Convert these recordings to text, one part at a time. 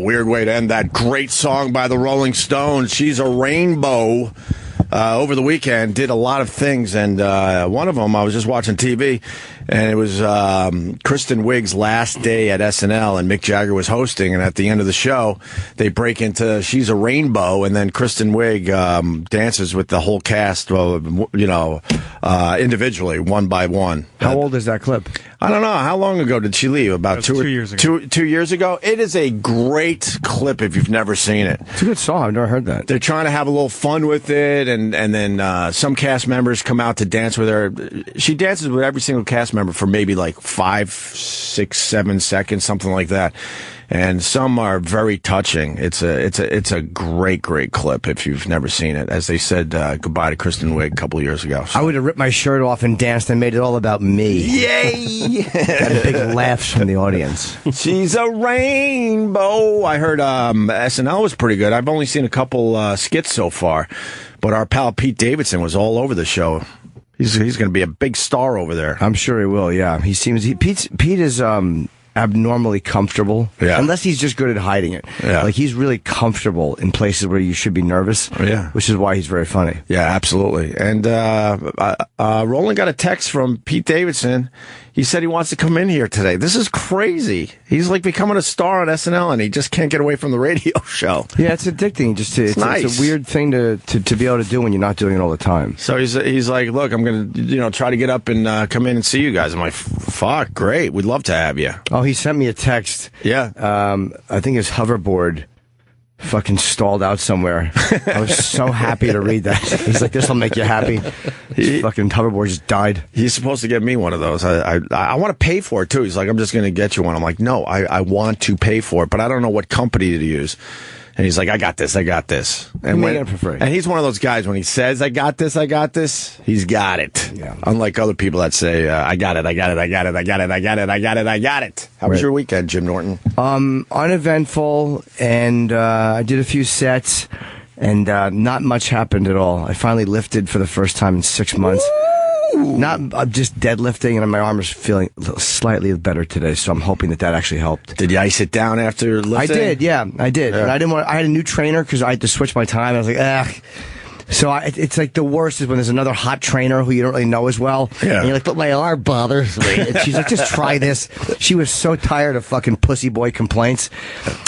Weird way to end that great song by the Rolling Stones. She's a Rainbow. Over the weekend, did a lot of things, and one of them, I was just watching TV, and it was Kristen Wiig's last day at SNL, and Mick Jagger was hosting, and at the end of the show, they break into She's a Rainbow, and then Kristen Wiig dances with the whole cast, individually, one by one. How old is that clip? I don't know. How long ago did she leave? About 2 years ago. 2 years ago? It is a great clip if you've never seen it. It's a good song. I've never heard that. They're trying to have a little fun with it, and then some cast members come out to dance with her. She dances with every single cast member for maybe like 5, 6, 7 seconds, something like that. And some are very touching. It's a great clip if you've never seen it. As they said goodbye to Kristen Wiig a couple of years ago. So. I would have ripped my shirt off and danced and made it all about me. Yay! Got big laughs from the audience. She's a rainbow. I heard SNL was pretty good. I've only seen a couple skits so far, but our pal Pete Davidson was all over the show. He's going to be a big star over there. I'm sure he will. Yeah, Pete is abnormally comfortable. Yeah. Unless he's just good at hiding it. Yeah. Like he's really comfortable in places where you should be nervous. Yeah. Which is why he's very funny. Yeah, absolutely. And Roland got a text from Pete Davidson. He said he wants to come in here today. This is crazy. He's like becoming a star on SNL, and he just can't get away from the radio show. Yeah, it's addicting. It's nice. It's a weird thing to be able to do when you're not doing it all the time. So he's like, look, I'm going to try to get up and come in and see you guys. I'm like, fuck, great. We'd love to have you. Oh, he sent me a text. Yeah. I think his hoverboard fucking stalled out somewhere. I was so happy to read that. He's like, this'll make you happy. His fucking hoverboard just died. He's supposed to get me one of those. I want to pay for it, too. He's like, I'm just going to get you one. I'm like, no, I want to pay for it, but I don't know what company to use. And he's like, I got this. And made it for free. And he's one of those guys, when he says, I got this, he's got it. Yeah. Unlike other people that say, I got it. How was your weekend, Jim Norton? Uneventful, and I did a few sets, and not much happened at all. I finally lifted for the first time in 6 months. Not just deadlifting, and my arm is feeling slightly better today, so I'm hoping that actually helped. Did you ice it down after lifting? I did, yeah, I did. Yeah. And I didn't want. I had a new trainer because I had to switch my time. I was like, So it's like the worst is when there's another hot trainer who you don't really know as well. Yeah. And you're like, but my arm bothers me. And she's like, just try this. She was so tired of fucking pussy boy complaints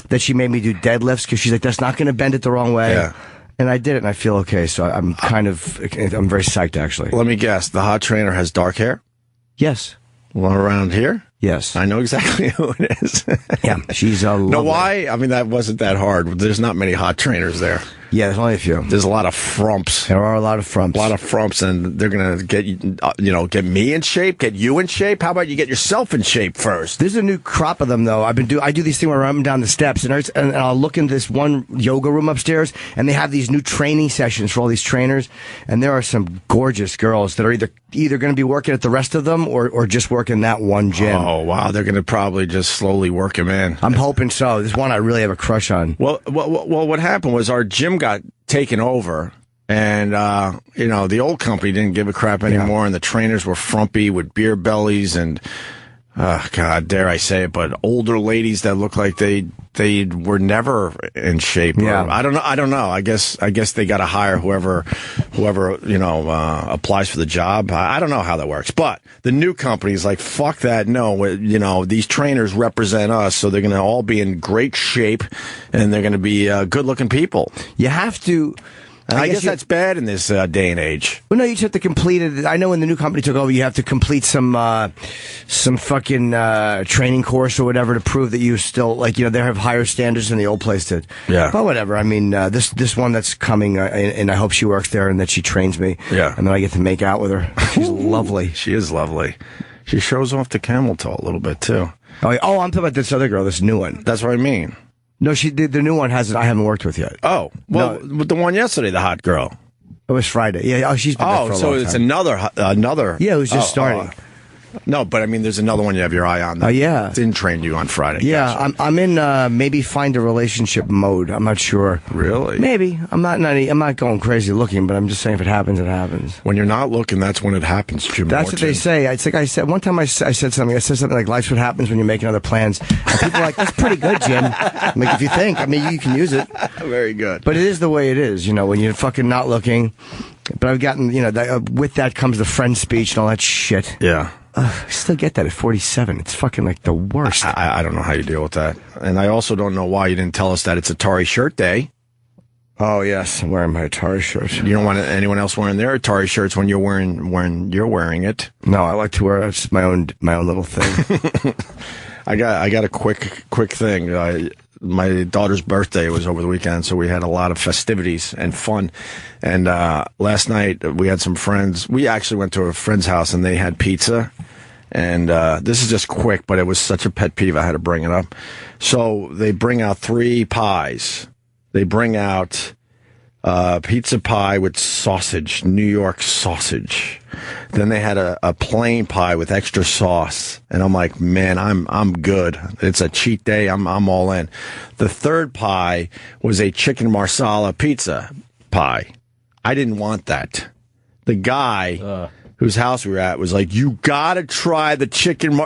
that she made me do deadlifts because she's like, that's not going to bend it the wrong way. Yeah. And I did it, and I feel okay. So I'm very psyched, actually. Let me guess. The hot trainer has dark hair? Yes. One around here? Yes. I know exactly who it is. Yeah, she's a lovely. Know why? I mean, that wasn't that hard. There's not many hot trainers there. Yeah, there's only a few. There's a lot of frumps. There are a lot of frumps. A lot of frumps, and they're going to get, get me in shape, get you in shape. How about you get yourself in shape first? There's a new crop of them, though. I do these things where I'm down the steps, and I'll look into this one yoga room upstairs, and they have these new training sessions for all these trainers, and there are some gorgeous girls that are either going to be working at the rest of them or just working that one gym. Oh, wow. They're going to probably just slowly work him in. I'm hoping so. There's one I really have a crush on. Well, what happened was our gym got taken over, and the old company didn't give a crap anymore, and the trainers were frumpy with beer bellies and God, dare I say it, but older ladies that look like they were never in shape. Yeah. I don't know. I guess they got to hire whoever applies for the job. I don't know how that works. But the new company's like, fuck that. No, these trainers represent us, so they're going to all be in great shape, and they're going to be good-looking people. You have to. I guess that's bad in this day and age. Well, no, you just have to complete it. I know when the new company took over, you have to complete some fucking training course or whatever to prove that you still, they have higher standards than the old place did. Yeah. But whatever. I mean, this one that's coming, and I hope she works there and that she trains me. Yeah. And then I get to make out with her. She's lovely. She is lovely. She shows off the camel toe a little bit, too. Oh, I'm talking about this other girl, this new one. That's what I mean. No, the new one hasn't. I haven't worked with yet. Oh, well, no. The one yesterday, the hot girl. It was Friday. Yeah. Oh, she's been there for a long time. It's another. Yeah, it was just starting. No, but I mean, there's another one you have your eye on. Yeah. Didn't train you on Friday. Yeah, Gotcha. I'm in maybe find a relationship mode. I'm not sure. Really? Maybe. I'm not going crazy looking, but I'm just saying if it happens, it happens. When you're not looking, that's when it happens, Jim. That's what they say. It's like I said one time. I said something like life's what happens when you're making other plans. And people are like, that's pretty good, Jim. I'm like, if you think, I mean, you can use it. Very good. But it is the way it is, when you're fucking not looking. But I've gotten, with that comes the friend speech and all that shit. Yeah. I still get that at 47. It's fucking like the worst. I don't know how you deal with that. And I also don't know why you didn't tell us that it's Atari shirt day. Oh, yes. I'm wearing my Atari shirt. You don't want anyone else wearing their Atari shirts when you're wearing it. No, I like to wear it's my own little thing. I got a quick thing. My daughter's birthday was over the weekend, so we had a lot of festivities and fun. And last night we had some friends. We actually went to a friend's house and they had pizza. And this is just quick, but it was such a pet peeve I had to bring it up. So they bring out 3 pies. They bring out pizza pie with sausage, New York sausage. Then they had a plain pie with extra sauce, and I'm like, man, I'm good. It's a cheat day. I'm all in. The third pie was a chicken marsala pizza pie. I didn't want that. The guy whose house we were at was like, you gotta try the chicken.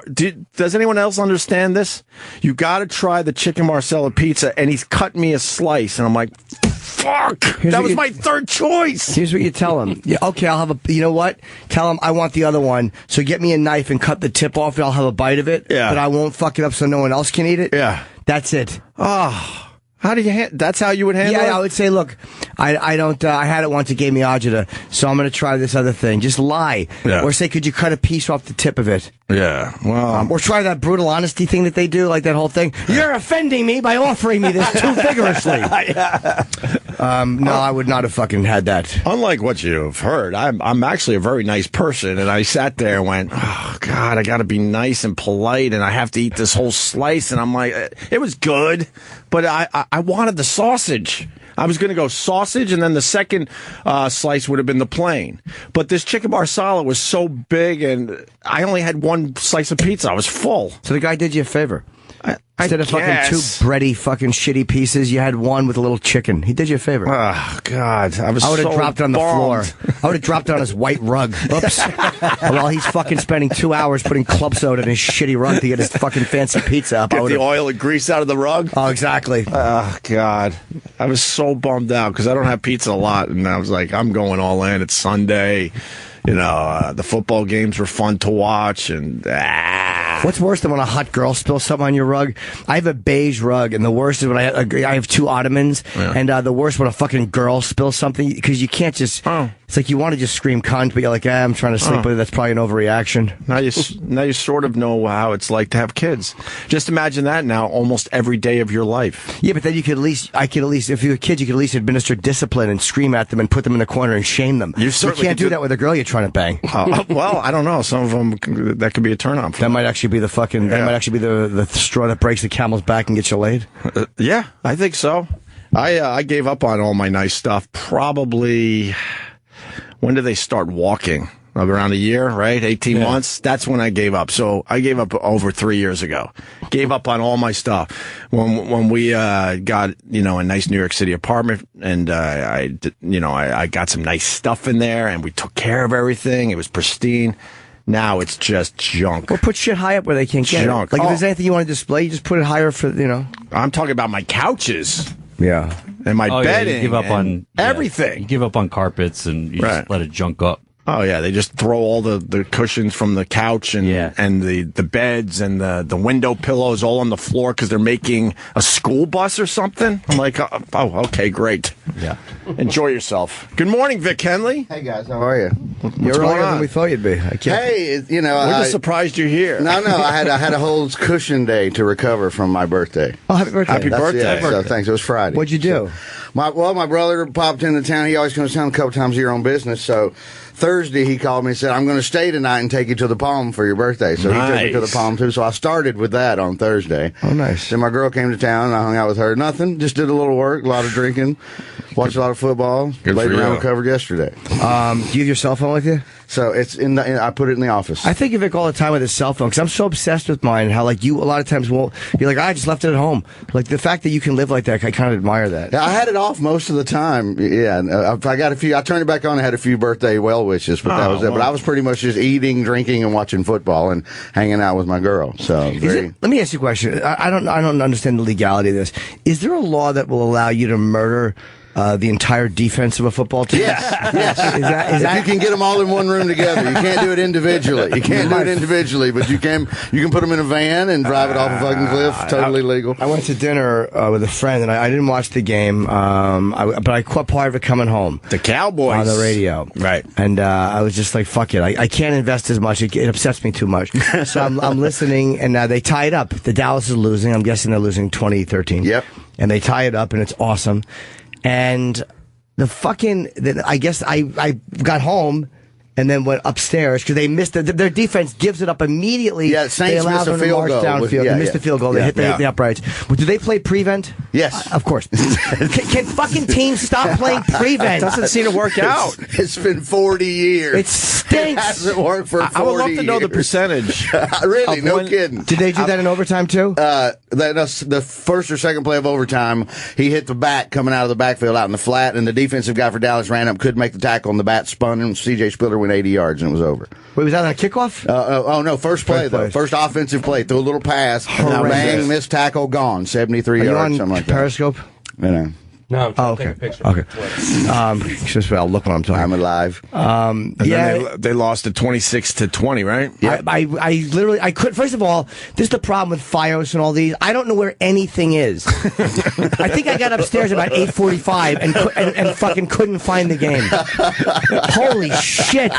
Does anyone else understand this? You gotta try the chicken marsala pizza, and he's cut me a slice, and I'm like, fuck, that was my third choice. Here's what you tell him. Yeah, okay, I'll have you know what? Tell him I want the other one, so get me a knife and cut the tip off, and I'll have a bite of it, yeah. But I won't fuck it up so no one else can eat it. Yeah. That's it. Oh. How do you that's how you would handle it? Yeah, I would say, look, I don't, I had it once, it gave me agita, so I'm going to try this other thing. Just lie. Yeah. Or say, could you cut a piece off the tip of it? Yeah, well... or try that brutal honesty thing that they do, like that whole thing. You're offending me by offering me this too vigorously. Yeah. No, I would not have fucking had that. Unlike what you've heard, I'm actually a very nice person, and I sat there and went, oh, God, I got to be nice and polite, and I have to eat this whole slice, and I'm like, it was good, but I wanted the sausage. I was going to go sausage, and then the second slice would have been the plain. But this chicken marsala was so big, and I only had one slice of pizza. I was full. So the guy did you a favor. Instead of guess. fucking 2 bready fucking shitty pieces, you had one with a little chicken. He did you a favor. Oh, God. I would have dropped it on the floor. I would have dropped it on his white rug. Oops. While he's fucking spending 2 hours putting club soda in his shitty rug to get his fucking fancy pizza up. Get the oil and grease out of the rug? Oh, exactly. Oh, God. I was so bummed out because I don't have pizza a lot. And I was like, I'm going all in. It's Sunday. The football games were fun to watch. And What's worse than when a hot girl spills something on your rug? I have a beige rug, and the worst is when I have 2 ottomans, and the worst when a fucking girl spills something, because you can't just... Oh. It's like you want to just scream cunt, but you're like, I'm trying to sleep with it. That's probably an overreaction. Now you sort of know how it's like to have kids. Just imagine that now almost every day of your life. Yeah, but then if you were kids, you could at least administer discipline and scream at them and put them in the corner and shame them. You can't do that with a girl you're trying to bang. Well, I don't know. Some of them, that could be a turn on for that. Might actually be the fucking, that might actually be the straw that breaks the camel's back and gets you laid. Yeah, I think so. I gave up on all my nice stuff probably... When did they start walking? Around a year, right? 18 months? That's when I gave up. So I gave up over 3 years ago. Gave up on all my stuff. When we got, a nice New York City apartment, and I got some nice stuff in there, and we took care of everything. It was pristine. Now it's just junk. Well, put shit high up where they can't get junk. Like, if there's anything you want to display, you just put it higher for, I'm talking about my couches. Yeah. And my bedding. You give up on everything. You give up on carpets and you just let it junk up. Oh, yeah. They just throw all the cushions from the couch and the beds and the window pillows all on the floor because they're making a school bus or something. I'm like, oh, okay, great. Yeah. Enjoy yourself. Good morning, Vic Henley. Hey, guys. How are you? You're earlier than we thought you'd be. Hey, we're just surprised you're here. No, I had a whole cushion day to recover from my birthday. Oh, happy birthday. Happy birthday. Yeah, so thanks. It was Friday. What'd you do? My brother popped into town. He always comes to town a couple times a year on business, so Thursday, he called me and said, I'm going to stay tonight and take you to the Palm for your birthday. So he took me to the Palm, too. So I started with that on Thursday. Oh, nice. Then my girl came to town, and I hung out with her. Nothing. Just did a little work, a lot of drinking, watched a lot of football. Laid around and covered yesterday. Do you have your cell phone with you? So it's I put it in the office. I think of Vic all the time with his cell phone because I'm so obsessed with mine. How like you a lot of times won't. You're like I just left it at home. Like the fact that you can live like that, I kind of admire that. I had it off most of the time. Yeah, I got a few. I turned it back on and had a few birthday well wishes, but that was it. But I was pretty much just eating, drinking, and watching football and hanging out with my girl. So let me ask you a question. I don't understand the legality of this. Is there a law that will allow you to murder the entire defense of a football team? Yes. Is that you can get them all in one room together. You can't do it individually. You can't do it individually, but you can put them in a van and drive it off a fucking cliff. Totally legal. I went to dinner with a friend, and I didn't watch the game, but I caught part of it coming home. The Cowboys. On the radio. Right. And I was just like, fuck it. I can't invest as much. It upsets me too much. So I'm listening, and they tie it up. The Dallas is losing. I'm guessing they're losing 2013. Yep. And they tie it up, and it's awesome. And I guess I got home and then went upstairs because they missed their defense gives it up immediately. Yeah, Saints missed a field goal. They missed the field goal. They hit the uprights. Well, do they play prevent? Yes. Of course. Can fucking teams stop playing prevent? It doesn't seem to work out. It's been 40 years. It stinks. It hasn't worked for 40 years. I would love to know the percentage. Really, no kidding. Did they do that in overtime too? The first or second play of overtime, he hit the back coming out of the backfield out in the flat, and the defensive guy for Dallas ran up, couldn't make the tackle, and the bat spun, and C.J. Spiller went 80 yards, and it was over. Wait, was that on a kickoff? No, first play, though. First offensive play. Threw a little pass, bang, missed tackle, gone. 73 yards, something like that. Periscope? You know. No, I'm trying to take a picture. Okay. Just I'll look when I'm talking. I'm alive. Then they lost to 26-20, right? Yeah. I literally couldn't. First of all, this is the problem with FiOS and all these. I don't know where anything is. I think I got upstairs about 8:45 and fucking couldn't find the game. Holy shit!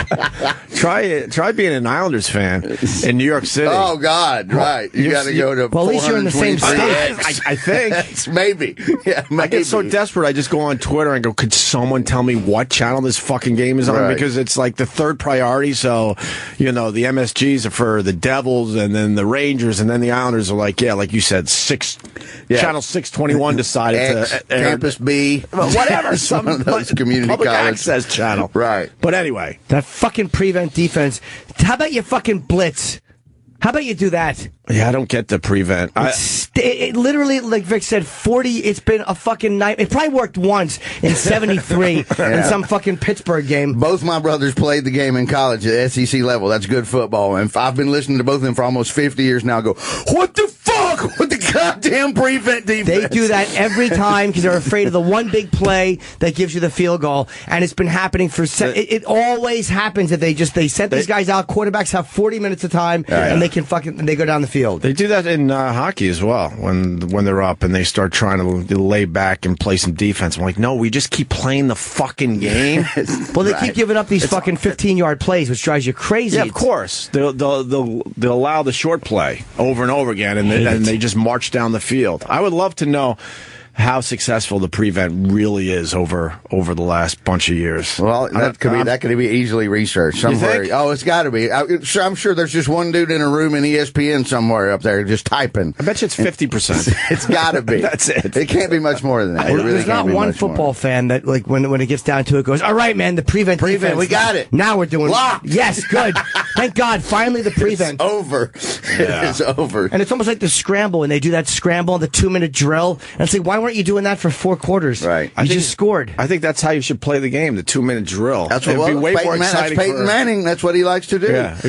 Try being an Islanders fan in New York City. Oh God, right? You got to go to. Well, at least you're in the same state. I think maybe. Yeah, maybe. I get so desperate, I just go on Twitter and go, could someone tell me what channel this fucking game is on? Right. Because it's like the third priority. So, the MSGs are for the Devils and then the Rangers, and then the Islanders are like, like you said, Channel 621 decided X, to air Campus B. Whatever. Some one of those community public college access channel. Right. But anyway. That fucking prevent defense. How about you fucking blitz? How about you do that? Yeah, I don't get the prevent. It literally, like Vic said, 40, it's been a fucking night. It probably worked once in 73 in some fucking Pittsburgh game. Both my brothers played the game in college at SEC level. That's good football. And I've been listening to both of them for almost 50 years now. I go, what the fuck with the goddamn prevent defense? They do that every time because they're afraid of the one big play that gives you the field goal. And it's been happening for, it always happens that they sent these guys out. Quarterbacks have 40 minutes of time and they go down the field. They do that in hockey as well when they're up and they start trying to lay back and play some defense. I'm like, no, we just keep playing the fucking game. Well, they keep giving up these fucking 15-yard plays, which drives you crazy. Yeah, of course. They'll allow the short play over and over again, and they just march down the field. I would love to know how successful the prevent really is over the last bunch of years. Well, that could be easily researched somewhere. Oh, it's got to be. I'm sure there's just one dude in a room in ESPN somewhere up there just typing. I bet you it's 50%. It's got to be. That's it. It can't be much more than that. There's not one football fan that, like, when it gets down to it, goes, all right, man, the prevent defense, we got it. Now we're doing Locked. Yes, good. Thank God, finally the prevent. It's over. Yeah. It's over. And it's almost like the scramble, and they do that scramble, the 2-minute drill, and it's like, why weren't you doing that for 4 quarters? Right. You just scored. I think that's how you should play the game, the 2-minute drill. That's what Peyton Manning. That's what he likes to do. Yeah.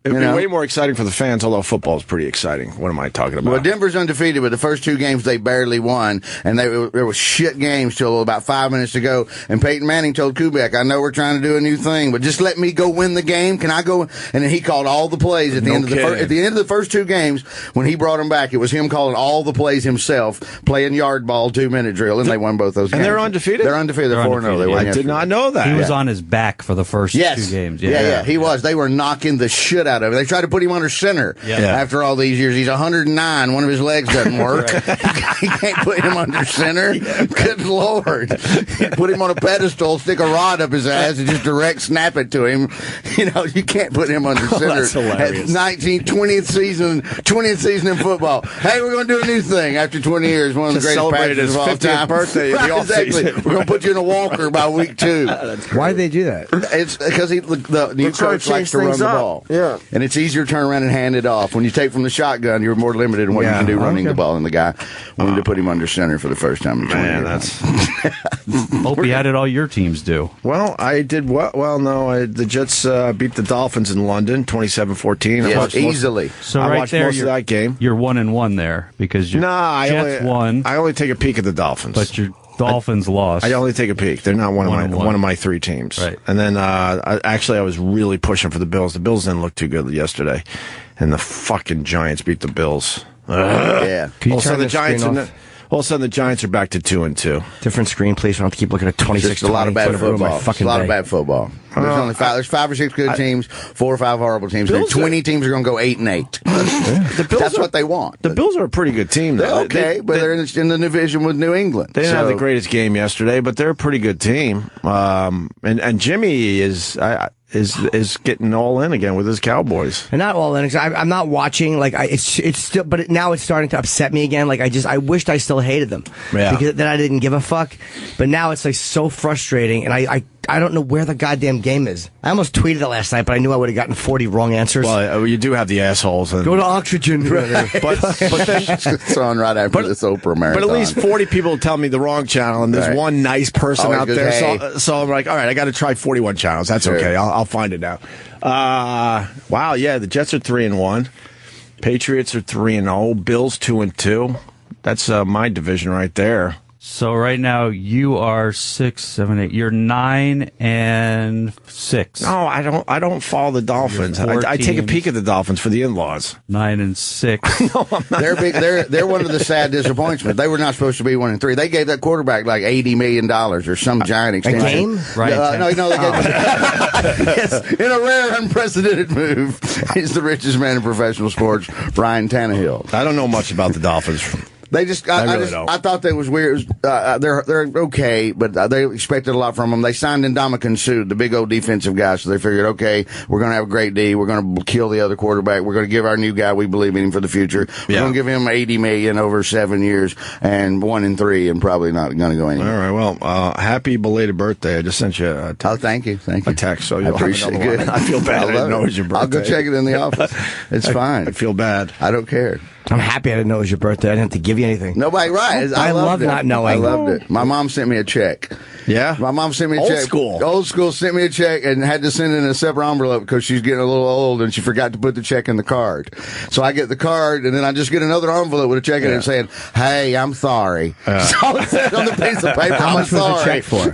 It would be way more exciting for the fans, although football is pretty exciting. What am I talking about? Well, Denver's undefeated, but the first 2 games they barely won, and there were shit games till about 5 minutes to go. And Peyton Manning told Kubiak, "I know we're trying to do a new thing, but just let me go win the game. Can I go?" And then he called all the plays at the end of the first 2 games. When he brought them back, it was him calling all the plays himself, playing yard ball, 2-minute drill, and they won both those games. And they're undefeated. They're undefeated. They're 4-0. They won. I did not know that. He was on his back for the first 2 games. Yeah, he was. They were knocking the shit out of him. They tried to put him under center after all these years. He's 109. One of his legs doesn't work. You can't put him under center. Good Lord. Put him on a pedestal, stick a rod up his ass, and just direct snap it to him. You can't put him under center. That's hilarious. 20th season in football. Hey, we're going to do a new thing after 20 years. One of the greatest passes of all 50th time. birthday in the Exactly. offseason. We're going to put you in a walker by week 2. Why did they do that? It's because the new coach likes to run the ball. Yeah. And it's easier to turn around and hand it off. When you take from the shotgun, you're more limited in what you can do running the ball. And the guy wanted to put him under center for the first time in 20 years. That's... Opie, how did all your teams do? Well, I did well. Well, no, the Jets beat the Dolphins in London, 27-14. Yes, easily. So I right watched there, most of that game. You're 1-1 there because your Jets won, I only take a peek at the Dolphins. but your Dolphins lost. I only take a peek. They're not one of my 3 teams. Right. And then I was really pushing for the Bills. The Bills didn't look too good yesterday, and the fucking Giants beat the Bills. Yeah. Can you All of a turn sudden, the screen off? all of a sudden the Giants are back to 2-2. Different screen, please. I don't have to keep looking at 26. Just a lot of bad football. Fucking A lot of day. bad football. There's 5 or 6 good teams, 4 or 5 horrible teams. Then 20 teams are going to go 8-8. That's what they want. The Bills are a pretty good team, though. They're okay, but they're in the division with New England. They didn't have the greatest game yesterday, but they're a pretty good team. And Jimmy is getting all in again with his Cowboys. And not all in. I'm not watching. Like it's still, but now it's starting to upset me again. Like I wished I still hated them. Yeah. Because then I didn't give a fuck. But now it's like so frustrating, and I don't know where the goddamn game is. I almost tweeted it last night, but I knew I would have gotten 40 wrong answers. Well, you do have the assholes. And, Go to Oxygen. but then, It's on right after this Oprah marathon. but at least 40 people tell me the wrong channel, and there's one nice person Always out goes, there. hey. So I'm like, all right, I got to try 41 channels. That's Sure. okay. I'll find it now. Wow, yeah, the Jets are 3-1. Patriots are 3-0. Bills 2-2. That's my division right there. So right now you are 6, 7, 8. You're 9-6. No, I don't follow the Dolphins. I take a peek at the Dolphins for the in-laws. 9-6. They're big. They're one of the sad disappointments. They were not supposed to be 1-3. They gave that quarterback like $80 million or some giant extension. game? Right. No, they gave yes, in a rare, unprecedented move. He's the richest man in professional sports, Ryan Tannehill. I don't know much about the Dolphins. They just, don't. I thought that was weird. They're okay, but they expected a lot from them. They signed Ndamukong Suh, the big old defensive guy, so they figured, okay, we're going to have a great D. We're going to kill the other quarterback. We're going to give our new guy, we believe in him for the future. We're going to give him $80 million over 7 years and 1-3, and probably not going to go anywhere. All right, well, happy belated birthday. I just sent you a Thank you. text, so I you'll appreciate have another it. one. I feel bad. I didn't know it was your birthday. I'll go check it in the office. It's fine. I feel bad. I don't care. I'm happy I didn't know it was your birthday. I didn't have to give you anything. Nobody, right? I love loved it. not knowing. I loved it. My mom sent me a check. Yeah? My mom sent me a Old check. school. Old school sent me a check and had to send it in a separate envelope because she's getting a little old and she forgot to put the check in the card. So I get the card and then I just get another envelope with a check in it saying, "Hey, I'm sorry." So it said on the piece of paper, How "I'm much was the sorry." check for?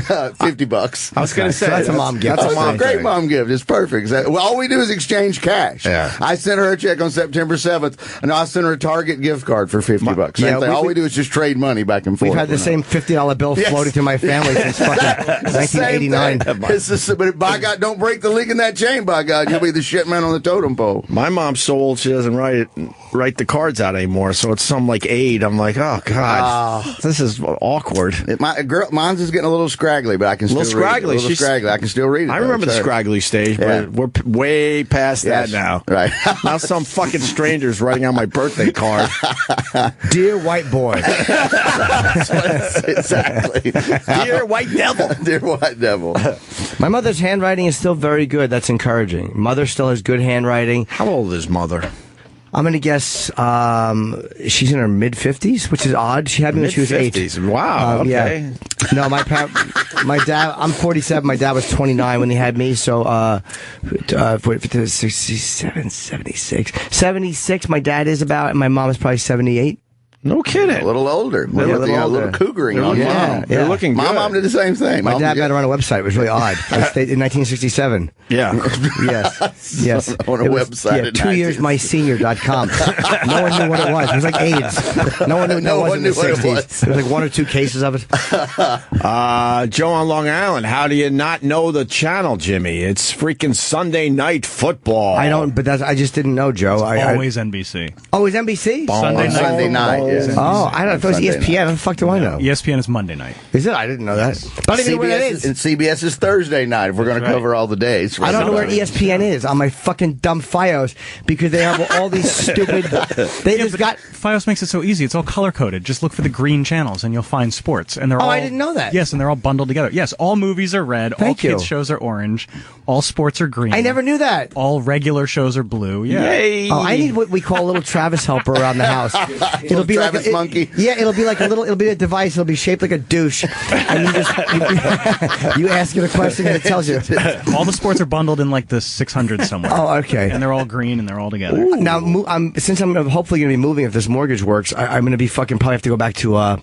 $50. I was going to say. So that's a mom gift. That's a Okay. great mom gift. It's perfect. Well, all we do is exchange cash. Yeah. I sent her a check on September 7th, and I sent her a Target gift card for $50. Same Yeah, thing. we- All we do is just trade money back and forth. We've had the same $50 bill Yes. floating through my family since fucking 1989. But by God, don't break the link in that chain. By God, you'll be the shit man on the totem pole. My mom's so old she doesn't write the cards out anymore, so it's some like aid. I'm like, oh God, this is awkward. Mine's is getting a little scraggly, but I can still Little read scraggly. it. A little scraggly. I can still read it. I though. remember the It's scraggly stage, Yeah. but we're way past Yes. that now. Right. Now some fucking stranger's writing on my birthday card. Dear white boy. Exactly. Dear white devil. Dear white devil. My mother's handwriting is still very good. That's encouraging. Mother still has good handwriting. How old is mother? I'm going to guess she's in her mid-50s, which is odd. She had me when she was 8. Mid-50s. Wow. Okay. Yeah. No, my dad, I'm 47. My dad was 29 when he had me. So, 67, 76. 76, my dad is about, and my mom is probably 78. No kidding. A little older. a little A older. little cougering on Yeah, mom. yeah. They're looking good. My mom did the same thing. My Mom dad did- met her on a website. It was really odd. In 1967. Yeah. Yes. On a It was, website Yeah, in 2yearsmysenior.com. No one knew what it was. It was like AIDS. No one knew, No it was one in the knew what it 60s. was. There was like 1 or 2 cases of it. Joe on Long Island. How do you not know the channel, Jimmy? It's freaking Sunday night football. I don't, but I just didn't know, Joe. Always NBC. Oh, it's NBC? Sunday night. Sunday night. Yeah. Oh, I don't know. If it was Sunday ESPN. How the fuck do I know? ESPN is Monday night. Is it? I didn't know that. But I don't even know where that is. And CBS is Thursday night. If we're going to cover all the days. I don't know where ESPN is on my fucking dumb FiOS because they have all these stupid. They just got. FiOS makes it so easy. It's all color coded. Just look for the green channels and you'll find sports. And they're all. I didn't know that. Yes, and they're all bundled together. Yes, all movies are red. All Thank you. kids shows are orange. All sports are green. I never knew that. All regular shows are blue. Yeah. Yay. Oh, I need what we call a little Travis helper around the house. It'll be Travis like a, monkey. Yeah, it'll be like a little. It'll be a device. It'll be shaped like a douche, and you just you ask it a question and it tells you. All the sports are bundled in like the 600 somewhere. Oh, okay. And they're all green and they're all together. Now, since I'm hopefully going to be moving, if this mortgage works, I'm going to be probably have to go back to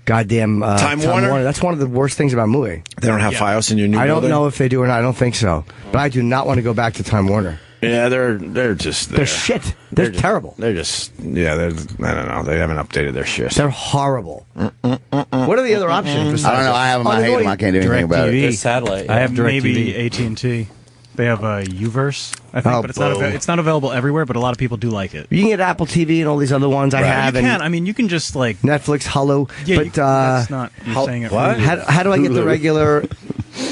goddamn Time Warner? That's one of the worst things about moving. They don't have FiOS in your new I don't building? know if they do or not. I don't think so. But I do not want to go back to Time Warner. Yeah, they're just there. They're shit. They're terrible. They're just I don't know. They haven't updated their shit. They're horrible. What are the other options? Besides I don't know. I have them. I hate them. I can't do anything about it. DirecTV. There's satellite. I have maybe DirecTV. AT&T. They have a Uverse, I think, Oh, but it's not available everywhere. But a lot of people do like it. You can get Apple TV and all these other ones I have. You and can. I mean, you can just like. Netflix, Hulu. Yeah, but that's not. You're saying it what? wrong. how do I get the regular?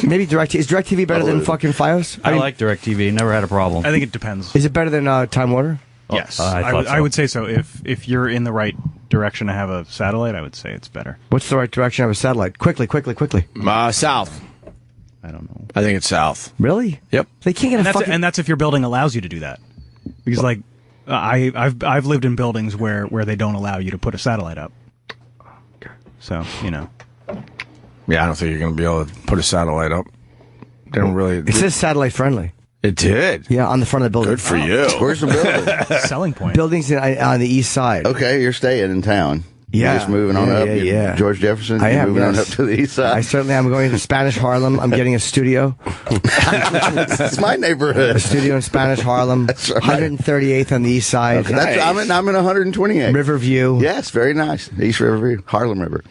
Maybe DirecTV. Is DirecTV better than fucking FiOS? I like DirecTV. Never had a problem. I think it depends. Is it better than Time Warner? Yes, I thought so. I would say so. If you're in the right direction to have a satellite, I would say it's better. What's the right direction of a satellite? Quickly. South. I don't know. I think it's south. Really? Yep. They can't get a fucking. And that's if your building allows you to do that, because like I've lived in buildings where they don't allow you to put a satellite up. So Yeah, I don't think you're going to be able to put a satellite up. They don't really. It says satellite friendly. It did. Yeah, on the front of the building. Good for you. Where's the building? selling point. Buildings on the east side. Okay, you're staying in town. Yeah. You're just moving on Yeah, up. yeah, You're yeah. George Jefferson. I you're am, moving on yes. up to the east I side. certainly am going to Spanish Harlem. I'm getting a studio. It's my neighborhood. A studio in Spanish Harlem. That's right. 138th on the east side. I'm in 128. Riverview. Yes, very nice. East Riverview, Harlem River.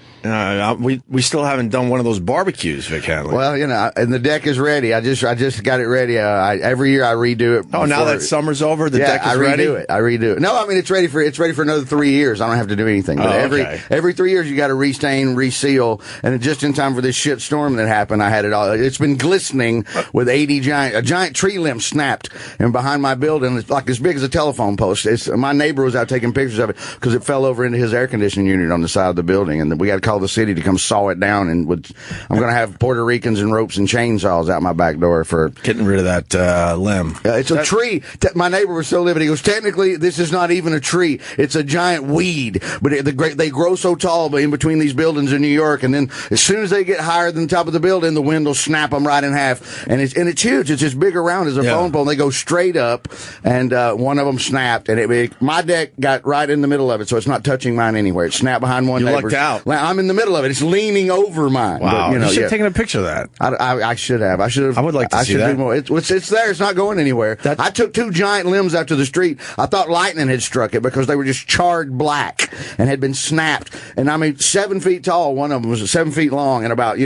We still haven't done one of those barbecues, Vic Henley. Well, and the deck is ready. I just got it ready. Every year I redo it. Oh, now before- that summer's over, the deck is I ready? redo it. No, I mean it's ready for another 3 years. I don't have to do anything. But okay. every 3 years you got to restain, reseal, and just in time for this shit storm that happened, I had it all. It's been glistening with a giant tree limb snapped, and behind my building, it's like as big as a telephone post. My neighbor was out taking pictures of it because it fell over into his air conditioning unit on the side of the building, and we got to call the city to come saw it down. And I'm going to have Puerto Ricans and ropes and chainsaws out my back door for Getting rid of that limb. it's a tree. My neighbor was so livid. He goes, technically, this is not even a tree. It's a giant weed. But they grow so tall in between these buildings in New York. And then as soon as they get higher than the top of the building, the wind will snap them right in half. And it's huge. It's as big around as a phone pole. And they go straight up. And one of them snapped. And my deck got right in the middle of it. So it's not touching mine anywhere. It snapped behind one You neighbor's. lucked out. I'm in the middle of it. It's leaning over mine. Wow. But, You should have taken a picture of that. I should have. I should have. I would like to see should that. do more. It's there. It's not going anywhere. I took 2 giant limbs out to the street. I thought lightning had struck it because they were just charred black and had been snapped. And I mean, 7 feet tall. One of them was 7 feet long and about that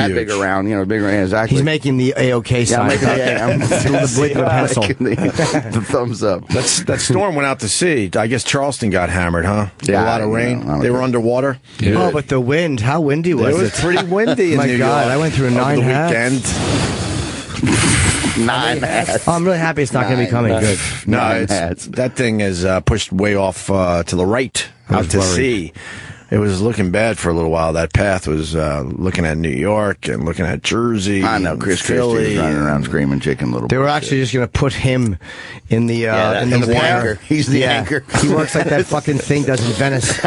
Huge. big around. Big around. Exactly. He's making the AOK Yeah, I'm sign. making I'm the blink of a pencil. making the thumbs up. That storm went out to sea. I guess Charleston got hammered, huh? Yeah, a lot of I rain. don't know. They were underwater. Oh, but the wind. How windy It was was it? pretty windy in My New God, York I went through over 9 the hats. weekend. 9 hats. Oh, I'm really happy it's not going to be coming. Good. No, 9 hats. that thing is pushed way off to the right, out to worried. sea. It was looking bad for a little while. That path was looking at New York and looking at Jersey. I know. Chris Christie Philly was running around screaming chicken little. They were boy actually just going to put him in the in he's the the water. anchor. He's the Yeah. anchor. He works like that fucking thing does in Venice.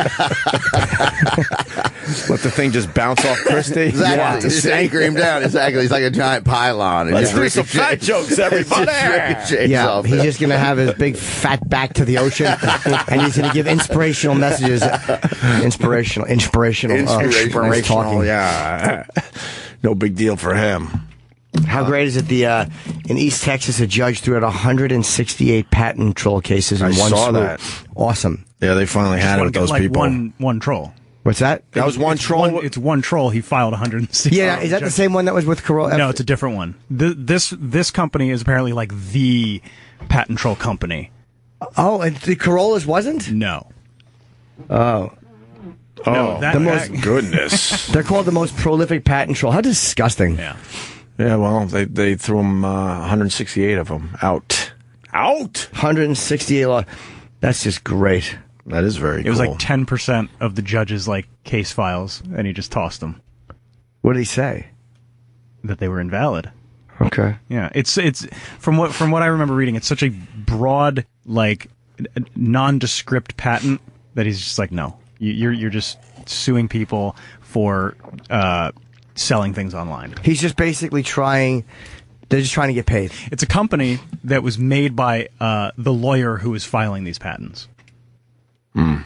Let the thing just bounce off Christie. Exactly. Just anchor him down. Exactly. He's like a giant pylon. Let's do some fat jokes, everybody. Yeah, he's just going to have his big fat back to the ocean, and he's going to give inspirational messages. Inspirational. Talking. Yeah. No big deal for him. How great is it? In East Texas, a judge threw out 168 patent troll cases in one saw swoop. that. Awesome. Yeah, they finally had it with those people. One troll. What's that? That was one troll. It's one troll. He filed 160. Yeah, is that the same one that was with Corolla? No, it's a different one. This company is apparently like the patent troll company. Oh, and the Corollas wasn't? No. Oh. No, Goodness. They're called the most prolific patent troll. How disgusting. Yeah. Yeah, well, they threw them 168 of them out. 168. That's just great. That is very cool. It was like 10% of the judge's like case files, and he just tossed them. What did he say? That they were invalid. Okay. Yeah, it's from what I remember reading, it's such a broad, like, nondescript patent that he's just like, no, you're just suing people for selling things online. He's just basically they're just trying to get paid. It's a company that was made by the lawyer who is filing these patents. You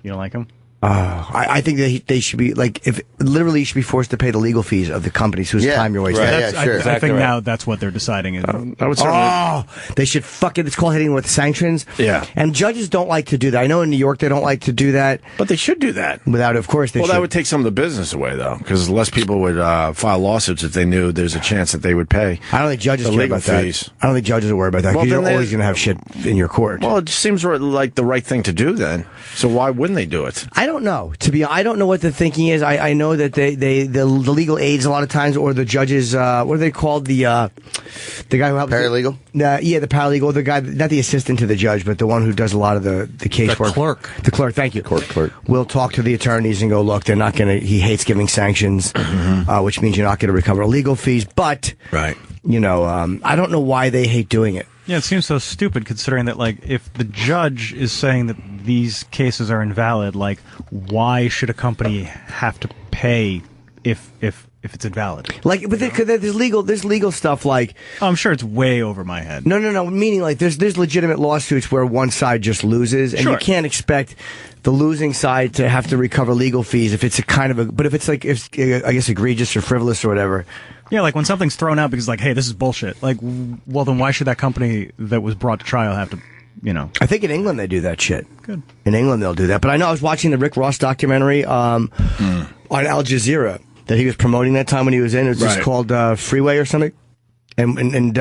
don't like him? I think they should be literally should be forced to pay the legal fees of the companies whose time you're wasting. Right, yeah, sure. I think now that's what they're deciding. I would certainly... They should it's called hitting with sanctions. Yeah. And judges don't like to do that. I know in New York they don't like to do that. But they should do that. Of course they should. Well, that would take some of the business away, though, because less people would file lawsuits if they knew there's a chance that they would pay. I don't think judges care about fees. that. I don't think judges are worried about that, because you're always going to have shit in your court. Well, it just seems like the right thing to do then. So why wouldn't they do it? I don't know. I don't know what the thinking is. I know that the legal aides a lot of times, or the judges, what are they called? The guy who helps Paralegal? Yeah, the paralegal, the guy, not the assistant to the judge, but the one who does a lot of the casework. clerk. The clerk, thank you. Court clerk. We'll talk to the attorneys and go, look, they're not going to, he hates giving sanctions, which means you're not going to recover legal fees, but, Right. I don't know why they hate doing it. Yeah, it seems so stupid considering that, like, if the judge is saying that these cases are invalid, like, why should a company have to pay if it's invalid? Like, but there's legal stuff like. Oh, I'm sure it's way over my head. No. Meaning, like, there's legitimate lawsuits where one side just loses, and Sure. you can't expect the losing side to have to recover legal fees if it's but if it's like, I guess, egregious or frivolous or whatever. Yeah, like when something's thrown out because, like, hey, this is bullshit. Like, well, then why should that company that was brought to trial have to, I think in England they do that shit. Good. In England they'll do that. But I know I was watching the Rick Ross documentary on Al Jazeera that he was promoting that time when he was in. It was just called Freeway or something. And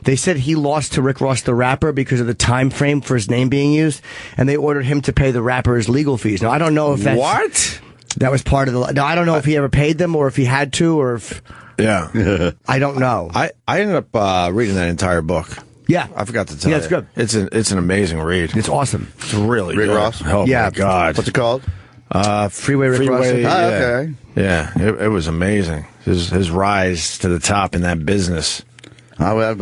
they said he lost to Rick Ross, the rapper, because of the time frame for his name being used, and they ordered him to pay the rapper his legal fees. Now, I don't know if that's... What? That was part of the... Now, I don't know if he ever paid them or if he had to or if... Yeah. I don't know. I ended up reading that entire book. Yeah. I forgot to tell you. Yeah, it's good. It's an amazing read. It's awesome. It's really Rick good. Ross? Oh, Yeah. my God. What's it called? Freeway Rick Ross. Yeah. Okay. Yeah, it was amazing. His rise to the top in that business. I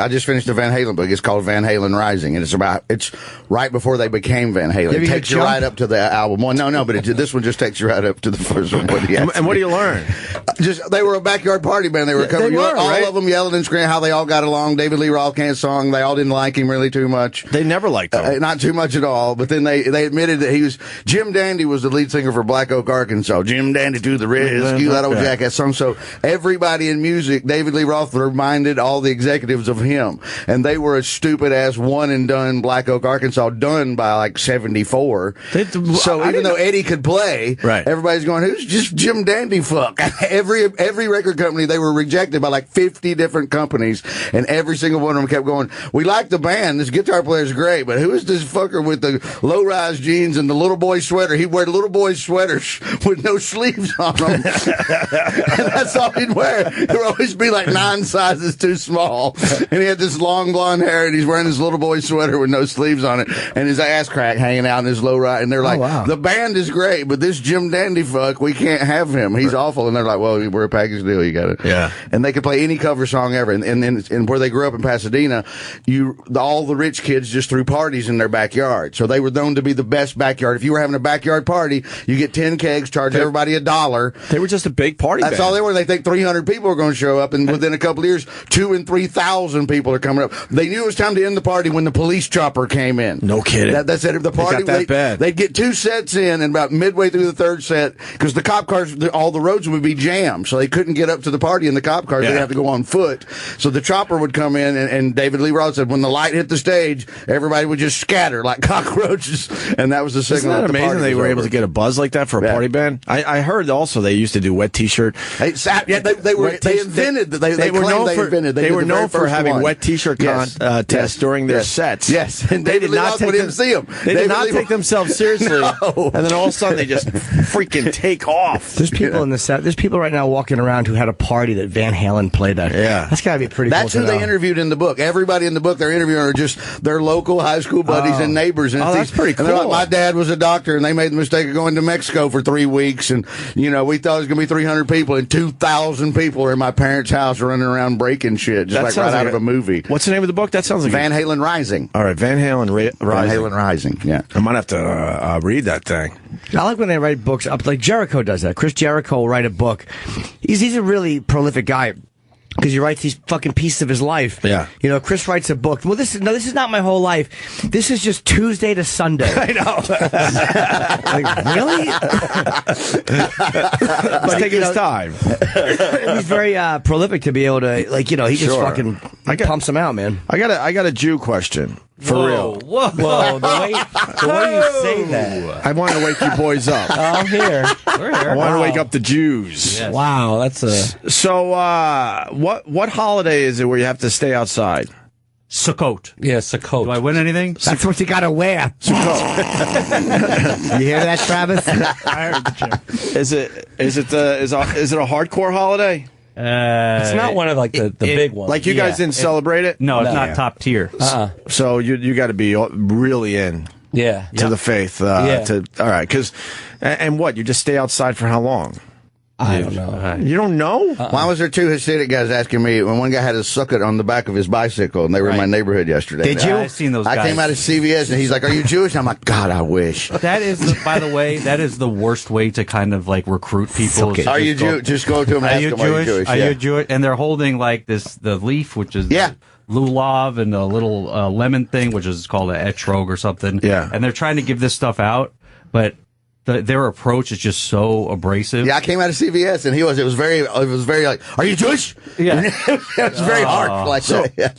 just finished the Van Halen book. It's called Van Halen Rising, and it's right before they became Van Halen. Have It you takes you Jump? right up to the album one. No, but this one just takes you right up to the first one. And what do you learn? Just they were a backyard party band. They were covering all right? of them yelling and screaming how they all got along. David Lee Roth can't song. They all didn't like him really too much. They never liked him. Not too much at all. But then they admitted that Jim Dandy was the lead singer for Black Oak, Arkansas. Jim Dandy to the rescue, that old jackass song. So everybody in music, David Lee Roth reminded all the executives of him, and they were a stupid ass one and done Black Oak, Arkansas, done by like 74. So even though Eddie could play, right, everybody's going, who's just Jim Dandy fuck? Every record company, they were rejected by like 50 different companies, and every single one of them kept going, we like the band, this guitar player's great, but who is this fucker with the low-rise jeans and the little boy sweater? He'd wear little boy sweaters with no sleeves on them. And that's all he'd wear. It would always be like 9 sizes too small. small. And he had this long blonde hair, and he's wearing this little boy sweater with no sleeves on it, and his ass crack hanging out in his low ride. And they're like, wow. the band is great, but this Jim Dandy fuck, we can't have him. He's awful. And they're like, well, we're a package deal. You got it. Yeah. And they could play any cover song ever. And where they grew up in Pasadena, all the rich kids just threw parties in their backyard. So they were known to be the best backyard. If you were having a backyard party, you get 10 kegs, charge everybody $1. They were just a big party That's band. all they were. They think 300 people are going to show up, and within a couple of years, 2,000 and 3,000 people are coming up. They knew it was time to end the party when the police chopper came in. No kidding. That's it. The party got that bad. They'd get 2 sets in, and about midway through the third set, because the cop cars, all the roads would be jammed, so they couldn't get up to the party in the cop cars. Yeah. They'd have to go on foot. So the chopper would come in, and David Lee Roth said, when the light hit the stage, everybody would just scatter like cockroaches, and that was the signal. Isn't that the amazing party they was were able over. to get a buzz like that for a Yeah. party band? I heard also they used to do wet T-shirt. They invented. They were claimed known they for invented. they did were the very known for first having one. wet T-shirt Yes. tests Yes. during their Yes. sets. Yes, and They David did Lee not Roth take would even see them. They David did not Lee take Roth- themselves seriously, No. and then all of a sudden they just freaking take off. There's people in the set. There's people right now walking around who had a party that Van Halen played at. Yeah. That's gotta be pretty. That's cool who to they know. interviewed in the book. Everybody in the book they're interviewing are just their local high school buddies and neighbors. And Oh, it's that's pretty And they're like, cool. my dad was a doctor, and they made the mistake of going to Mexico for 3 weeks, and we thought it was going to be 300 people, and 2,000 people are in my parents' house running around breaking shit, just That like sounds right out like of a movie. What's the name of the book? That sounds like Van Halen Rising. All right, Van Halen Van Rising. Halen Rising. Yeah. I might have to read that thing. I like when they write books up. Like Jericho does that. Chris Jericho will write a book. He's a really prolific guy. Because he writes these fucking pieces of his life. Yeah. Chris writes a book. Well, this is not my whole life. This is just Tuesday to Sunday. I know. Like, really? He's taking his time. He's very prolific to be able to, he just Sure. fucking pumps them out, man. I got a Jew question. For real. Whoa, the way you say that. I want to wake you boys up. I'm here. We're here. I want to wake up the Jews. Yes. Wow, that's a So, what holiday is it where you have to stay outside? Sukkot. Sukkot. Do I win anything? That's what you gotta wear. You hear that, Travis? I heard the joke. Is it a hardcore holiday? It's not one of the big ones. Like you guys didn't celebrate it? No, it's not top tier. So you got to be really in Yeah. to the faith. Yeah. All right, and what? You just stay outside for how long? I don't know. You don't know? Why was there 2 Hasidic guys asking me when one guy had a sukkot on the back of his bicycle, and they were in my neighborhood yesterday? Did you? I've seen those I guys. came out of CVS, and he's like, "Are you Jewish?" I'm like, "God, I wish." That is, by the way, that is the worst way to kind of recruit people. is to Are just you go, Jew? Just go to them and Are ask you them, Jewish? "Are you Jewish?" Are Yeah. you Jewish? And they're holding the leaf, which is Yeah. lulav, and a little lemon thing, which is called an etrog or something. Yeah. And they're trying to give this stuff out, but their approach is just so abrasive. Yeah, I came out of CVS, and it was very like, "Are you Jewish?" Yeah. It was very harsh like that. Yeah.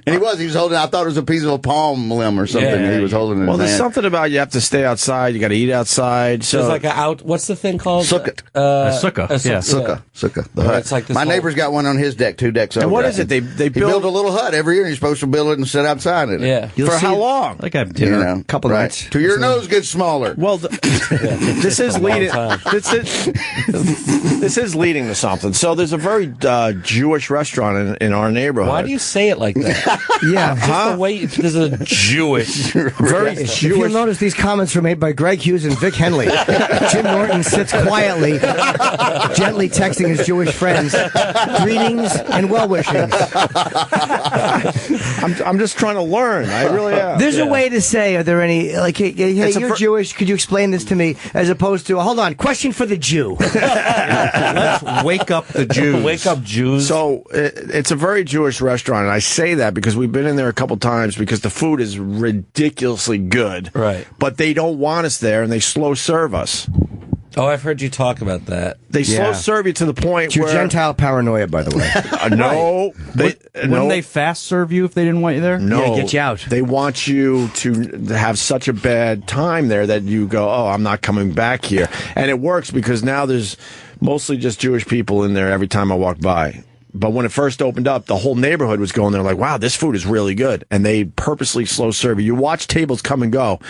And he was holding, I thought it was a piece of a palm limb or something. Yeah, he was holding it. Well, in there's his hand. something about you have to stay outside. You got to eat outside. So There's like what's the thing called? Sukkot. A sukkah. Yeah. Sukkah. The Yeah, hut. it's like this My whole- neighbor's got one on his deck, 2 decks over. And what that. is it? They He build built a little hut every year, and you're supposed to build it and sit outside in it. Yeah. You'll for see how it- long? Like I have You dinner. know, Couple right. nights. Till your nose gets smaller. Well, this is leading. This is leading to something. So there's a very Jewish restaurant in our neighborhood. Why do you say it like that? Yeah. Just the way there's a Jewish. very If you'll Jewish? notice, these comments were made by Greg Hughes and Vic Henley. Jim Norton sits quietly, gently texting his Jewish friends, greetings and well wishings. I'm just trying to learn. I really am. There's a way to say, are there any, hey, It's a you're Jewish, could you explain this to me? As opposed to, hold on, question for the Jew. Let's wake up the Jews. Wake up, Jews. So it's a very Jewish restaurant, and I say that because we've been in there a couple times because the food is ridiculously good. Right. But they don't want us there, and they slow serve us. Oh, I've heard you talk about that. They slow Yeah. serve you to the point It's your where Gentile paranoia, by the way. no, Wouldn't they fast serve you if they didn't want you there? No, Yeah, get you out. They want you to have such a bad time there that you go, oh, I'm not coming back here. And it works because now there's mostly just Jewish people in there every time I walk by. But when it first opened up, the whole neighborhood was going there like, wow, this food is really good. And they purposely slow serve you. You watch tables come and go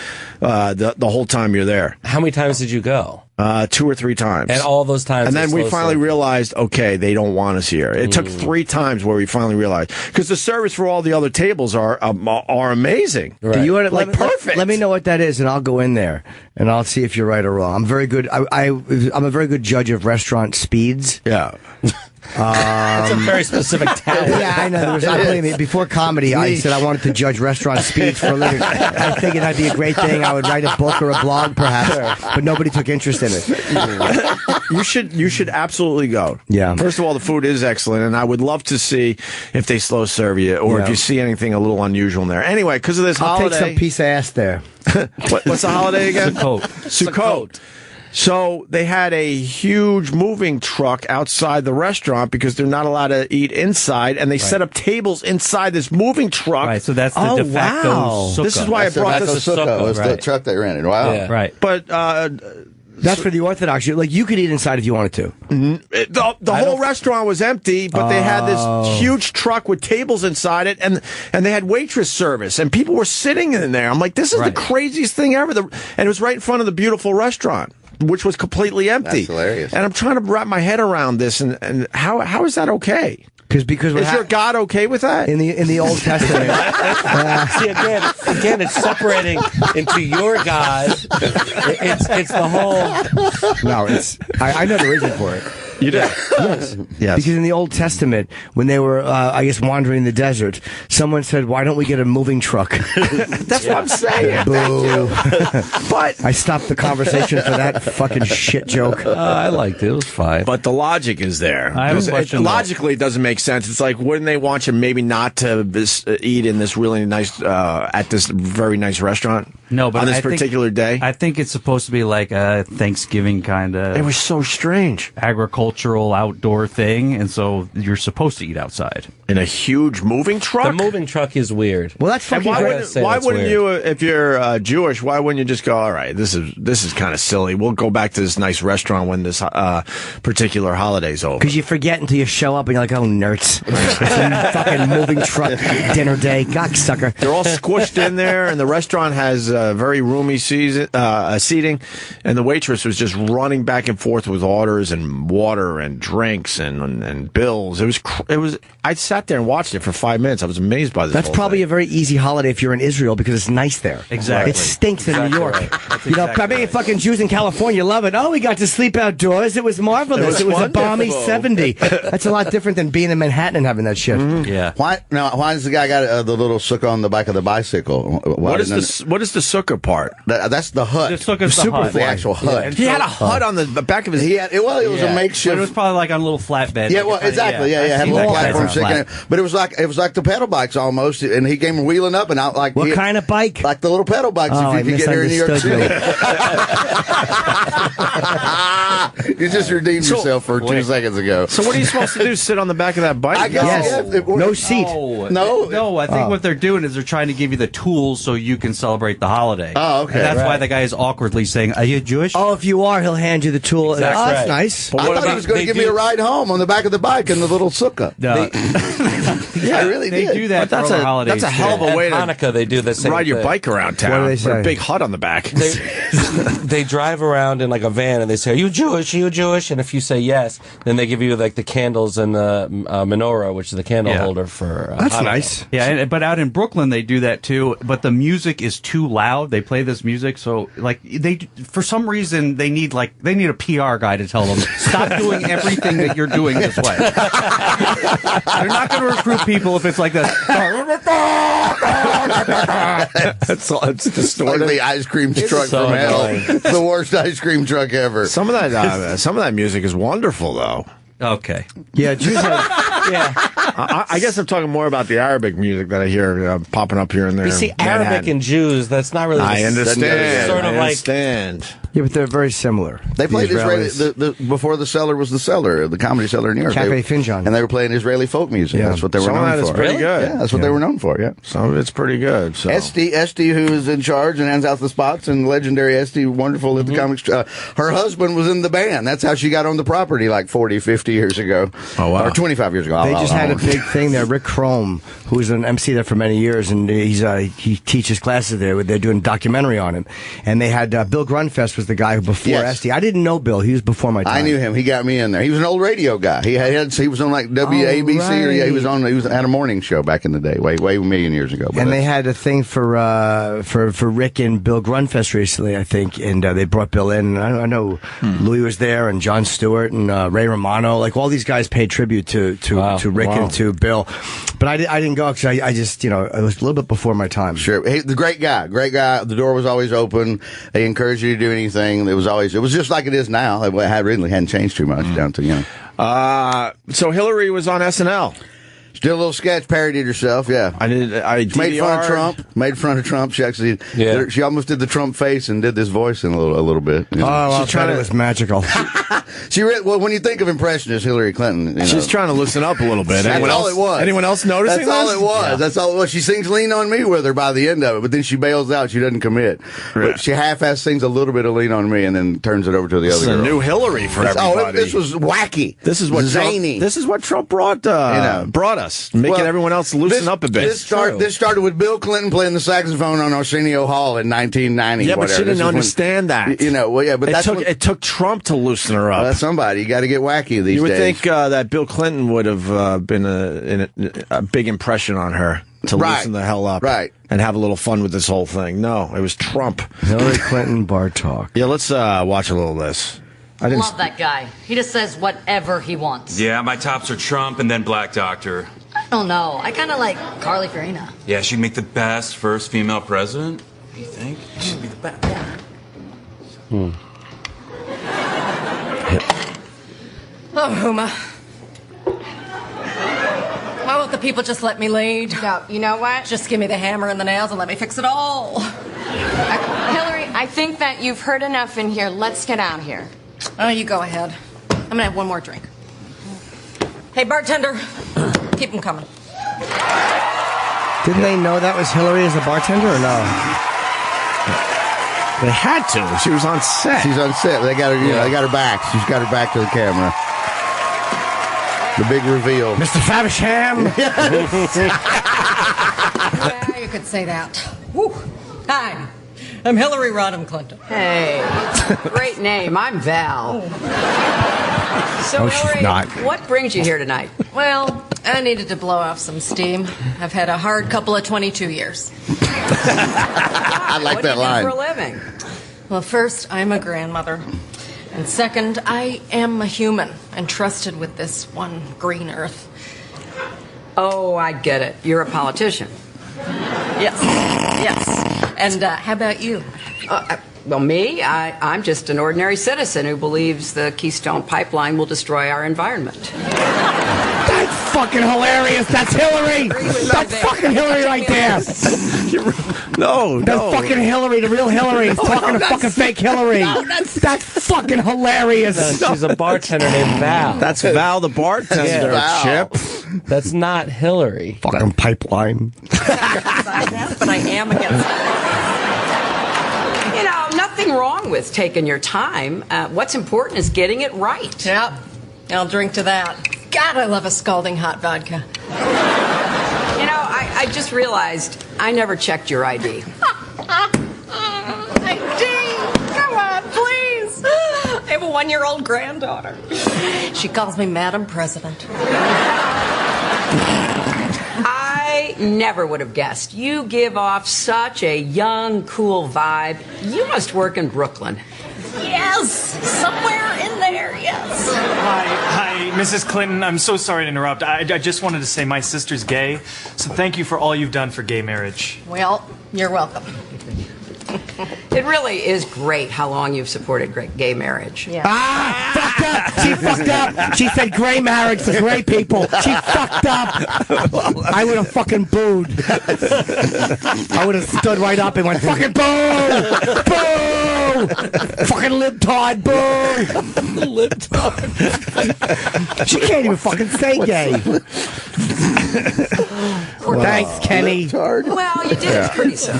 the whole time you're there. How many times did you go? 2 or 3 times. And all those times. And then we slow finally serve. realized, okay, they don't want us here. It took 3 times where we finally realized. Because the service for all the other tables are amazing. Right. Do you want to, Like, perfect. Let me know what that is, and I'll go in there, and I'll see if you're right or wrong. I'm very good. I'm a very good judge of restaurant speeds. Yeah. That's a very specific talent. Yeah, I know. Believe me, before comedy, I said I wanted to judge restaurant speeds for a living. I figured that'd be a great thing. I would write a book or a blog, perhaps, but nobody took interest in it. You should absolutely go. Yeah. First of all, the food is excellent, and I would love to see if they slow serve you or if you see anything a little unusual in there. Anyway, because of this I'll holiday, take some piece of ass there. what's the holiday again? Sukkot. So they had a huge moving truck outside the restaurant because they're not allowed to eat inside, and they set up tables inside this moving truck. Right, so that's the de facto sukkah. This is why I brought That's this. a sukkah. Was the Right. truck they rented? Wow. Yeah. Right. But That's for the Orthodox. Like, you could eat inside if you wanted to. the whole restaurant was empty, but they had this huge truck with tables inside it, and they had waitress service, and people were sitting in there. I'm like, this is the craziest thing ever. And it was right in front of the beautiful restaurant, which was completely empty. That's hilarious. And I'm trying to wrap my head around this, and how is that okay? Because Is your God okay with that? in the Old Testament? See, again, it's separating into your God. It's the whole. No, I know the reason for it. You did? Yes. Yes. Because in the Old Testament, when they were, I guess, wandering the desert, someone said, why don't we get a moving truck? That's what I'm saying. Boo. But I stopped the conversation for that fucking shit joke. I liked it. It was fine. But the logic is there. I have a question, though. Logically, it doesn't make sense. It's like, wouldn't they want you maybe not to eat in this really nice, at this very nice restaurant? No, but on this I think- particular day? I think it's supposed to be like a Thanksgiving kind It of was so strange. agricultural outdoor thing, and so you're supposed to eat outside. In a huge moving truck? The moving truck is weird. Well, that's And fucking why I great. gotta say, wouldn't that's weird. you, if you're Jewish, why wouldn't you just go, all right, this is kind of silly. We'll go back to this nice restaurant when this particular holiday's over. Because you forget until you show up and you're like, oh, nerds. It's a fucking moving truck dinner day. Cocksucker. They're all squished in there, and the restaurant has very roomy seating, and the waitress was just running back and forth with orders and water and drinks and bills. It was. I sat there and watched it for 5 minutes. I was amazed by this. That's whole probably thing. a very easy holiday if you're in Israel because it's nice there. Exactly. It stinks in New York. That's You know, exactly I mean, right. fucking Jews in California love it. Oh, we got to sleep outdoors. It was marvelous. It was a balmy wonderful. 70. That's a lot different than being in Manhattan and having that shit. Yeah. Why does the guy got the little sukkah on the back of the bicycle? What is the sukkah part? That's the hut. The sukkah's the hut. The actual hut. And He had a so- hut on the back of his. He had it was Yeah. a makeshift. But it was probably like on a little flatbed. Yeah, Like well, kinda- exactly. Yeah, I've had a seen little that platform guy sticking flat. in. But it was like the pedal bikes almost, and he came wheeling up and out like What kind of bike? Like the little pedal bikes Oh, I if you could get here in New York misunderstood City. You just redeemed yourself for 2 seconds ago. So what are you supposed to do? Sit on the back of that bike? I guess Yes. yeah, No seat. No. I think what they're doing is they're trying to give you the tools so you can celebrate the holiday. Oh, okay. And that's why Right. the guy is awkwardly saying, "Are you Jewish?" Oh, if you are, he'll hand you the tool. Exactly Oh, that's right. nice. But I what thought he about was going they to give me do- a ride home on the back of the bike in the little sukkah. No. I really They did. do that But that's for other a- holidays. that's a hell of too. a At way to Hanukkah, they do the same ride your thing. bike around town? What do they With say? a big hut on the back. They drive around in like a van and they say, "Are you Jewish? Are you Jewish?" And if you say yes, then they give you like the candles and the menorah, which is the candle Yeah. holder for. That's Hanukkah. nice. Yeah, but out in Brooklyn they do that too. But the music is too loud. They play this music, so like for some reason they need a PR guy to tell them stop doing everything that you're doing this way. They're not going to recruit people if it's like that. it's Like distorted. the ice cream truck so from hell. annoying. The worst ice cream truck ever. Some of that music is wonderful, though. Okay. Yeah, Jews have, Yeah, I guess I'm talking more about the Arabic music that I hear popping up here and there. you see, Manhattan. Arabic and Jews. That's not really. I understand. Sort of I like understand. Yeah, but they're very similar. They played The Israeli Israelis. before the Cellar was the Cellar, the Comedy Cellar in New York. Cafe Finjan. And they were playing Israeli folk music. Yeah. That's what they were Some of known that is for. pretty good. Yeah, that's what they were known for. Yeah. Some of it's pretty good. So. Esty, who is in charge and hands out the spots, and legendary Esty, wonderful at the comics. Her husband was in the band. That's how she got on the property like 40, 50 years ago. Oh, wow. Or 25 years ago. They just had a big thing there. Rick Chrome, who was an MC there for many years, and he teaches classes there. They're doing a documentary on him. And they had Bill Grunfest was the guy who before Esty. I didn't know Bill. He was before my time. I knew him. He got me in there. He was an old radio guy. He was on like WABC, or he was at a morning show back in the day, way a million years ago. And they had a thing for Rick and Bill Grunfest recently, I think, and they brought Bill in. And I know Louis was there, and Jon Stewart, and Ray Romano. Like all these guys paid tribute to Rick and to Bill. But I didn't go because I just it was a little bit before my time. Sure, the great guy. The door was always open. They encouraged you to do anything. It was just like it is now. It really hadn't changed too much down to So Hillary was on SNL. She did a little sketch, parodied herself. Yeah, I made fun of Trump. Made fun of Trump. She actually, she almost did the Trump face and did this voice in a little bit. You know? Oh, I thought it was magical. Well, when you think of impressionists, Hillary Clinton, she's trying to loosen up a little bit. That's all it was. Anyone else noticing? That's all it was. Yeah. That's all it was. She sings "Lean on Me" with her by the end of it, but then she bails out. She doesn't commit. Right. But she half-ass sings a little bit of "Lean on Me" and then turns it over to the other girl. A new Hillary for everybody. This was wacky. This is what zany. This is what Trump brought us, making everyone else loosen up a bit. This started with Bill Clinton playing the saxophone on Arsenio Hall in 1990. Yeah, but she didn't understand that. But it took Trump to loosen her up. That's somebody. You got to get wacky these days. You would think that Bill Clinton would have been a big impression on her to loosen the hell up, and have a little fun with this whole thing. No, it was Trump. Hillary Clinton bar talk. Yeah, let's watch a little of this. I love that guy. He just says whatever he wants. Yeah, my tops are Trump and then Black Doctor. I don't know. I kind of like Carly Fiorina. Yeah, she'd make the best first female president. What do you think? She'd be the best. Yeah. Oh, Huma. Why won't the people just let me lead? No, you know what? Just give me the hammer and the nails and let me fix it all. Hillary, I think that you've heard enough in here. Let's get out of here. Oh, you go ahead. I'm gonna have one more drink. Hey, bartender, keep them coming. Didn't they know that was Hillary as a bartender or no? They had to. She was on set. She's on set. They got her. They got her back. She's got her back to the camera. The big reveal. Mr. Favisham. Yeah, you could say that. Woo. Hi, I'm Hillary Rodham Clinton. Hey, great name. I'm Val. So, Hillary, what brings you here tonight? Well, I needed to blow off some steam. I've had a hard couple of 22 years. I like that line. What do you do for a living? Well, first, I'm a grandmother. And second, I am a human entrusted with this one green earth. Oh, I get it. You're a politician. Yes. And how about you? Well, me, I'm just an ordinary citizen who believes the Keystone Pipeline will destroy our environment. That's fucking hilarious. That's Hillary. That's fucking Hillary right there. No. That's fucking Hillary, the real Hillary. Is talking to fucking fake Hillary. That's fucking hilarious. No, she's a bartender named Val. That's Val the bartender, Chip. That's not Hillary. Fucking pipeline. But I am against it. You know, nothing wrong with taking your time. What's important is getting it right. Yep. I'll drink to that. God, I love a scalding hot vodka. You know, I just realized I never checked your ID. ID? Come on, please. I have a 1-year-old granddaughter. She calls me Madam President. I never would have guessed. You give off such a young, cool vibe. You must work in Brooklyn. Yes, somewhere in there, yes. Hi, Mrs. Clinton. I'm so sorry to interrupt. I just wanted to say my sister's gay, so thank you for all you've done for gay marriage. Well, you're welcome. It really is great how long you've supported gay marriage. Yeah. Fuck that. See, fucked up. She said gray marriage for gray people. She fucked up. I would have fucking booed. I would have stood right up and went, fucking boo! Boo! Fucking libtard, boo! Libtard. She can't even fucking say gay. Thanks, Kenny. Well, you did it pretty soon.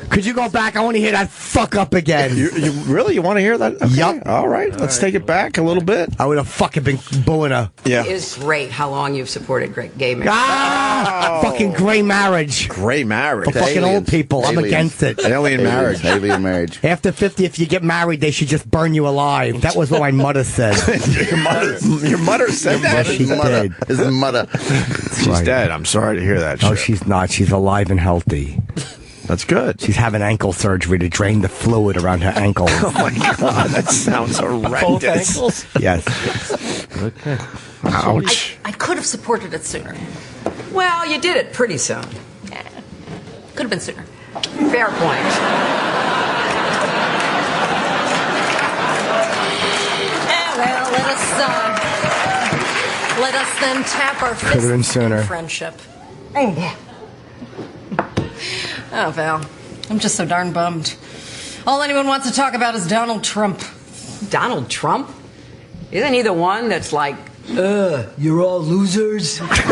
Could you go back? I want to hear that fuck up again. You really? You want to hear that? Okay. Yup. All right. Let's take it back a little bit. I would have fucking been booing her. Yeah. It is great how long you've supported gay marriage. Fucking gray marriage. Gray marriage. For fucking old people. I'm against it. Alien marriage. Alien marriage. After 50, if you get married, they should just burn you alive. That was what my mother said. Your mother said that? Yes, she did. His mother. She's dead. I'm sorry to hear that. No, shit. she's not. She's alive and healthy. That's good. She's having ankle surgery to drain the fluid around her ankle. Oh my God, that sounds horrendous. Both ankles? Yes. Okay. Ouch. I could have supported it sooner. Well, you did it pretty soon. Yeah. Could have been sooner. Fair point. Well, let us then tap our Could have been fists sooner. in friendship. Oh, Val, I'm just so darn bummed. All anyone wants to talk about is Donald Trump. Donald Trump? Isn't he the one that's like, you're all losers? Good shot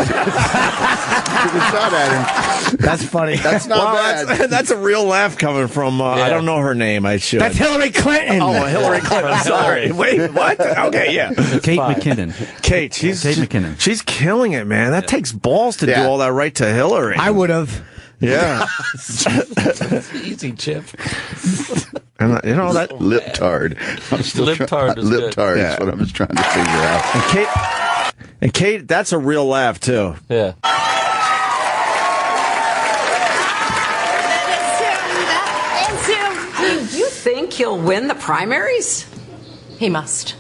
at him. That's funny. That's not bad. That's a real laugh coming from, I don't know her name. I should. That's Hillary Clinton. Oh, Hillary Clinton. Sorry. Wait, what? Okay, yeah. Kate McKinnon. Kate McKinnon. She's killing it, man. That takes balls to do all that right to Hillary. I would have. Yeah. Easy, Chip. And, you know that Liptard. I'm still Liptard is good. Liptard Yeah. is what I was trying to figure out. And Kate, that's a real laugh too. Yeah. Do you think he'll win the primaries? He must.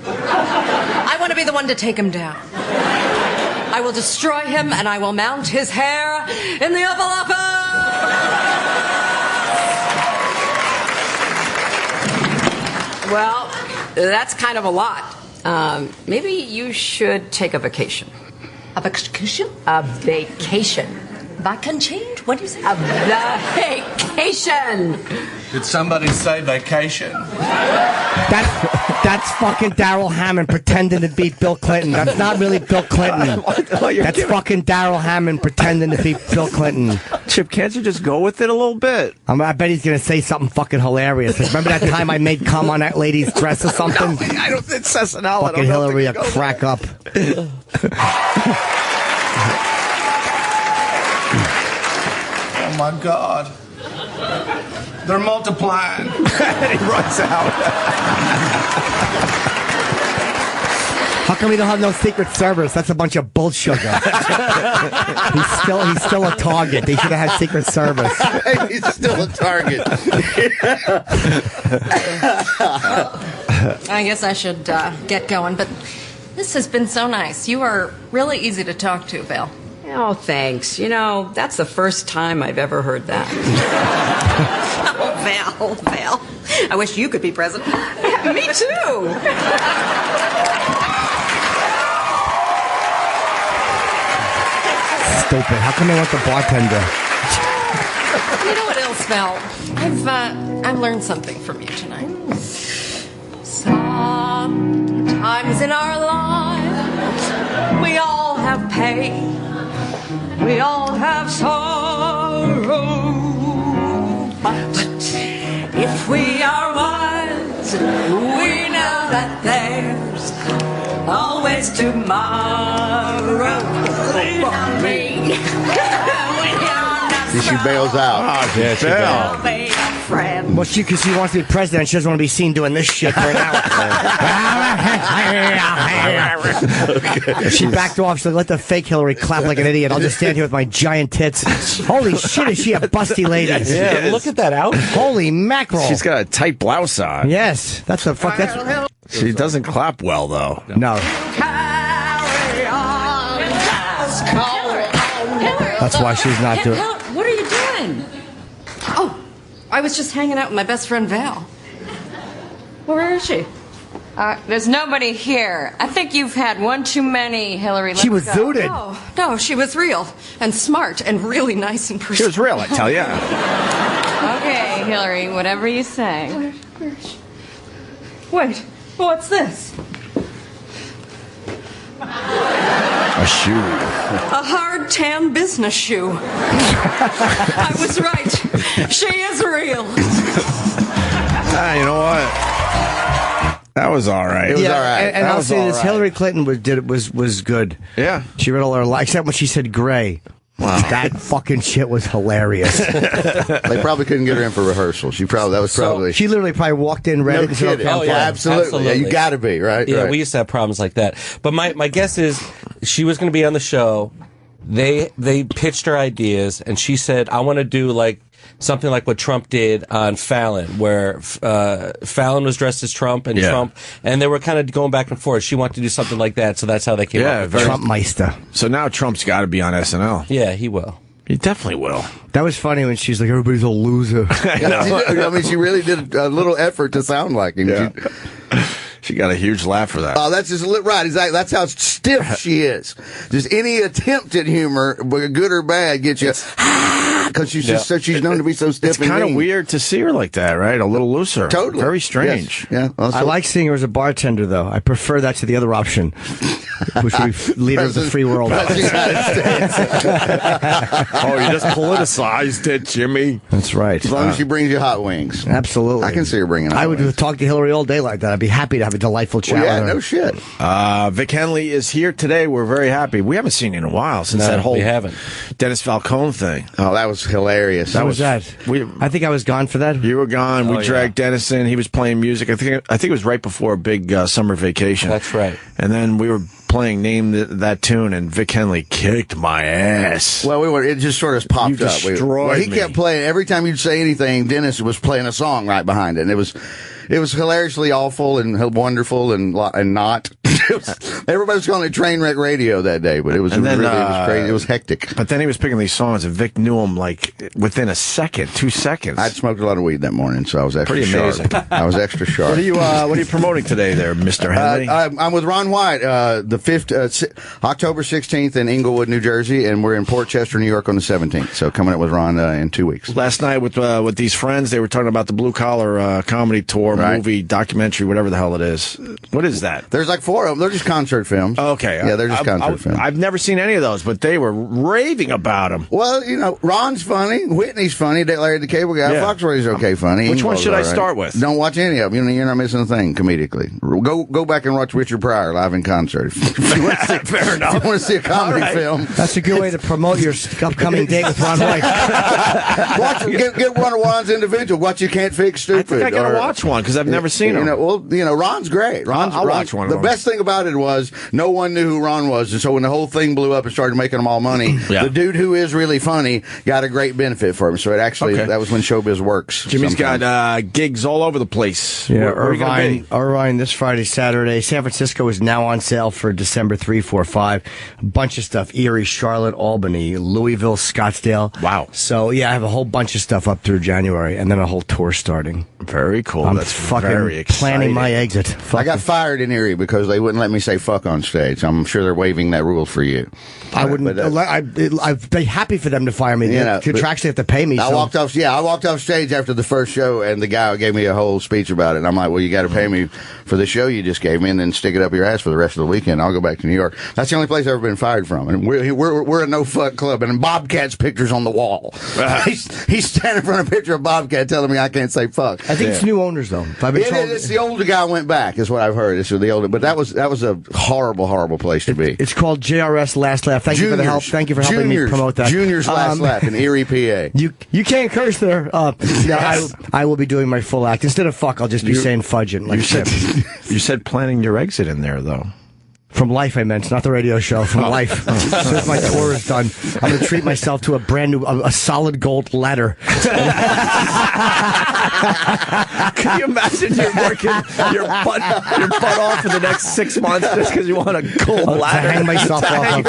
I want to be the one to take him down. I will destroy him, and I will mount his hair in the Oval Office! Well, that's kind of a lot. Maybe you should take a vacation. A vacation? A vacation. Vacation? What do you say? A vacation. Did somebody say vacation? That's fucking Daryl Hammond pretending to be Bill Clinton. That's not really Bill Clinton. That's fucking Daryl Hammond pretending to be Bill Clinton. Chip, can't you just go with it a little bit? I bet he's gonna say something fucking hilarious. Like, remember that time I made cum on that lady's dress or something? No, I don't. It's SNL. Fucking Hillary, a crack up. Oh my God. They're multiplying. And he runs out. How come we don't have no Secret Service? That's a bunch of bull sugar. he's still a target. They should have had Secret Service. He's still a target. I guess I should get going, but this has been so nice. You are really easy to talk to, Val. Oh, thanks. You know, that's the first time I've ever heard that. Oh, Val. I wish you could be president. Yeah, me too. Stupid. How come they want the bartender? You know what else, Val? I've learned something from you tonight. Sometimes in our lives, we all have pain. We all have sorrow. But if we are wise, we know that there's always tomorrow. She bails out. Oh, yeah, she bails. Well, because she wants to be president, she doesn't want to be seen doing this shit for an hour. She backed off. She's like, let the fake Hillary clap like an idiot. I'll just stand here with my giant tits. Holy shit, is she a busty lady? Yeah, look at that outfit. Holy mackerel. She's got a tight blouse on. Yes, that's a fuck. That's She doesn't clap well, though. no. That's why she's not doing. What are you doing? Oh, I was just hanging out with my best friend Val. Where is she? There's nobody here. I think you've had one too many, Hillary. She was go. zooted. No, she was real and smart and really nice in person. She was real, I tell you. Okay, Hillary, whatever you say. Wait, what's this? A shoe. A hard tan business shoe. I was right. She is real. You know what? That was all right. It was all right. And I'll say this: Hillary Clinton was good. Yeah, she read all her lines, except when she said "gray." Wow, that fucking shit was hilarious. They probably couldn't get her in for rehearsal. She literally probably walked in, read it. Kidding. Oh, yeah, absolutely. Yeah, you got to be right. Yeah, right. we used to have problems like that. But my guess is she was going to be on the show. They pitched her ideas, and she said, "I want to do like something like what Trump did on Fallon, where Fallon was dressed as Trump and Trump, and they were kind of going back and forth. She wanted to do something like that, so that's how they came up with it. Trump Meister. So now Trump's got to be on SNL. Yeah, he will. He definitely will. That was funny when she's like, everybody's a loser. I mean, she really did a little effort to sound like him. Yeah. She got a huge laugh for that. Oh, that's just right. Exactly. That's how stiff she is. Just any attempt at humor, good or bad, gets you because she's just she's known to be so stiff. It's kind of weird to see her like that, right? A little looser. Totally. Very strange. Yes. Yeah. Also, I like seeing her as a bartender, though. I prefer that to the other option, which would be leader of the free world. Oh, you just politicized it, Jimmy. That's right. As long as she brings you hot wings. Absolutely. I can see her bringing hot wings. I would talk to Hillary all day like that. I'd be happy to have a delightful chat with her. No shit. Vic Henley is here today. We're very happy. We haven't seen you in a while since that whole Dennis Falcone thing. Oh, that was hilarious. That was that. I think I was gone for that. You were gone. We dragged Dennis in. He was playing music. I think it was right before a big summer vacation. That's right. And then we were playing Name That Tune, and Vic Henley kicked my ass. Well, it just sort of popped you up. Destroyed he kept playing. Every time you'd say anything, Dennis was playing a song right behind it. And it was hilariously awful and wonderful and not. Everybody was calling it train wreck radio that day, but it was really it was crazy. It was hectic. But then he was picking these songs, and Vic knew them like within a second, 2 seconds. I'd smoked a lot of weed that morning, so I was extra pretty amazing. Sharp. I was extra sharp. What are you promoting today, there, Mr. Henley? I'm with Ron White, the 5th, October 16th in Inglewood, New Jersey, and we're in Port Chester, New York on the 17th. So coming up with Ron in 2 weeks. Last night with these friends, they were talking about the Blue Collar Comedy Tour movie, documentary, whatever the hell it is. What is that? There's like 4 of them. They're just concert films. Okay. Yeah, they're just concert films. I've never seen any of those, but they were raving about them. Well, Ron's funny. Whitney's funny. Larry the Cable Guy. Yeah. Foxworthy's okay funny. Which one should I start with? Don't watch any of them. You're not missing a thing comedically. Go back and watch Richard Pryor live in concert. Fair enough. If you want to see a comedy film. That's a good way to promote your upcoming date with Ron White. Get one of Ron's individual. What You Can't Fix Stupid. I think I got to watch one because I've never seen him. Ron's great. I'll watch one of them. The best thing about it was no one knew who Ron was, and so when the whole thing blew up and started making them all money, the dude who is really funny got a great benefit for him. So it actually that was when showbiz works. Jimmy's got gigs all over the place. Yeah, Irvine this Friday, Saturday. San Francisco is now on sale for December 3, 4, 5. A bunch of stuff: Erie, Charlotte, Albany, Louisville, Scottsdale. Wow. So yeah, I have a whole bunch of stuff up through January, and then a whole tour starting. Very cool. I'm That's fucking very exciting. planning my exit. I got fired in Erie because they wouldn't let me say fuck on stage. I'm sure they're waiving that rule for you. I wouldn't. I'd be happy for them to fire me. Contractually have to pay me. I walked off stage after the first show, and the guy gave me a whole speech about it. And I'm like, well, you got to pay me for the show you just gave me, and then stick it up your ass for the rest of the weekend. I'll go back to New York. That's the only place I've ever been fired from. And we're a no fuck club. And Bobcat's picture's on the wall. He's standing in front of a picture of Bobcat telling me I can't say fuck. I think it's new owners though. It's the older guy went back, is what I've heard. It's the older, but that was a horrible place to be. It's called JRS Last Laugh. Thank you for the help. Thank you for helping me promote that. Junior's Last Laugh in Erie, PA. You can't curse there. I will be doing my full act. Instead of fuck, I'll just be saying fudging. Like you said planning your exit in there, though. From life, I meant, not the radio show. From life. As soon as my tour is done, I'm going to treat myself to a brand new, a solid gold ladder. Can you imagine you're working your butt off for the next 6 months just because you want a gold ladder to hang myself off of?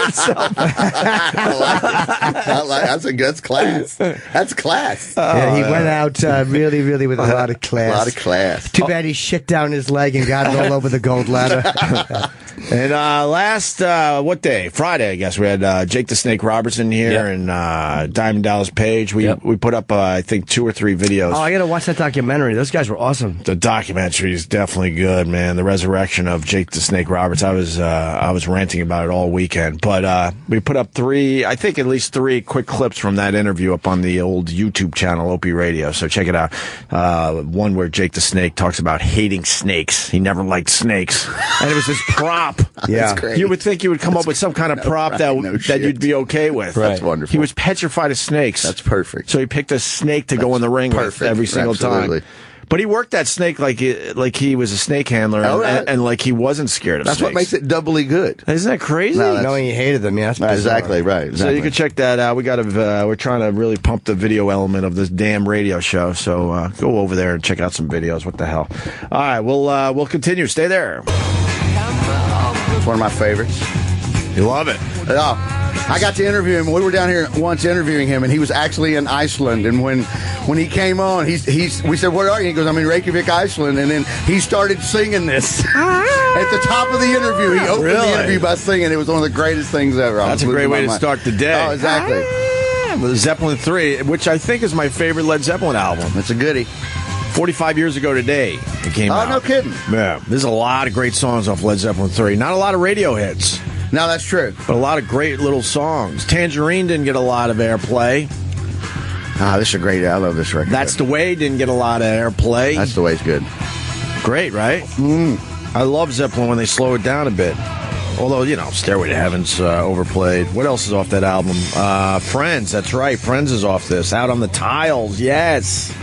That's class. That's class. Yeah, he went out really, really with a lot of class. A lot of class. Too bad he shit down his leg and got it all over the gold ladder. And last, what day? Friday, I guess. We had Jake the Snake Robertson here and Diamond Dallas Page. We put up, I think, 2 or 3 videos. Oh, I got to watch that documentary. Those guys were awesome. The documentary is definitely good, man. The resurrection of Jake the Snake Roberts. I was ranting about it all weekend. But we put up 3, I think at least 3 quick clips from that interview up on the old YouTube channel, Opie Radio. So check it out. One where Jake the Snake talks about hating snakes. He never liked snakes. And it was his prop. Yeah. You would think you would come up with some kind of prop that you'd be okay with. Right. That's wonderful. He was petrified of snakes. That's perfect. So he picked a snake to go in the ring with every single time. But he worked that snake like he was a snake handler and like he wasn't scared of snakes. That's what makes it doubly good. Isn't that crazy? Knowing he hated them, yeah. That's exactly right. Exactly. So you can check that out. We're trying to really pump the video element of this damn radio show. So go over there and check out some videos. What the hell? All right, we'll continue. Stay there. It's one of my favorites. You love it. I got to interview him. We were down here once interviewing him, and he was actually in Iceland. And when he came on, we said, "Where are you?" He goes, "I'm in Reykjavik, Iceland." And then he started singing this at the top of the interview. He opened the interview by singing. It was one of the greatest things ever. That's a great way to start the day. Oh, exactly. With Zeppelin 3, which I think is my favorite Led Zeppelin album. It's a goodie. 45 years ago today, it came out. Oh, no kidding. Yeah, there's a lot of great songs off Led Zeppelin 3. Not a lot of radio hits. No, that's true. But a lot of great little songs. Tangerine didn't get a lot of airplay. This is a great. I love this record. That's the Way didn't get a lot of airplay. That's the Way's good. Great, right? I love Zeppelin when they slow it down a bit. Although, Stairway to Heaven's overplayed. What else is off that album? Friends, that's right. Friends is off this. Out on the Tiles, yes.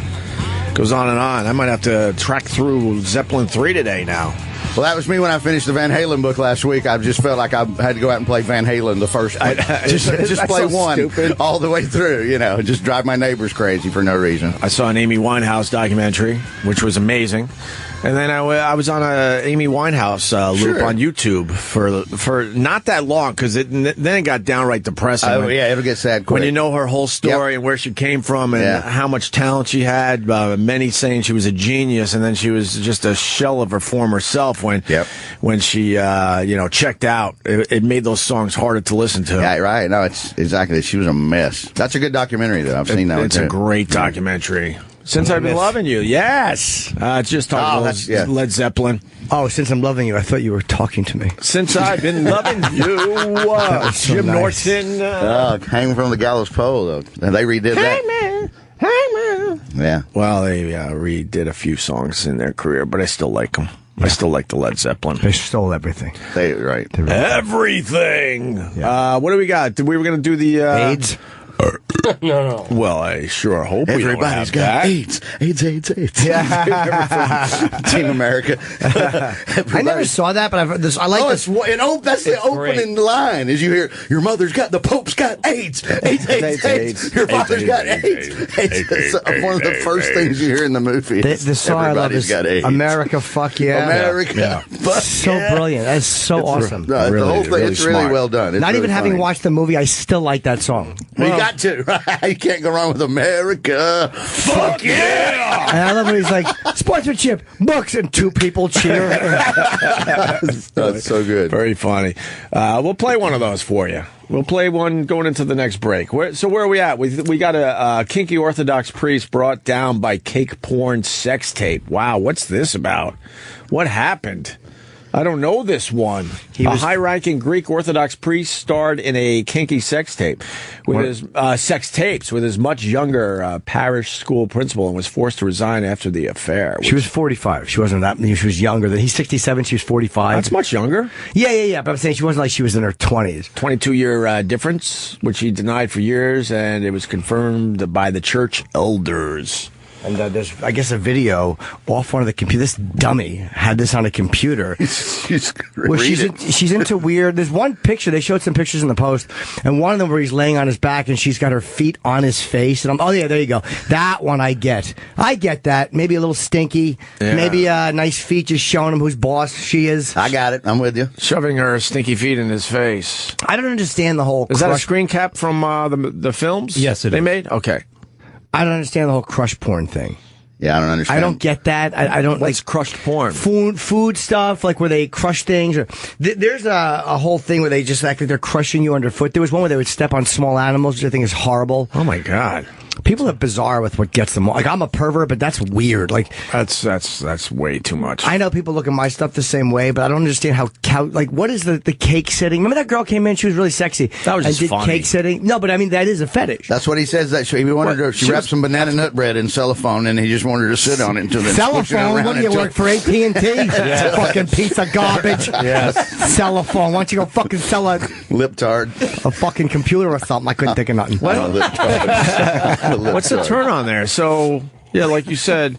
Goes on and on. I might have to track through Zeppelin 3 today now. Well, that was me when I finished the Van Halen book last week. I just felt like I had to go out and play Van Halen the first one. Just play one stupid. All the way through, just drive my neighbors crazy for no reason. I saw an Amy Winehouse documentary, which was amazing. And then I was on a Amy Winehouse loop on YouTube for not that long, because then it got downright depressing. Oh, yeah, it'll get sad quick. When you know her whole story and where she came from and how much talent she had, many saying she was a genius, and then she was just a shell of her former self when she checked out. It made those songs harder to listen to. Yeah, right. No, it's exactly. She was a mess. That's a good documentary, though. I've seen that one, too. It's a great documentary. Since I've been loving you, yes. It's just talking about Led Zeppelin. Oh, since I'm loving you, I thought you were talking to me. Since I've been loving you, Jim Norton. Hanging from the gallows pole, though. And they redid that. Hey man. Yeah. Well, they redid a few songs in their career, but I still like them. Yeah. I still like the Led Zeppelin. They stole everything. Everything. Yeah. What do we got? We were going to do the AIDS. No. Well, I sure hope everybody's got AIDS. AIDS. Yeah. Team America. I never saw that, but I've heard this. I like this. That's the opening line. As you hear, your mother's got the Pope's got AIDS. AIDS. Your father's got AIDS. It's one of the first things you hear in the movie. The song I love is America. Fuck yeah, America. Fuck so brilliant. That's so awesome. The whole thing. It's really well done. Not even having watched the movie, I still like that song. You got to. You can't go wrong with America. Fuck yeah! And I love when he's like, sportsmanship, books, and 2 people cheer. That's so good. Very funny. We'll play one of those for you. We'll play one going into the next break. So where are we at? We got a kinky Orthodox priest brought down by cake porn sex tape. Wow, what's this about? What happened? I don't know this one. A high-ranking Greek Orthodox priest starred in a kinky sex tape with his much younger parish school principal and was forced to resign after the affair. She was 45. She wasn't that. She was younger than he's 67. She was 45. That's much younger. Yeah. But I'm saying she wasn't like she was in her 20s. 22-year difference, which he denied for years, and it was confirmed by the church elders. And there's, I guess, a video off one of the computers. This dummy had this on a computer. She's into weird. There's one picture. They showed some pictures in the post, and one of them where he's laying on his back and she's got her feet on his face. And oh yeah, there you go. That one I get. I get that. Maybe a little stinky. Yeah. Maybe nice feet, just showing him whose boss she is. I got it. I'm with you. Shoving her stinky feet in his face. I don't understand the whole. Is that a screen cap from the films? Yes, they made. Okay. I don't understand the whole crush porn thing. Yeah, I don't understand. I don't get that. I don't What's crushed porn? Food stuff, like where they crush things. Or, there's a whole thing where they just act like they're crushing you underfoot. There was one where they would step on small animals, which I think is horrible. Oh my God. People are bizarre with what gets them. Like, I'm a pervert, but that's weird. Like, that's way too much. I know people look at my stuff the same way, but I don't understand how like, what is the cake sitting? Remember that girl came in? She was really sexy. That was just funny. Cake sitting. No, but I mean, that is a fetish. That's what he says. That she wanted her. She wrapped some banana nut bread in cellophane, and he just wanted her to sit on it until then. Cellophane? What do you work for AT&T? Yeah. Fucking piece of garbage. Yes. Cellophane. Why don't you go fucking sell a lip-tard, a fucking computer or something? I couldn't think of nothing. What? What's the turn on there? So, yeah, like you said,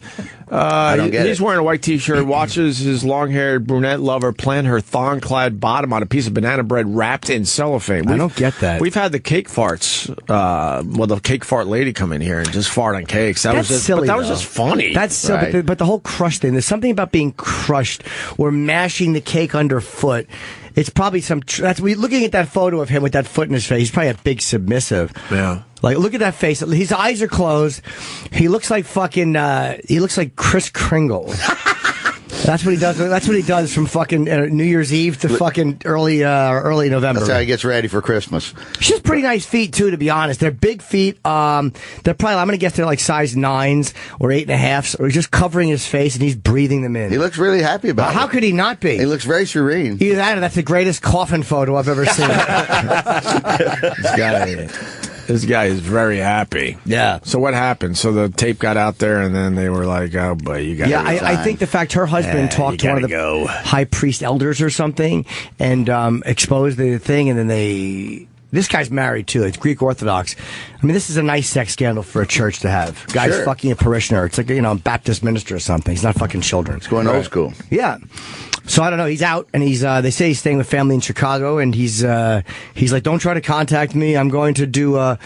he's wearing a white T-shirt, watches his long-haired brunette lover plant her thong-clad bottom on a piece of banana bread wrapped in cellophane. I don't get that. We've had the cake farts, the cake fart lady come in here and just fart on cakes. That's silly, but that was just funny. That's silly, right? But the whole crush thing, there's something about being crushed or mashing the cake underfoot. It's probably looking at that photo of him with that foot in his face. He's probably a big submissive. Yeah. Like, look at that face. His eyes are closed. He looks like fucking. He looks like Kris Kringle. That's what he does. That's what he does from fucking New Year's Eve to fucking early November. That's how he gets ready for Christmas. She has pretty nice feet too, to be honest. They're big feet. They're probably, I'm gonna guess they're like size 9s or 8.5s, or he's just covering his face and he's breathing them in. He looks really happy about it. How could he not be? He looks very serene. Either that or that's the greatest coffin photo I've ever seen. This guy is very happy. Yeah. So what happened? So the tape got out there, and then they were like, "Oh, boy, you got." Yeah, I think the fact her husband talked to one of the high priest elders or something, and exposed the thing, and then This guy's married too. It's Greek Orthodox. I mean, this is a nice sex scandal for a church to have. Guy's fucking a parishioner. It's like, a Baptist minister or something. He's not fucking children. It's going old school. Yeah. So I don't know. He's out, and he's. They say he's staying with family in Chicago, and he's like, don't try to contact me. I'm going to do,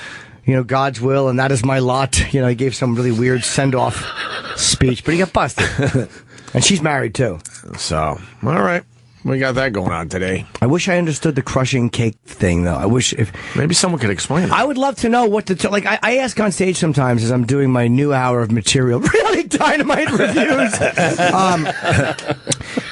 God's will, and that is my lot. He gave some really weird send-off speech, but he got busted. And she's married too. So, all right. We got that going on today. I wish I understood the crushing cake thing, though. I wish maybe someone could explain it. I would love to know what like. I ask on stage sometimes as I'm doing my new hour of material, really dynamite reviews.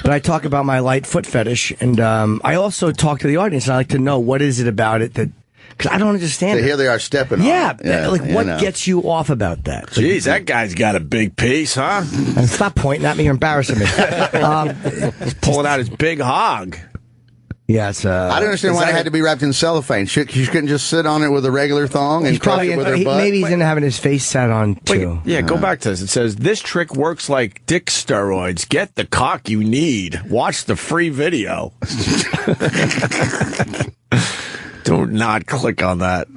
But I talk about my light foot fetish, and I also talk to the audience, and I like to know what is it about it that. Because I don't understand so here they are stepping on it. Yeah, like what gets you off about that? Jeez, that guy's got a big piece, huh? And stop pointing at me, you're embarrassing me. He's pulling out his big hog. Yeah, it's, I don't understand why it had to be wrapped in cellophane. She couldn't just sit on it with a regular thong and crush it with her butt? Maybe he's into having his face sat on, too. Go back to this. It says, this trick works like dick steroids. Get the cock you need. Watch the free video. Do not click on that.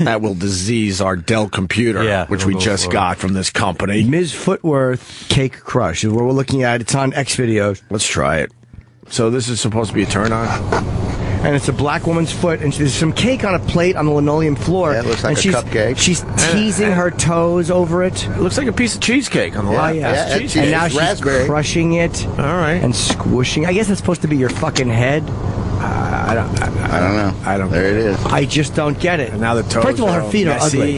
That will disease our Dell computer, which we just got from this company. Ms. Footworth Cake Crush is what we're looking at. It's on X videos. Let's try it. So this is supposed to be a turn on? And it's a black woman's foot, and there's some cake on a plate on the linoleum floor. Yeah, it looks like a cupcake. She's teasing her toes over it. It looks like a piece of cheesecake on the left. Yeah. And now she's raspberry. Crushing it. All right. And squishing. I guess that's supposed to be your fucking head. I don't know. There it is. I just don't get it. And now the toes. First of all, her feet are ugly.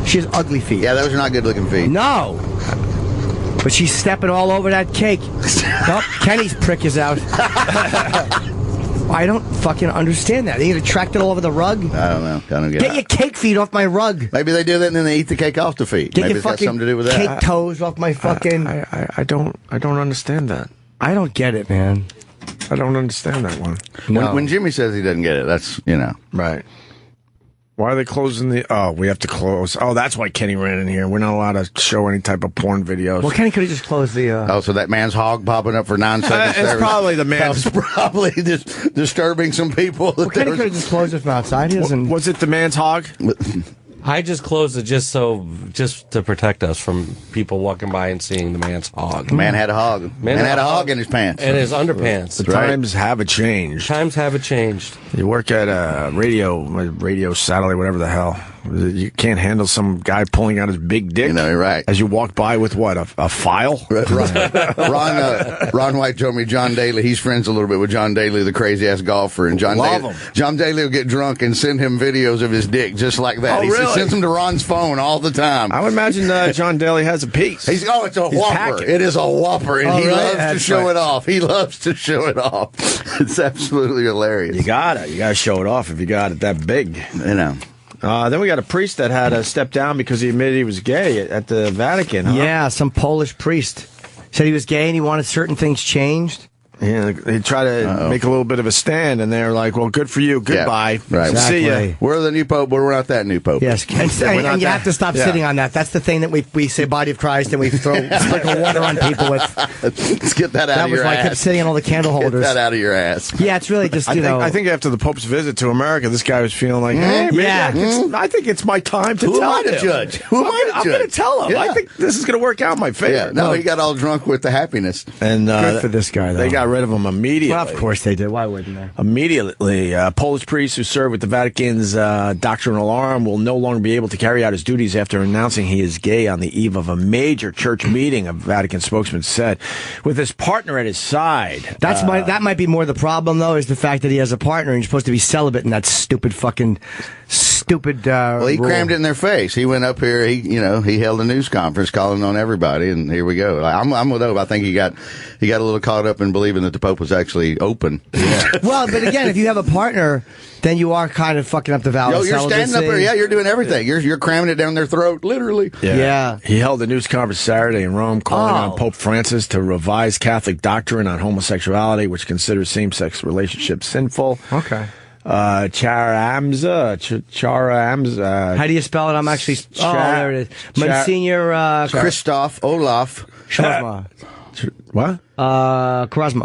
She has ugly feet. Yeah, those are not good-looking feet. No. But she's stepping all over that cake. Kenny's prick is out. I don't fucking understand that. They either tracked it all over the rug. I don't know. Get your cake feet off my rug. Maybe they do that and then they eat the cake off the feet. Maybe it's got something to do with that. Cake toes off my fucking. I don't understand that. I don't get it, man. I don't understand that one. No. When Jimmy says he doesn't get it, that's, Right. Why are they closing the... Oh, we have to close. Oh, that's why Kenny ran in here. We're not allowed to show any type of porn videos. Well, Kenny could have just closed the... Oh, so that man's hog popping up for 9 seconds. It's probably the man's... That was probably just disturbing some people. Well, Kenny could have just closed it from outside. He doesn't... Was it the man's hog? I just closed it just to protect us from people walking by and seeing the man's hog. Man had a hog. Man had a hog in his pants. And his underpants. The times have changed. Times have changed. You work at a radio satellite, whatever the hell. You can't handle some guy pulling out his big dick. You're right. As you walk by with what, a file? Ron White told me John Daly, he's friends a little bit with John Daly, the crazy-ass golfer. And John Daly will get drunk and send him videos of his dick just like that. He sends them to Ron's phone all the time. I would imagine John Daly has a piece. It's a whopper. Packing. It is a whopper, and he loves to show it off. He loves to show it off. It's absolutely hilarious. You gotta show it off if you got it that big. Then we got a priest that had to step down because he admitted he was gay at the Vatican. Huh? Yeah, some Polish priest said he was gay and he wanted certain things changed. Yeah, they try to make a little bit of a stand, and they're like, well, good for you. Goodbye. Yeah, right. Exactly. See ya. We're the new pope, but we're not that new pope. Yes, and you have to stop sitting on that. That's the thing that we say body of Christ, and we throw sprinkle water on people with. Let's get that out of your ass. That was why I kept sitting on all the candle holders. Get that out of your ass. Yeah, it's really just, I think after the Pope's visit to America, this guy was feeling like, hey, I think it's my time to tell him. Who am I to judge? I'm going to tell him. Yeah. I think this is going to work out in my favor. Yeah. No, he got all drunk with the happiness. And good for this guy, though. They got rid of him immediately. Well, of course they did. Why wouldn't they? Immediately. Polish priest who served with the Vatican's doctrinal arm will no longer be able to carry out his duties after announcing he is gay on the eve of a major church meeting, a Vatican spokesman said. With his partner at his side. That might be more the problem, though, is the fact that he has a partner and he's supposed to be celibate in that stupid well, he rule. crammed it in their face. He went up here. He held a news conference calling on everybody, and here we go. I'm with Opie. I think he got a little caught up in believing that the Pope was actually open. Yeah. Well, but again, if you have a partner, then you are kind of fucking up the vow of you're standing up there. Yeah, you're doing everything. You're cramming it down their throat, literally. Yeah. He held a news conference Saturday in Rome, calling on Pope Francis to revise Catholic doctrine on homosexuality, which considers same-sex relationships sinful. Okay. Chara Amza. How do you spell it? I'm actually. There it is. Monsignor Christoph Olaf. What? Karam.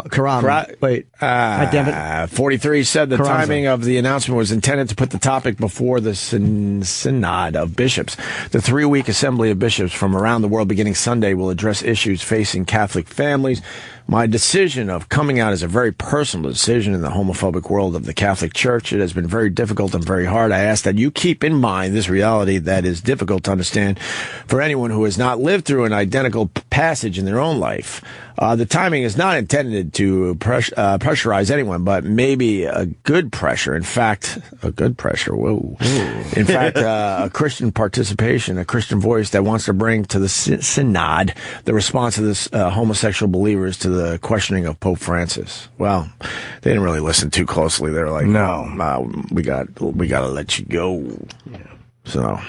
Wait. God damn it. 43 said the timing of the announcement was intended to put the topic before the Synod of Bishops. The 3-week assembly of bishops from around the world beginning Sunday will address issues facing Catholic families. My decision of coming out is a very personal decision in the homophobic world of the Catholic Church. It has been very difficult and very hard. I ask that you keep in mind this reality that is difficult to understand for anyone who has not lived through an identical passage in their own life. The timing is not intended to pressurize anyone, but maybe a good pressure. In fact, a good pressure. Whoa. In fact, a Christian participation, a Christian voice that wants to bring to the Synod the response of this homosexual believers to the questioning of Pope Francis. Well, they didn't really listen too closely. They were like, no, we got to let you go. Yeah. So.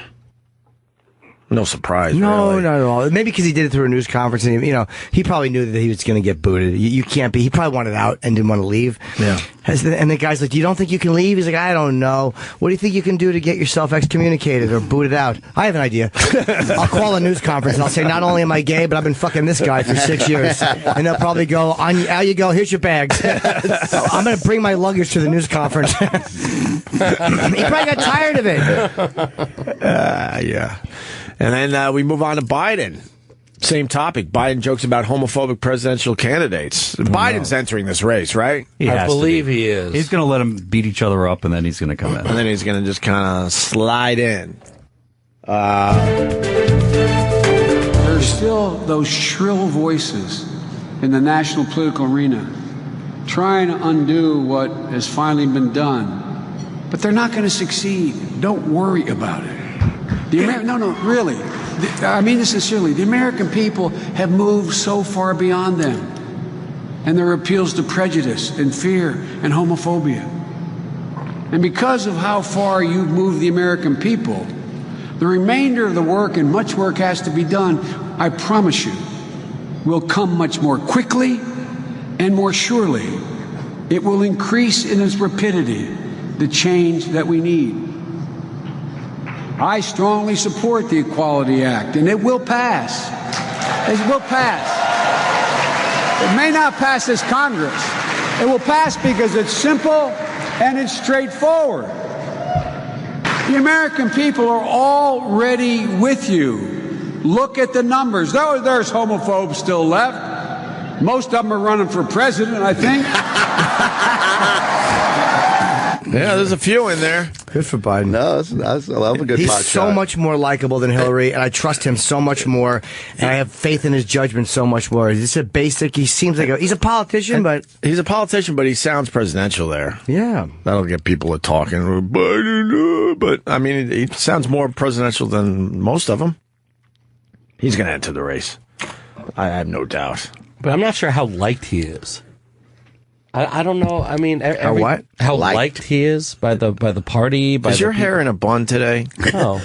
No surprise. No, really. not at all. Maybe because he did it through a news conference, and he probably knew that he was going to get booted. You can't be. He probably wanted out and didn't want to leave. Yeah. And the guy's like, "You don't think you can leave?" He's like, "I don't know. What do you think you can do to get yourself excommunicated or booted out?" I have an idea. I'll call a news conference and I'll say, "Not only am I gay, but I've been fucking this guy for 6 years." And they'll probably go, "Out you go. Here's your bags." I'm going to bring my luggage to the news conference. He probably got tired of it. Yeah. And then we move on to Biden. Same topic. Biden jokes about homophobic presidential candidates. Biden's entering this race, right? I believe he is. He's going to let them beat each other up, and then he's going to come in. And then he's going to just kind of slide in. There's still those shrill voices in the national political arena trying to undo what has finally been done. But they're not going to succeed. Don't worry about it. No, really. I mean this sincerely. The American people have moved so far beyond them and their appeals to prejudice and fear and homophobia. And because of how far you've moved the American people, the remainder of the work, and much work has to be done, I promise you, will come much more quickly and more surely. It will increase in its rapidity the change that we need. I strongly support the Equality Act, and it will pass. It will pass. It may not pass this Congress. It will pass because it's simple and it's straightforward. The American people are already with you. Look at the numbers. There's homophobes still left. Most of them are running for president, I think. Yeah, there's a few in there. Good for Biden. No, I love a good He's pot so shot. much more likable than Hillary, and I trust him so much more, and I have faith in his judgment so much more. He's a basic. He seems like he's a politician, but he's a politician, but he sounds presidential there. Yeah, that'll get people to talking. Biden, but I mean, he sounds more presidential than most of them. He's going to enter the race. I have no doubt. But I'm not sure how liked he is. I don't know. I mean, how liked he is by the party. Is your hair in a bun today? No.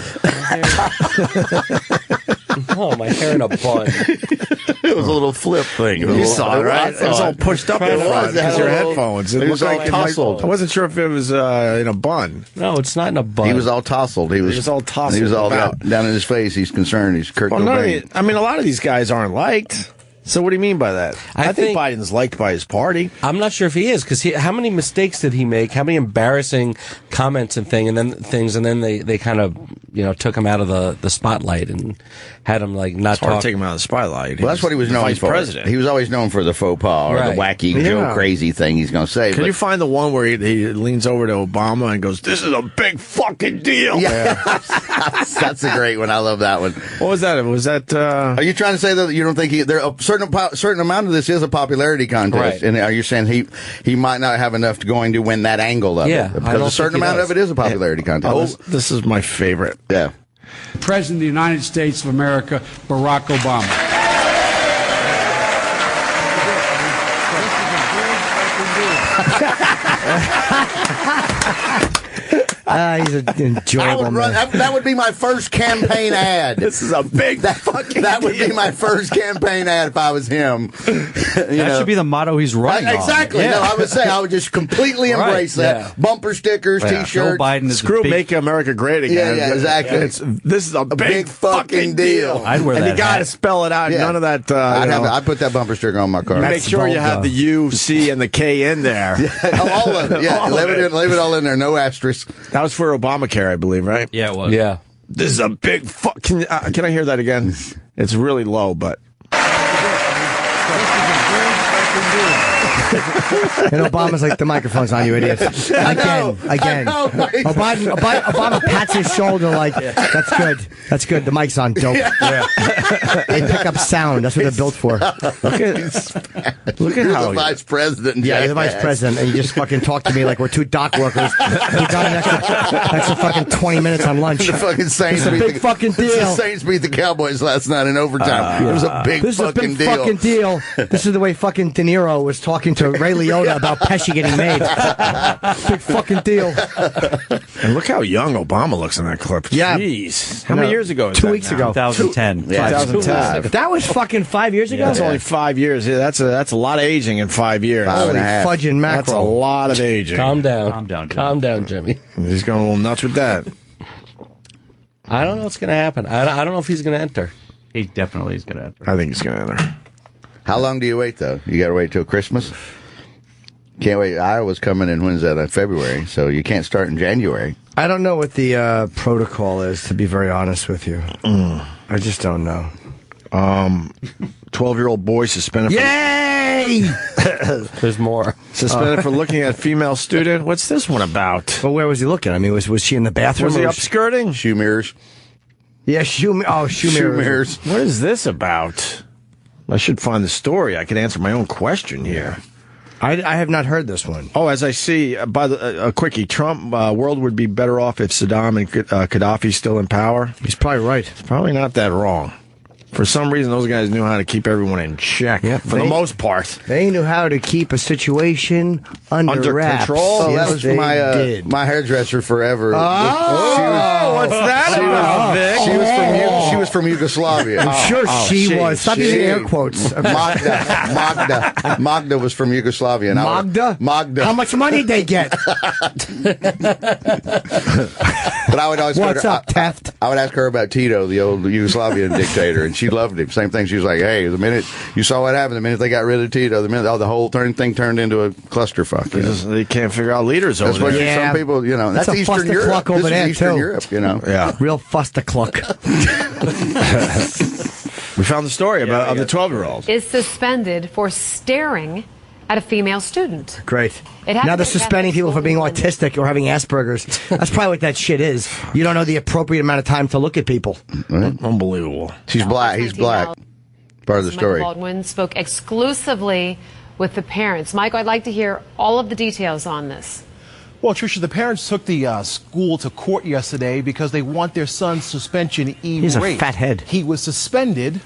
No, my hair in a bun. It was a little flip thing. You saw it, right? It was all pushed up in front because your headphones. It was all tousled. I wasn't sure if it was in a bun. No, it's not in a bun. He was all tousled. He was all tousled. He was all down in his face. He's concerned. He's Kurt Cobain. I mean, a lot of these guys aren't liked. So what do you mean by that? I think Biden's liked by his party. I'm not sure if he is, because how many mistakes did he make? How many embarrassing comments and things, and then they kind of took him out of the spotlight and had him not talk. Take him out of the spotlight. Well, that's what he was known vice for. President. He was always known for the faux pas or the wacky Joe crazy thing he's going to say. Can you find the one where he leans over to Obama and goes, "This is a big fucking deal"? Yeah. That's a great one. I love that one. What was that? Was that? Are you trying to say that you don't think there a certain amount of this is a popularity contest? Right. And are you saying he might not have enough going to win that angle of it? Because a certain amount of it is a popularity contest. This is my favorite. Yeah. President of the United States of America, Barack Obama. He's an enjoyable man. That would be my first campaign ad. This is a big fucking That would be my first campaign ad if I was him. That should be the motto he's running exactly. on. No, I would say I would just completely embrace that. Yeah. Bumper stickers, T-shirts. Joe Biden is Screw Make America Great Again. Yeah, exactly. This is a big fucking deal. I'd wear that. And you got to hat. spell it out. Yeah. None of that. I'd put that bumper sticker on my car. Make sure you have the U, C, and the K in there. All of it. Yeah, leave it all in there. No asterisk. That was for Obamacare, I believe, right? Yeah, it was. Yeah. This is a big fuck. Can I hear that again? It's really low, but. And Obama's like, the microphone's on, you idiot. Again. Obama pats his shoulder like, that's good. That's good. The mic's on, dope. Yeah. They pick up sound. That's what they're built for. Look at You're how the vice president. Yeah, you're the vice president, and you just fucking talk to me like we're two dock workers. You got an extra fucking 20 minutes on lunch. The fucking Saints It's a big fucking deal. The Saints beat the Cowboys last night in overtime. It was a big fucking deal. fucking deal. This is the way fucking De Niro was talking to Ray Liotta about Pesci getting made. Big fucking deal. And look how young Obama looks in that clip. Yeah. Jeez. How many years ago is 2 that weeks now? ago. 2010. 2010. That was fucking 5 years ago? That's only 5 years. Yeah, that's a lot of aging in 5 years. Five and a half. Fudge and That's a mackerel. lot of aging. Calm down. Calm down, Jimmy. He's going a little nuts with that. I don't know what's going to happen. I don't know if he's going to enter. He definitely is going to enter. I think he's going to enter. How long do you wait, though? You got to wait till Christmas? Can't wait. Iowa's coming in, when's that? February. So you can't start in January. I don't know what the protocol is, to be very honest with you. I just don't know. 12-year-old boy suspended. Yay! There's more. Suspended for looking at female student. What's this one about? Well, where was he looking? I mean, was she in the bathroom? Was he or upskirting? Shoe mirrors. Yeah, shoe mirrors. Shoe mirrors. What is this about? I should find the story. I could answer my own question here. I have not heard this one. Oh, as I see, by a quickie, Trump world would be better off if Saddam and Gaddafi still in power. He's probably right. It's probably not that wrong. For some reason, those guys knew how to keep everyone in check. Yeah, for the most part. They knew how to keep a situation under wraps. control. Oh, Yes, that was they my my hairdresser forever. What's that Vic? She was from Yugoslavia. I'm sure she was. Stop using air quotes. Magda was from Yugoslavia. And Magda. How much money did they get? But I would always What's up, Taft? I would ask her about Tito, the old Yugoslavian dictator, and she loved him. Same thing. She was like, hey, the minute you saw what happened, the minute they got rid of Tito, the whole thing turned into a clusterfuck. They can't figure out leaders over there. Yeah. Some people, that's Eastern Europe. Over this there, is Eastern too. Europe, Yeah. Real fuster-cluck. We found the story of the 12-year-old. Is suspended for staring at a female student. Great. It happened Now they're at suspending people for being autistic or having Asperger's. That's probably what that shit is. You don't know the appropriate amount of time to look at people. Unbelievable. She's black. He's black. Part of the story. Michael Baldwin spoke exclusively with the parents. Michael, I'd like to hear all of the details on this. Well, Tricia, the parents took the school to court yesterday because they want their son's suspension erased. He's a fathead. He was suspended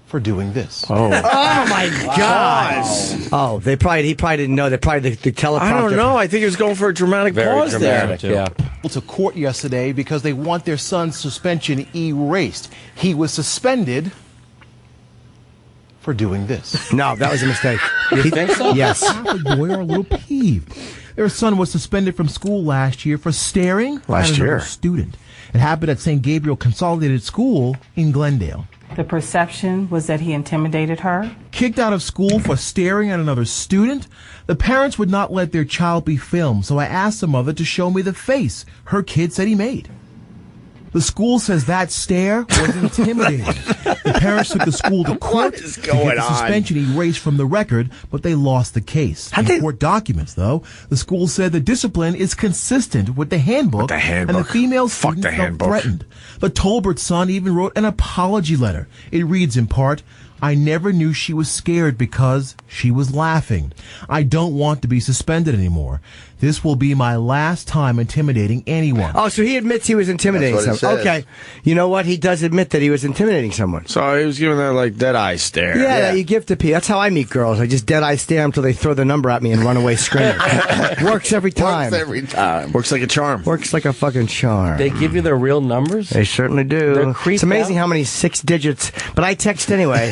for doing this. Oh my God! Oh, he probably didn't know. They probably the teleprompter. I don't know. I think he was going for a dramatic pause dramatic, there. yeah. To court yesterday because they want their son's suspension erased. He was suspended for doing this. No, that was a mistake. You think so? Yes. The boy are a little peeved. Their son was suspended from school last year for staring at another student. It happened at St. Gabriel Consolidated School in Glendale. The perception was that he intimidated her. Kicked out of school for staring at another student, the parents would not let their child be filmed, so I asked the mother to show me the face her kid said he made. The school says that stare was intimidating. The parents took the school to court to get the suspension erased from the record, but they lost the case. In court documents, though, the school said the discipline is consistent with the handbook, and the female student felt threatened. The Tolbert son even wrote an apology letter. It reads in part, I never knew she was scared because she was laughing. I don't want to be suspended anymore. This will be my last time intimidating anyone. Oh, so he admits he was intimidating someone. Okay. You know what? He does admit that he was intimidating someone. So he was giving that like dead eye stare. Yeah, that you give to people. That's how I meet girls. I just dead eye stare until they throw the number at me and run away screaming. Works every time. Works every time. Works like a charm. Works like a fucking charm. They give you their real numbers? They certainly do. They're creeped It's amazing out. how many 6 digits, but I text anyway.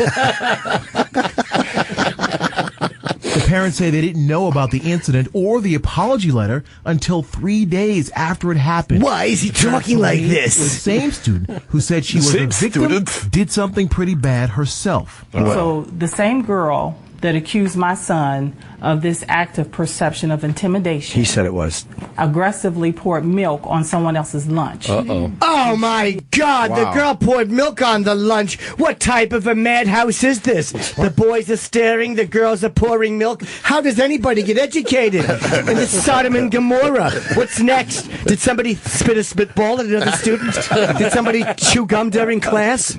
The parents say they didn't know about the incident or the apology letter until 3 days after it happened. Why is he talking like this? The same student who said she was a victim did something pretty bad herself. So the same girl that accused my son of this act of perception of intimidation He said it was. aggressively poured milk on someone else's lunch. Oh my God! Wow. The girl poured milk on the lunch. What type of a madhouse is this? The boys are staring, the girls are pouring milk. How does anybody get educated in this Sodom and Gomorrah? What's next? Did somebody spit a spitball at another student? Did somebody chew gum during class?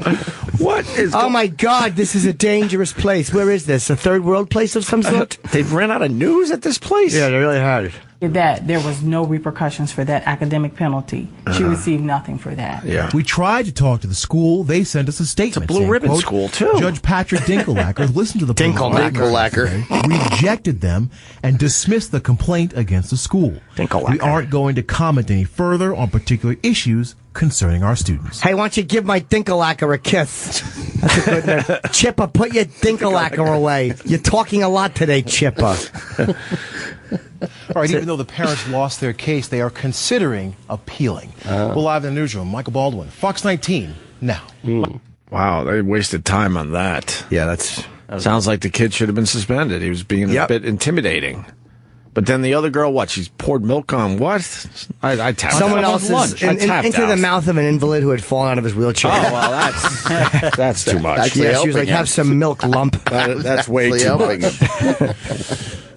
What is? Oh my God! This is a dangerous place. Where is this? A third world place of some sort? They've ran out of news at this place. Yeah, they really had it. That there was no repercussions for that academic penalty. She received nothing for that. Yeah. We tried to talk to the school. They sent us a statement. It's a blue saying, ribbon quote, school, too. Judge Patrick Dinkelacke listened to the Dinkelacke. rejected them and dismissed the complaint against the school. Dinkelacke. We aren't going to comment any further on particular issues concerning our students. Hey, why don't you give my Dinkelacke a kiss? That's a good name. Chipper, put your Dinkelacke away. You're talking a lot today, Chipper. All right, even though the parents lost their case, they are considering appealing. We're live in the newsroom. Michael Baldwin, Fox 19, now. Wow, they wasted time on that. Yeah, that's... Sounds like the kid should have been suspended. He was being a bit intimidating. But then the other girl, what? She's poured milk on what? I tapped Someone out. else's into the mouth of an invalid who had fallen out of his wheelchair. Oh, well, that's too much. Yeah, she was like, have some milk, lump. That's way too much.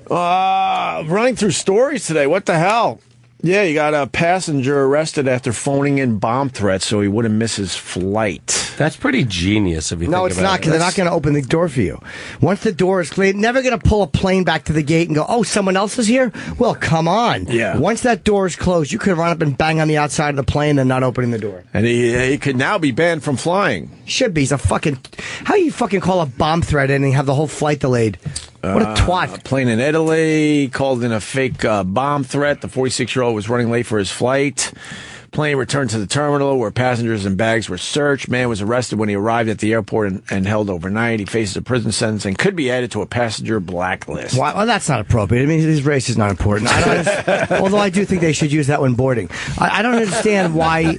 Running through stories today. What the hell? Yeah, you got a passenger arrested after phoning in bomb threats so he wouldn't miss his flight. That's pretty genius if you think about it. No, it's not, because they're not going to open the door for you. Once the door is clear, never going to pull a plane back to the gate and go, oh, someone else is here? Well, come on. Yeah. Once that door is closed, you could run up and bang on the outside of the plane and not opening the door. And he could now be banned from flying. Should be. He's a fucking... How you fucking call a bomb threat in and have the whole flight delayed? What a twat. A plane in Italy called in a fake bomb threat. The 46-year-old was running late for his flight. plane returned to the terminal where passengers and bags were searched. Man was arrested when he arrived at the airport and held overnight. He faces a prison sentence and could be added to a passenger blacklist. Well, that's not appropriate. I mean, his race is not important. Although I do think they should use that when boarding. I don't understand why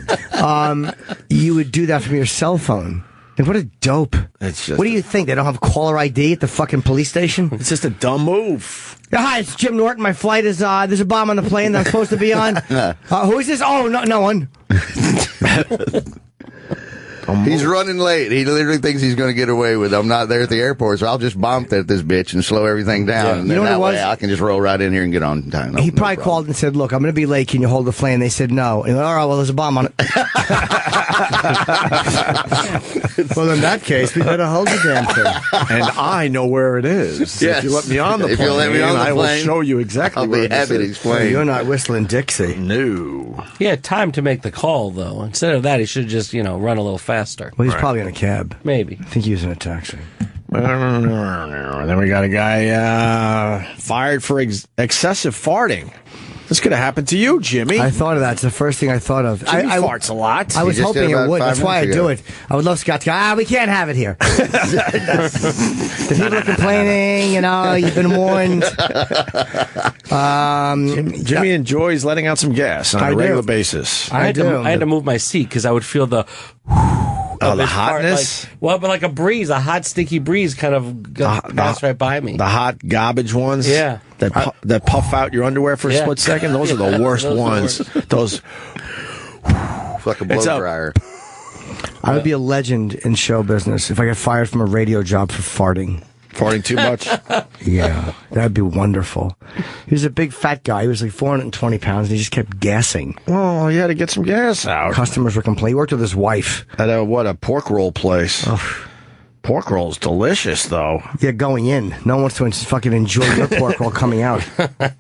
you would do that from your cell phone. Like, what a dope. What do you think? They don't have caller ID at the fucking police station? It's just a dumb move. Hi, it's Jim Norton. My flight is, there's a bomb on the plane that I'm supposed to be on. Who is this? Oh, no one. He's running late. He literally thinks he's going to get away with it. I'm not there at the airport, so I'll just bomb at this bitch and slow everything down. Yeah. And You know then what that it way was? I can just roll right in here and get on time. He probably called and said, look, I'm going to be late. Can you hold the plane? They said no. And he went, all right, well, there's a bomb on it. Well, in that case, we better hold the damn thing. And I know where it is. Yes. If you let me on the If plane, you'll let me on the I will plane, show you exactly I'll where be it happy to is. explain. You're not whistling Dixie. No. He had time to make the call, though. Instead of that, he should just, run a little faster. Well, he's probably in a cab. Maybe. I think he was in a taxi. Then we got a guy fired for excessive farting. This could have happened to you, Jimmy. I thought of that. It's the first thing I thought of. Jimmy farts a lot. I was He just hoping did it about would. 5 That's why I minutes do ago. it. I would love Scott to go, we can't have it here. The people are complaining, you've been warned. Jimmy enjoys letting out some gas on I a do. regular basis. I had to move my seat because I would feel the the his fart, hotness? but like a breeze, a hot, sticky breeze kind of passed right by me. The hot garbage ones? Yeah. That puff out your underwear for a Yeah. split second? Those are the worst Those are the ones. worst. Those. It's like a blow It's a- dryer. I would be a legend in show business if I got fired from a radio job for farting. Farting too much? Yeah, that'd be wonderful. He was a big fat guy. He was like 420 pounds, and he just kept gassing. Well, he had to get some gas out. Customers were complaining. He worked with his wife. At a pork roll place. Pork roll's delicious, though. Yeah, going in. No one wants to fucking enjoy your pork roll coming out.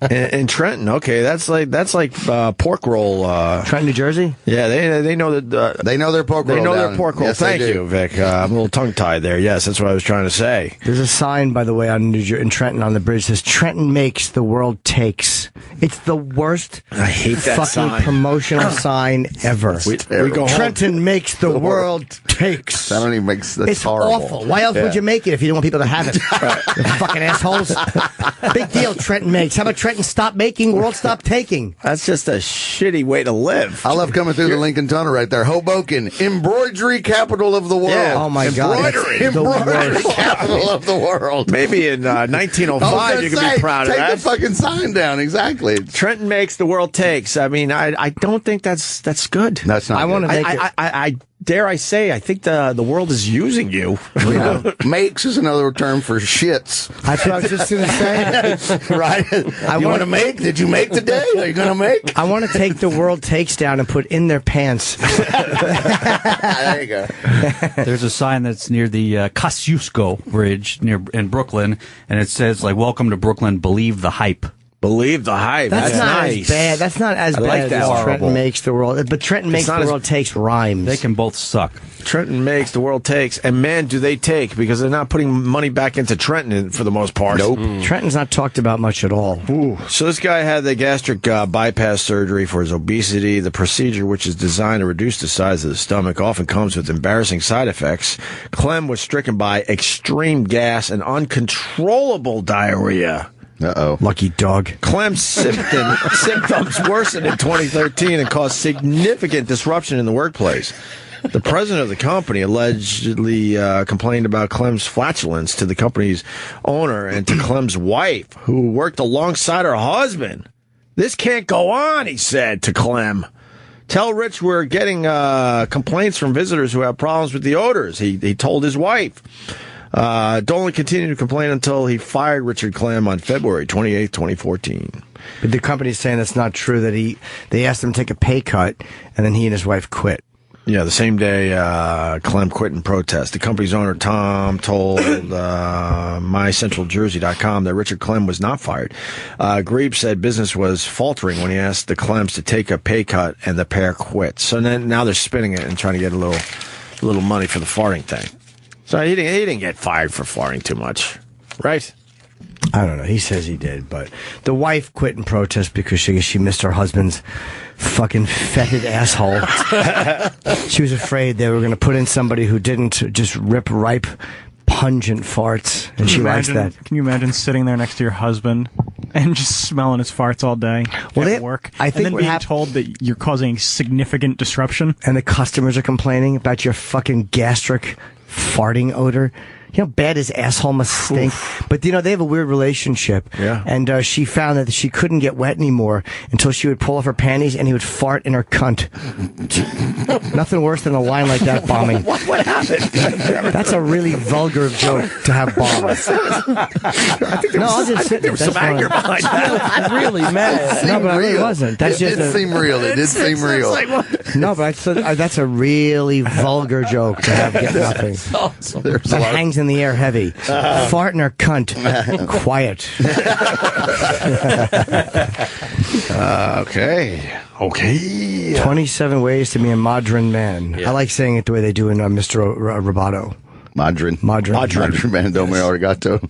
In Trenton, okay, that's like pork roll. Trenton, New Jersey. Yeah, they know that they know their pork roll. They know down. their pork roll. Yes, they Thank do. you, Vic. I'm a little tongue tied there. Yes, that's what I was trying to say. There's a sign, by the way, in Trenton on the bridge that says "Trenton makes, the world takes." It's the worst. I hate that fucking sign. promotional sign ever. We go home. Trenton makes, the world takes. That don't even make sense. It's awful. Why else would you make it if you don't want people to have it? You fucking assholes. Big deal, Trenton makes. How about Trenton stop making, world stop taking? That's just a shitty way to live. I love coming through the Lincoln Tunnel right there. Hoboken, embroidery capital of the world. Yeah. Oh my God. Embroidery, That's the embroidery worst. capital of the world. Maybe in 1905 you could be proud of take that. the fucking sign down. Exactly. Trenton makes, the world takes. I mean, I don't think that's good. That's not. I want to make it. I dare I say, I think the world is using you. Makes is another term for shits. That's what I was just going to say. Right? You want to make? Did you make today? Are you going to make? I want to take the world takes down and put in their pants. There you go. There's a sign that's near the Kosciuszko Bridge in Brooklyn, and it says, "Welcome to Brooklyn, believe the hype." Believe the hype. That's not nice. as bad. That's not as I bad like that. as Horrible. Trenton makes the world. But Trenton makes not the as- world takes rhymes. They can both suck. Trenton makes, the world takes. And man, do they take, because they're not putting money back into Trenton for the most part. Nope. Trenton's not talked about much at all. Ooh. So this guy had the gastric bypass surgery for his obesity. The procedure, which is designed to reduce the size of the stomach, often comes with embarrassing side effects. Clem was stricken by extreme gas and uncontrollable diarrhea. Uh-oh. Lucky dog. Clem's symptoms worsened in 2013 and caused significant disruption in the workplace. The president of the company allegedly complained about Clem's flatulence to the company's owner and to Clem's wife, who worked alongside her husband. This can't go on, he said to Clem. Tell Rich we're getting complaints from visitors who have problems with the odors, he told his wife. Dolan continued to complain until he fired Richard Clem on February 28, 2014. But the company's saying that's not true, that they asked him to take a pay cut, and then he and his wife quit. Yeah, the same day Clem quit in protest. The company's owner, Tom, told MyCentralJersey.com that Richard Clem was not fired. Grebe said business was faltering when he asked the Clems to take a pay cut, and the pair quit. So now they're spinning it and trying to get a little money for the farting thing. So he didn't get fired for farting too much, right? I don't know. He says he did, but the wife quit in protest because she missed her husband's fucking fetid asshole. She was afraid they were going to put in somebody who didn't just rip ripe, pungent farts, and she likes that. Can you imagine sitting there next to your husband and just smelling his farts all day at work? I think and then being told that you're causing significant disruption. And the customers are complaining about your fucking gastric farting odor. You know how bad his asshole must stink? But, they have a weird relationship. Yeah. And she found that she couldn't get wet anymore until she would pull off her panties and he would fart in her cunt. Nothing worse than a line like that bombing. What happened? That's a really vulgar joke to have bombed. I think there was some anger behind that. I'm really mad. No, but I really wasn't. That's It did seem real. It did seem real. No, but that's a really vulgar joke to have get nothing. Awesome. That hangs in the air heavy. Fart in her cunt. Quiet. Okay. 27 ways to be a modern man. Yeah. I like saying it the way they do in Mr. Roboto. Modern man, don't me arigato.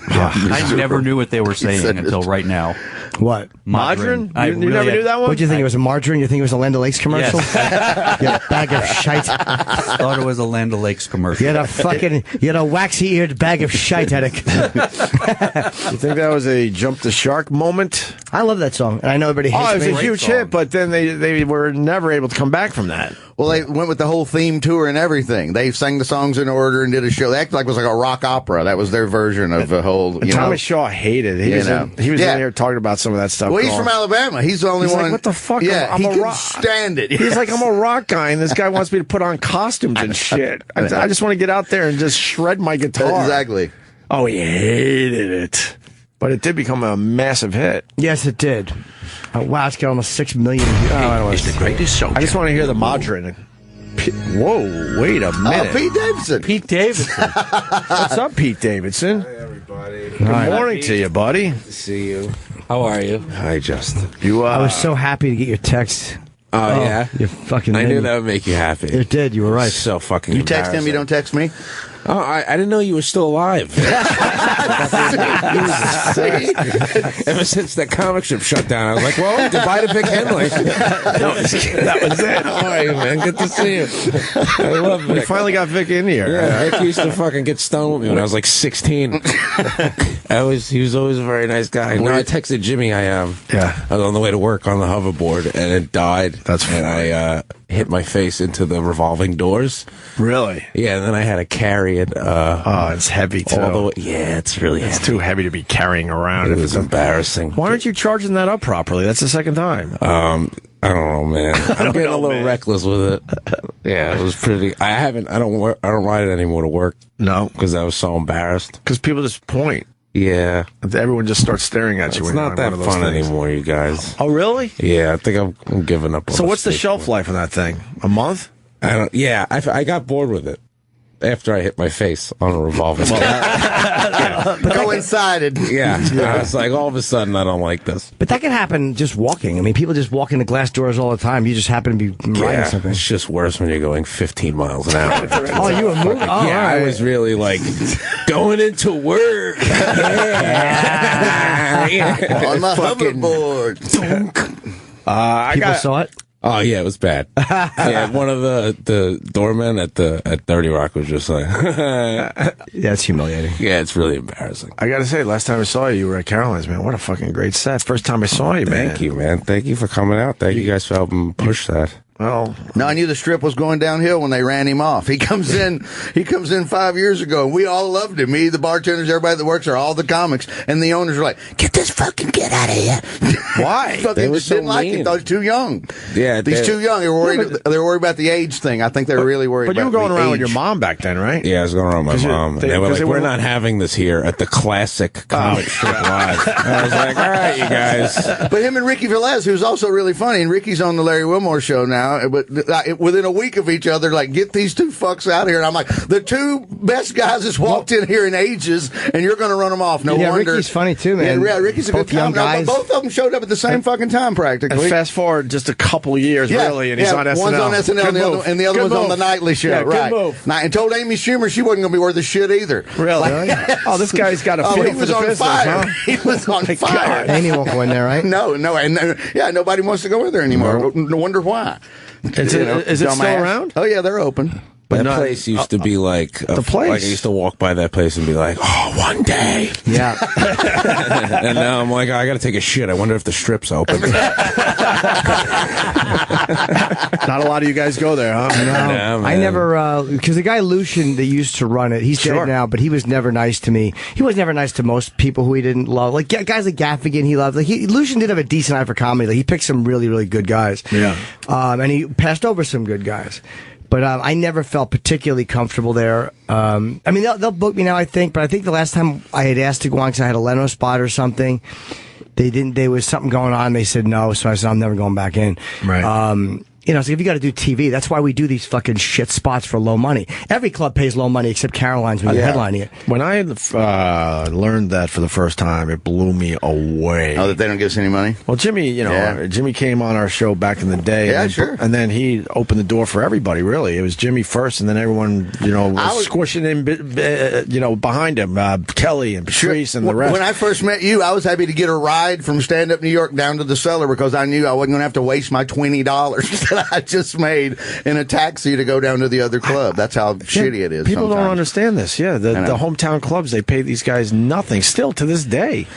I never knew what they were saying until right now. What? Margarine? I You never knew that one? What do you think? It was a margarine? You think it was a Land O'Lakes commercial? Yes. You bag of shite. Thought it was a Land O'Lakes commercial. You had a waxy-eared bag of shite, Eric. You think that was a jump the shark moment? I love that song, and I know everybody hates it was me. a huge hit, but then they were never able to come back from that. Well, they went with the whole theme tour and everything. They sang the songs in order and did a show. They acted like it was like a rock opera. That was their version of the whole. Thomas Shaw hated it. He was in here talking about some of that stuff. Well, he's from Alabama. He's the only one. Like, what the fuck? Yeah, I'm he a couldn't rock. stand it. He's like, I'm a rock guy, and this guy wants me to put on costumes and shit. I just want to get out there and just shred my guitar. Exactly. Oh, he hated it. But it did become a massive hit. Yes, it did. Wow, it's got almost 6 million views. It's the greatest show. I just want to hear the Modrin. Whoa, wait a minute. Pete Davidson. Pete Davidson. What's up, Pete Davidson? Hi, everybody. Good morning to you, buddy. Good to see you. How are you? Hi, Justin. I was so happy to get your text. Oh, yeah? You fucking I knew that would make you happy. It did. You were right. So fucking You text him, you don't text me? Oh, I didn't know you were still alive. Ever since that comic strip shut down, I was like, well, goodbye to Vic Henley. That was it. How are you, man? Good to see you. I love Vic. We finally got Vic in here. Yeah, Vic used to fucking get stoned with me when I was like 16. He was always a very nice guy. No, I texted Jimmy. I was on the way to work on the hoverboard, and it died. That's funny. And I hit my face into the revolving doors. Really? Yeah, and then I had to carry it. It's heavy, too. All the way. Yeah, it's really heavy. It's too heavy to be carrying around. It was embarrassing. Why aren't you charging that up properly? That's the second time. I don't know, man. I'm getting a little reckless with it. Yeah, it was pretty. I don't ride it anymore to work. No, because I was so embarrassed. Because people just point. Yeah, everyone just starts staring at you. It's not that fun anymore, you guys. Oh, really? Yeah, I think I'm giving up. So what's the shelf life on that thing? A month? I don't. Yeah, I got bored with it after I hit my face on a revolving. Coincided. Yeah, I was like, all of a sudden, I don't like this. But that can happen just walking. I mean, people just walk into glass doors all the time. You just happen to be riding something. It's just worse when you're going 15 miles an hour. Oh, you were moving? Oh, yeah, right. I was really like going into work. Yeah. On my hoverboard. People saw it? Oh yeah, it was bad. Yeah, one of the doormen at 30 Rock was just like, yeah, it's humiliating. Yeah, it's really embarrassing. I gotta say, last time I saw you were at Caroline's, man. What a fucking great set. First time I saw you, man. Thank you, man. Thank you for coming out. Thank you guys for helping push that. Well, no, I knew the strip was going downhill when they ran him off. He comes in 5 years ago, and we all loved him. Me, the bartenders, everybody that works there, all the comics, and the owners were like, "Get this fucking kid out of here!" Why? They just didn't like him. Thought he was too young. Yeah, he's too young. They were worried. They were worried about the age thing. I think they were really worried. But you about were going the around age. with your mom back then, right? Yeah, I was going around with my mom. They were like, "We're not having this here at the classic comic strip live." I was like, "All right, you guys." But him and Ricky Velez, who's also really funny, and Ricky's on the Larry Wilmore show now. now, but within a week of each other, like, get these two fucks out of here. And I'm like, the two best guys just walked in here in ages, and you're going to run them off. No wonder. Ricky's funny too, man. Yeah, Ricky's a Both good young guy. guys. Both of them showed up at the same fucking time, practically. And fast forward just a couple of years, really, and he's on SNL. One's on SNL, and the other one's on the nightly show. Yeah, right. good move. And told Amy Schumer she wasn't going to be worth a shit either. Really? Oh, this guy's got a feel he for was the on business, fire. huh? He was on fire. Amy won't go in there, right? No, and yeah, nobody wants to go in there anymore. No wonder why. Is it still around? Oh yeah, they're open. But that place used to be like the place. Like I used to walk by that place and be like, "Oh, one day." Yeah. And now I'm like, I got to take a shit. I wonder if the strip's open. Not a lot of you guys go there, huh? No, I never, because the guy Lucian that used to run it, he's dead now, but he was never nice to me. He was never nice to most people who he didn't love. Like guys like Gaffigan, he loved. Like Lucian did have a decent eye for comedy. Like he picked some really, really good guys. Yeah. And he passed over some good guys. But I never felt particularly comfortable there. I mean, they'll book me now, I think. But I think the last time I had asked to go on because I had a Leno spot or something, they didn't. There was something going on. They said no, so I said I'm never going back in. Right. You know, so if you got to do TV, that's why we do these fucking shit spots for low money. Every club pays low money except Caroline's when you're headlining it. When I learned that for the first time, it blew me away. Oh, that they don't give us any money? Well, Jimmy, Jimmy came on our show back in the day. Yeah, and sure. And then he opened the door for everybody, really. It was Jimmy first, and then everyone, was squishing in, behind him. Kelly and Patrice and the rest. When I first met you, I was happy to get a ride from Stand Up New York down to the cellar because I knew I wasn't going to have to waste my $20 that I just made in a taxi to go down to the other club. That's how shitty it is. People sometimes. don't understand this. Yeah, the hometown clubs, they pay these guys nothing still to this day.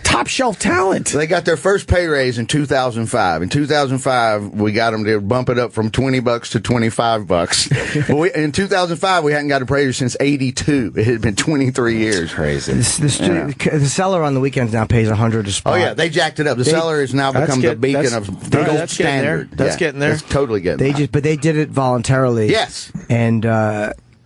Top shelf talent. They got their first pay raise in 2005. In 2005, we got them to bump it up from $20 to $25. But in 2005, we hadn't got a pay raise since '82. It had been 23 years. Crazy. The cellar on the weekends now pays $100 a spot. Oh yeah, they jacked it up. The cellar has now become the beacon of gold standard. That's getting there. That's totally getting there. But they did it voluntarily. Yes. And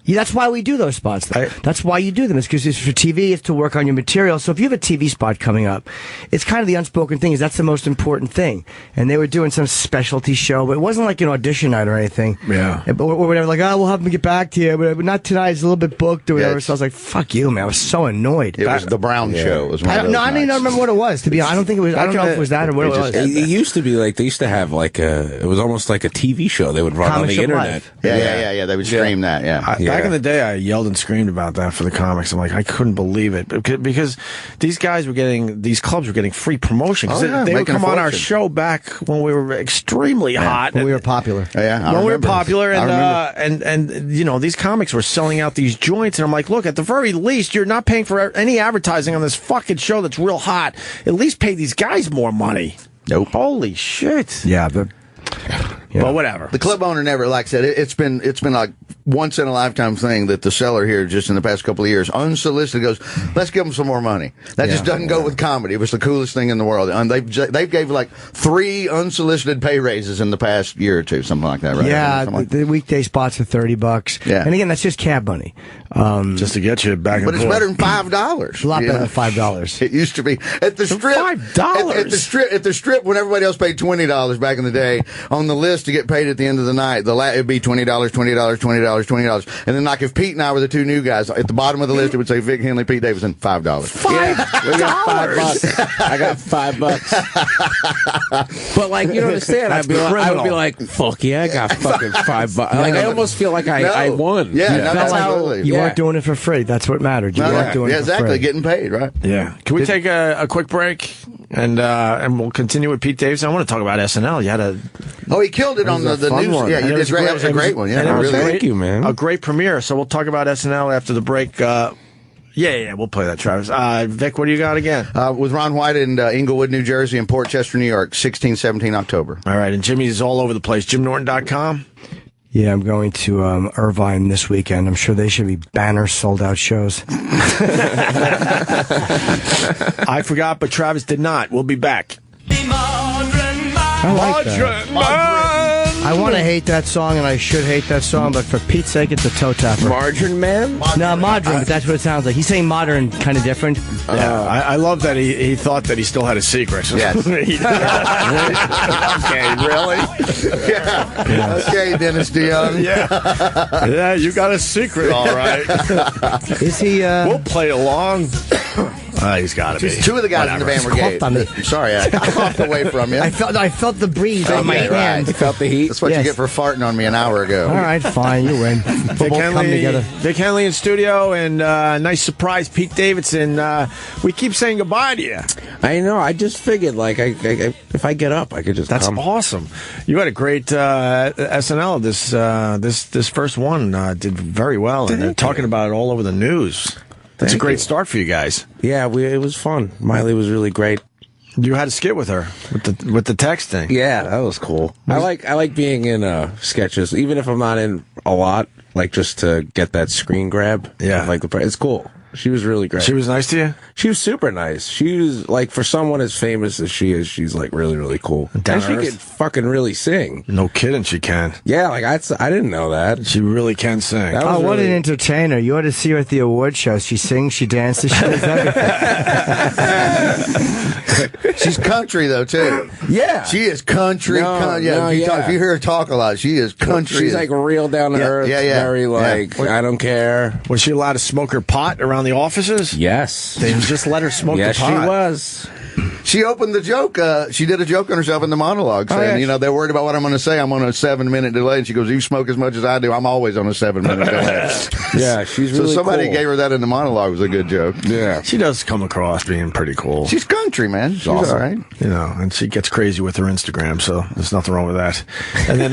that's why we do those spots. That's why you do them. It's because it's for TV. It's to work on your material. So if you have a TV spot coming up, it's kind of the unspoken thing. Is that's the most important thing. And they were doing some specialty show, but it wasn't like an audition night or anything. Yeah. Or whatever. Like, we'll have them get back to you, but not tonight. It's a little bit booked or whatever. So I was like, fuck you, man. I was so annoyed. It was the Brown Show. It was one of those I don't even remember what it was. To be honest, I don't think it was. I don't know if it was that or what it was. It used to be like they used to have it was almost like a TV show they would run on the internet. Yeah. They would stream that. Yeah. Back in the day, I yelled and screamed about that for the comics. I'm like, I couldn't believe it because these clubs were getting free promotion. They would come on our show back when we were extremely hot. When we were popular. When we were popular, and these comics were selling out these joints, and I'm like, look, at the very least, you're not paying for any advertising on this fucking show that's real hot. At least pay these guys more money. Nope. Holy shit. Yeah, but. Yeah. Well, whatever. The club owner never, like I said, it's been like once in a lifetime thing that the seller here just in the past couple of years unsolicited goes, let's give them some more money. That just doesn't go with comedy. It was the coolest thing in the world. And they've gave like 3 unsolicited pay raises in the past year or two, something like that, right? Yeah, the weekday spots are $30. Yeah. And again, that's just cab money. Just to get you back and forth. But it's better than $5. A lot better than $5. It used to be at the strip. $5 at the strip when everybody else paid $20 back in the day on the list to get paid at the end of the night. It'd be $20, $20. And then like if Pete and I were the 2 new guys at the bottom of the list, it would say Vic Henley, Pete Davidson, $5. $5. We got $5. I got $5. But like you don't understand, I would be like, fuck yeah, I got fucking $5. Like I almost feel like I won. Yeah, that's how you weren't doing it for free. That's what mattered. You weren't doing it for exactly, free. getting paid, right? Yeah. Can we take a quick break and we'll continue with Pete Davidson? I want to talk about SNL. You had he killed it on the news. One. Yeah, you did great. That was a great one. Yeah, thank you, man. A great premiere. So we'll talk about SNL after the break. Yeah, we'll play that, Travis. Vic, what do you got again? With Ron White in Inglewood, New Jersey, and Port Chester, New York, 16, 17 October. All right, and Jimmy's all over the place. JimNorton.com. Yeah, I'm going to Irvine this weekend. I'm sure they should be banner sold-out shows. I forgot, but Travis did not. We'll be back. I like that. I want to hate that song, and I should hate that song, but for Pete's sake, it's a toe tapper. Margarine Man? No, modern, but that's what it sounds like. He's saying modern, kind of different. Yeah, I love that he thought that he still had a secret. Yes. Okay, really? Yeah. Okay, Dennis DeYoung. Yeah, you got a secret, all right. Is he? We'll play along. He's got to be. Two of the guys in the band were gay. Sorry, I walked away from you. I felt the breeze on my hand. Right. You felt the heat? That's what you get for farting on me an hour ago. All right, fine, you win. We'll both come together. Vic Henley in studio, and nice surprise, Pete Davidson. We keep saying goodbye to you. I know. I just figured, like, if I get up, I could just That's come. awesome. You had a great SNL. This first one did very well, and they're talking about it all over the news. It's a great start for you guys. Yeah, it was fun. Miley was really great. You had a skit with her with the text thing. Yeah, that was cool. I like being in sketches, even if I'm not in a lot. Like just to get that screen grab. Yeah, like it's cool. She was really great. She was nice to you? She was super nice. She was, like, for someone as famous as she is, she's, like, really, really cool. And she could fucking really sing. No kidding, she can. Yeah, like, I didn't know that. She really can sing. Oh, what an entertainer. You ought to see her at the award show. She sings, she dances, she does everything. She's country, though, too. Yeah. She is country. If you hear her talk a lot, she is country. She's, like, real down to earth. Yeah. Very, like, I don't care. Was she allowed to smoke her pot around the offices? Yes. They just let her smoke the pot. Yes, she was. She opened the joke. She did a joke on herself in the monologue, saying, they're worried about what I'm going to say. I'm on a 7-minute delay. And she goes, you smoke as much as I do. I'm always on a 7-minute delay. Yeah, she's really So somebody cool. gave her that in the monologue. Was a good joke. Yeah. She does come across being pretty cool. She's country, man. She's awesome. all right. You know, and she gets crazy with her Instagram, so there's nothing wrong with that. And then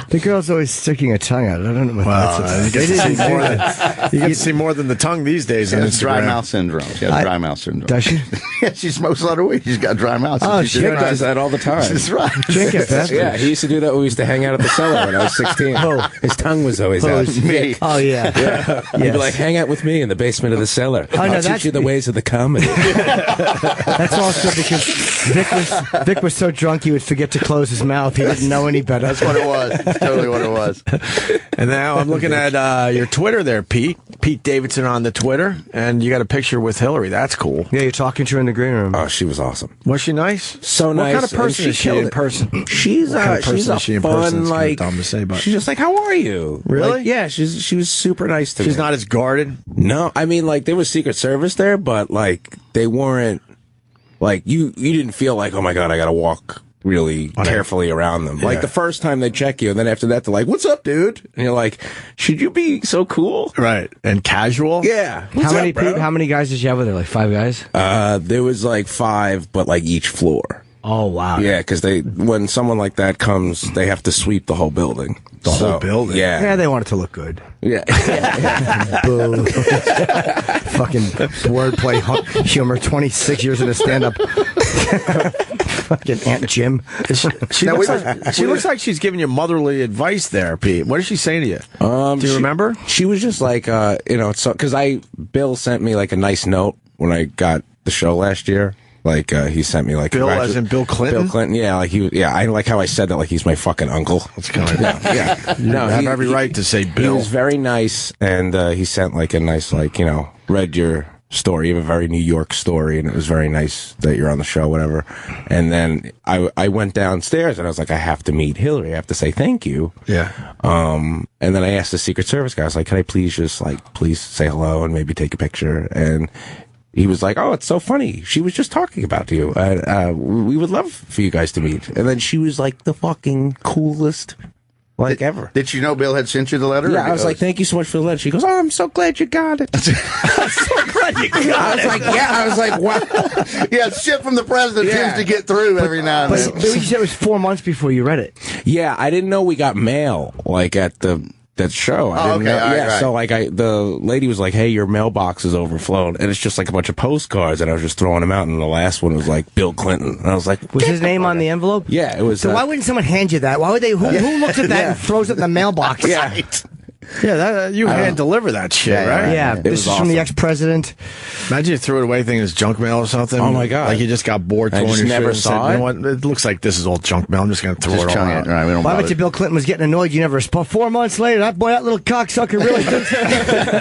the girl's always sticking her tongue out. I don't know what you get to see more than the tongue these days on Instagram. Dry mouth syndrome. She has dry mouth syndrome. Does she? Yeah, she smokes a lot of weed. She's got dry mouth. Oh, she does that all the time. That's right. Drink it, Beth. Yeah, he used to do that when we used to hang out at the cellar when I was 16. His tongue was always out. Me. Oh, yeah. He'd be like, hang out with me in the basement of the cellar. I'll teach you the ways of the comedy. That's also because Vic was so drunk he would forget to close his mouth. He didn't know any better. That's what it was. That's totally what it was. And now I'm looking at your Twitter there, Pete. Pete Davidson on the Twitter, and you got a picture with Hillary. That's cool. Yeah, you're talking to her in the green room. Oh, she was awesome. Was she nice? So what nice. Kind of person is she in person? She's a fun, like, dumb to say, but she's just like, how are you? Really? Like, yeah, she was super nice to me. She's not as guarded? No, I mean, like, there was Secret Service there, but, like, they weren't, like, you didn't feel like, oh my God, I gotta walk really carefully around them. Like, the first time they check you, and then after that, they're like, what's up, dude? And you're like, should you be so cool? Right. And casual? Yeah. How many guys did you have with her? Like 5 guys? There was like 5, but like each floor. Oh, wow. Yeah, because when someone like that comes, they have to sweep the whole building. The whole building? Yeah. Yeah, they want it to look good. Yeah. Boo. Fucking wordplay humor, 26 years in a stand-up. Fucking Aunt Jim. She looks like she's giving you motherly advice there, Pete. What is she saying to you? Do you remember? She was just like, because Bill sent me like a nice note when I got the show last year. Like, he sent me like Bill, as in Bill Clinton. Bill Clinton, yeah, like I like how I said that, like he's my fucking uncle. That's kind of yeah. You have every right to say Bill. He was very nice, and he sent like a nice, like, read your story. You have a very New York story, and it was very nice that you're on the show, whatever. And then I went downstairs, and I was like, I have to meet Hillary. I have to say thank you. Yeah. And then I asked the Secret Service guy, I was like, can I please please say hello and maybe take a picture? And he was like, oh, it's so funny. She was just talking about you. We would love for you guys to meet. And then she was like the fucking coolest, like, ever. Did you know Bill had sent you the letter? Yeah, I was like, thank you so much for the letter. She goes, oh, I'm so glad you got it. I'm so glad you got it. I was like, wow. Yeah, shit from the president tends to get through every now and then. But you said it was 4 months before you read it. Yeah, I didn't know we got mail, like, at that show. I didn't know. Right. So like the lady was like, hey, your mailbox is overflowed, and it's just like a bunch of postcards, and I was just throwing them out, and the last one was like Bill Clinton, and I was like, was his name on the envelope? Yeah, it was. So why wouldn't someone hand you that? Why would they? Who looks at that and throws it in the mailbox? Yeah. Yeah, you hand deliver that shit, right? Yeah, this is from the ex-president. Imagine you threw it away thinking it's junk mail or something. Oh, my God. Like you just got bored I throwing just your never shit and saw said, it. you know what? It looks like this is all junk mail. I'm just going to throw it all out. Right, we don't Why bother. bet you Bill Clinton was getting annoyed you never responded? 4 months later, that little cocksucker really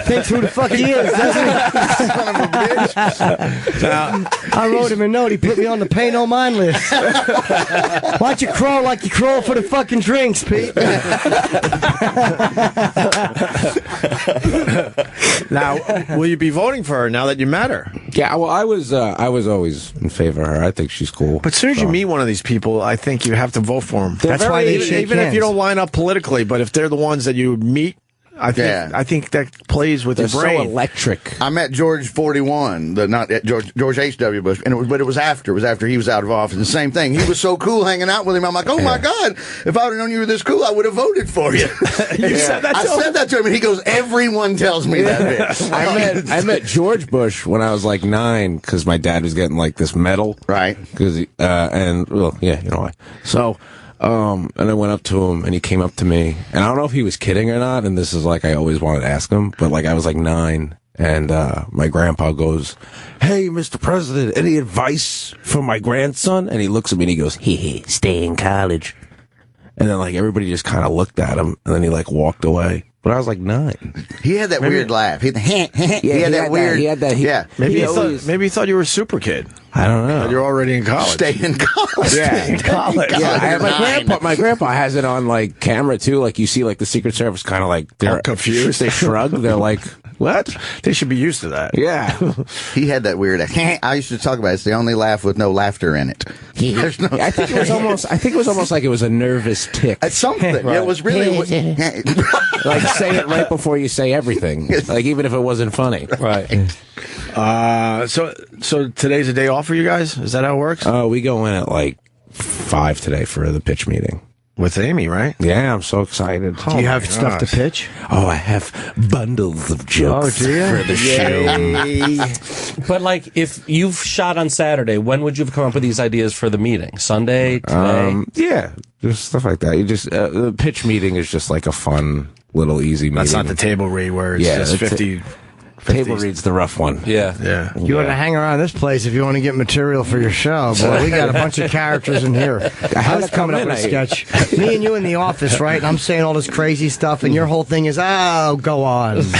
thinks who the fuck he is, doesn't he? Son of a bitch. I wrote him a note. He put me on the pay no mind list. Why don't you crawl like you crawl for the fucking drinks, Pete? Now, will you be voting for her now that you met her? Yeah, well, I was always in favor of her. I think she's cool. But as soon as you meet one of these people, I think you have to vote for them. That's why they shake even if you hands. don't line up politically, but if they're the ones that you meet, I think that plays with They're your brain. so electric. I met George 41, not George H.W. Bush, but it was after. It was after he was out of office. The same thing. He was so cool hanging out with him. I'm like, oh my God, if I would have known you were this cool, I would have voted for you. You said that to him? I said that to him, and he goes, everyone tells me that bitch. I met George Bush when I was like 9 because my dad was getting like this medal, right? Because you know why. So. And I went up to him, and he came up to me, and I don't know if he was kidding or not, and this is like I always wanted to ask him, but like I was like 9, and my grandpa goes, "Hey, Mr. President, any advice for my grandson?" And he looks at me and he goes, "Stay in college." And then like everybody just kind of looked at him, and then he like walked away. But I was like 9. He had that weird laugh. He had that weird. He had that. Maybe he thought you were a super kid. I don't know. That you're already in college. Stay in college. Yeah, in college. Yeah, my grandpa has it on like camera too. Like you see, like the Secret Service kind of like they're confused. They shrug. They're like, "What?" They should be used to that. Yeah. He had that weird. I used to talk about it. It's the only laugh with no laughter in it. There's no. I think it was almost like it was a nervous tick. It's something. Yeah, it was really. Like say it right before you say everything. Like even if it wasn't funny. Right. So today's a day off for you guys? Is that how it works? We go in at like 5 today for the pitch meeting. With Amy, right? Yeah, I'm so excited. Do you have stuff to pitch? Oh, I have bundles of jokes do you? for the show. But like, if you've shot on Saturday, when would you have come up with these ideas for the meeting? Sunday, today? Yeah, just stuff like that. You just the pitch meeting is just like a fun little easy meeting. That's not the table read where it's just 50. Table read's the rough one. Yeah. You want to hang around this place if you want to get material for your show. Boy, we got a bunch of characters in here. I was coming up with a sketch. Me and you in the office, right? And I'm saying all this crazy stuff, and your whole thing is, oh, go on. It's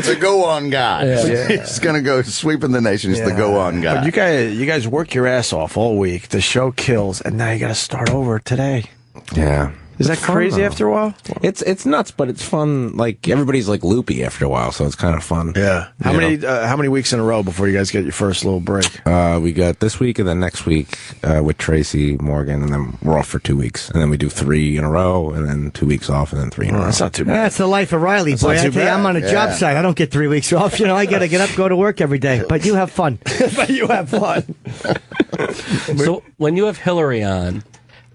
a go-on guy. Yeah. He's going to go sweeping the nation. He's the go-on guy. But you guys work your ass off all week. The show kills, and now you got to start over today. Yeah. Is that crazy after a while? It's nuts, but it's fun. Like everybody's like loopy after a while, so it's kind of fun. Yeah. How many weeks in a row before you guys get your first little break? We got this week and then next week with Tracy Morgan, and then we're off for 2 weeks, and then we do 3 in a row, and then 2 weeks off, and then 3 in a row. That's not too bad. That's the life of Riley, boy. I tell you, I'm on a job site. I don't get 3 weeks off. You know, I got to get up, go to work every day. But you have fun. So when you have Hillary on,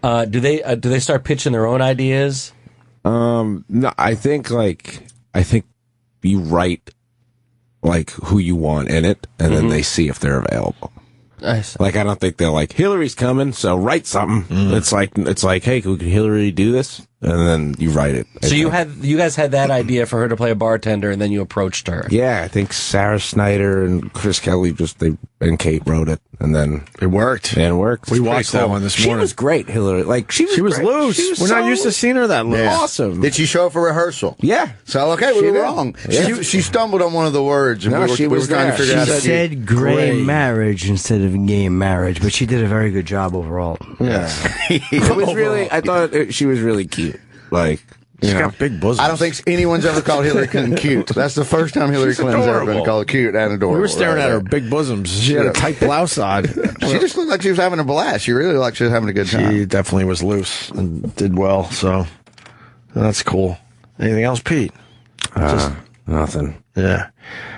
do they start pitching their own ideas? No, I think you write like who you want in it, and then they see if they're available. Nice. Like I don't think they're like Hillary's coming, so write something. It's like, hey, could Hillary do this? And then you write it. So you guys had that idea for her to play a bartender, and then you approached her. Yeah, I think Sarah Snyder and Chris Kelly and Kate wrote it, and then it worked. And it worked. We watched that one this morning. She was great, Hillary. Like she was great. Loose. We're not used to seeing her that loose. Yeah. Awesome. Did she show up for rehearsal? Yeah. So okay, we were wrong. Yeah. She stumbled on one of the words, and she we were was trying to figure out. She how to said gray marriage instead of gay marriage, but she did a very good job overall. Yeah. It was really. I thought she was really cute. Like. She's got big bosoms. I don't think anyone's ever called Hillary Clinton cute. That's the first time Hillary Clinton's ever been called cute and adorable. We were staring at her big bosoms. She had a tight blouse on. She just looked like she was having a blast. She really looked like she was having a good time. She definitely was loose and did well, so that's cool. Anything else, Pete? Nothing. Yeah.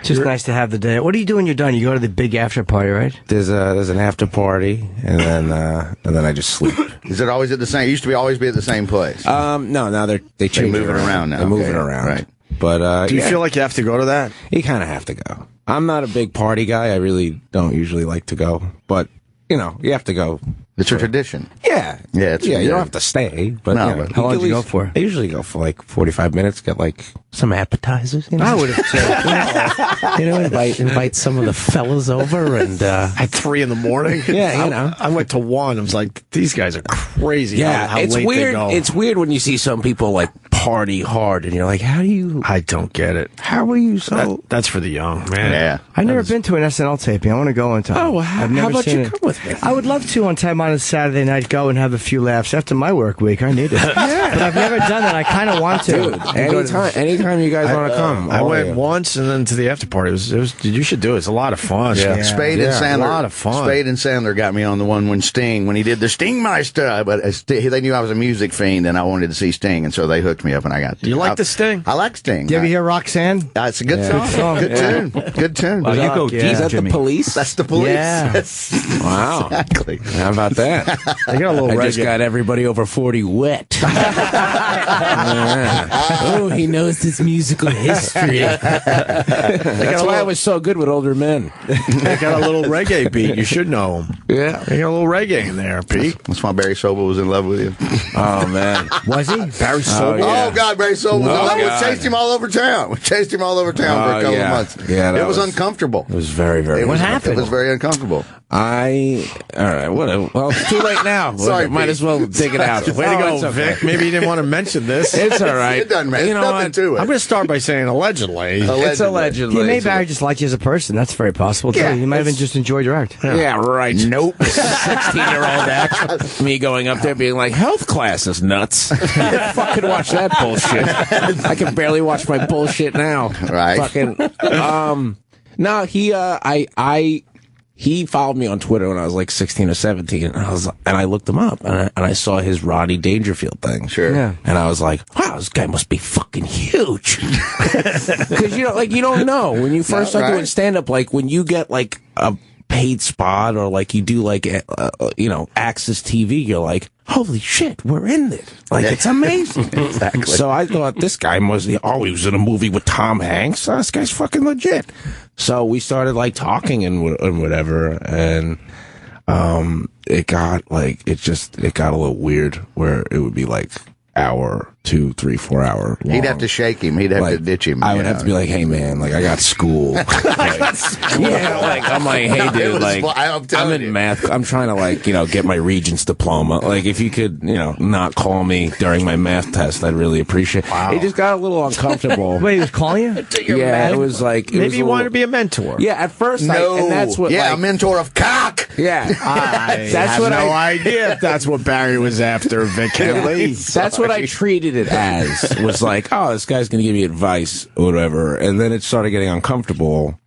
Just nice to have the day. What do you do when you're done? You go to the big after party, right? There's an after party, and then I just sleep. Is it always at the same? It used to always be at the same place. No, now they change move it around now. They move it around, right? But do you feel like you have to go to that? You kind of have to go. I'm not a big party guy. I really don't usually like to go, but you have to go It's a tradition. Yeah. Yeah, it's You weird. don't have to stay. But, No, you know, but how long can do you at go least- for? I usually go for like 45 minutes, get like some appetizers. You know? I would have you know, invite some of the fellas over and At 3 in the morning. Yeah, you know. I went to 1. I was like, these guys are crazy. how it's late weird. They go. It's weird when you see some people like party hard, and you're like, how do you? I don't get it. How are you so? That's for the young, man. Yeah. I've never been to an SNL taping. I want to go one time. Oh, well, I've how never about seen you it. come with me? I would love to one time on a Saturday night go and have a few laughs after my work week. I need it. But I've never done that. I kind of want to. Dude, anytime you guys want to come, I all went of you. once and then to the after party. It was you should do it. It's a lot of fun. Yeah. Spade and Sandler. A lot of fun. Spade and Sandler got me on the one when he did the Stingmeister. But they knew I was a music fiend and I wanted to see Sting, and so they hooked me up and I got. You like the Sting? I like Sting. Do you ever hear Roxanne? It's a good Yeah. song. Good Good tune. Good tune. Wow, you go Yeah. deep, Is that Jimmy. the Police? That's the Police. Yeah. Wow. Exactly. How about that? They got a little I reggae. just got everybody over 40 wet. Yeah. Oh, he knows his musical history. That's why I was so good with older men. They got a little reggae beat. You should know them. Yeah. They got a little reggae in there, Pete. That's why Barry Sobel was in love with you. Oh, man. Was he? Barry Sobel. yeah. Oh God, Barry Sobel was in love. God. We chased him all over town. We chased him all over town for a couple of months. Yeah, that it was uncomfortable. It was very, very. It was, happened? It was very uncomfortable. All right, whatever. Well, it's too late now. Sorry, Might Pete. as well dig it out. Way to Oh, go, it's okay. Vic. Maybe you didn't want to mention this. It's all right. It doesn't matter. You know Nothing what? to it. I'm going to start by saying allegedly. It's allegedly. He may Barry just like you as a person. That's very possible, too. Yeah, He might have just enjoyed your act. Yeah, right. Nope. 16-year-old act. Me going up there being like, health class is nuts. Fucking watch that bullshit. I can barely watch my bullshit now. Right. Fucking. No, he followed me on Twitter when I was like 16 or 17, and I looked him up, and I saw his Rodney Dangerfield thing. Sure. Yeah. And I was like, wow, this guy must be fucking huge. Because, you don't know. When you first start doing stand-up, like, when you get, like, a paid spot or, like, you do, like, Access TV, you're like, holy shit, we're in this. Like, it's amazing. Exactly. So I thought this guy he was in a movie with Tom Hanks. Oh, this guy's fucking legit. So we started, like, talking and whatever, and it got a little weird where it would be like hour, 2, 3, 4 hour long. He'd have to shake him. He'd have to ditch him. I would have to be like, hey man, like I got school. I'm like, hey dude, like I'm in math. I'm trying to like, get my Regents diploma. Like if you could, not call me during my math test, I'd really appreciate it. Wow. It just got a little uncomfortable. Wait, he was calling you? Yeah, it was like Maybe you wanted to be a mentor. Yeah, at first and that's what a mentor of cock. Yeah. I That's have what no I- idea if that's what Barry was after, Vic Henley. That's what I treated it as. Was like, oh, this guy's gonna give me advice or whatever. And then it started getting uncomfortable.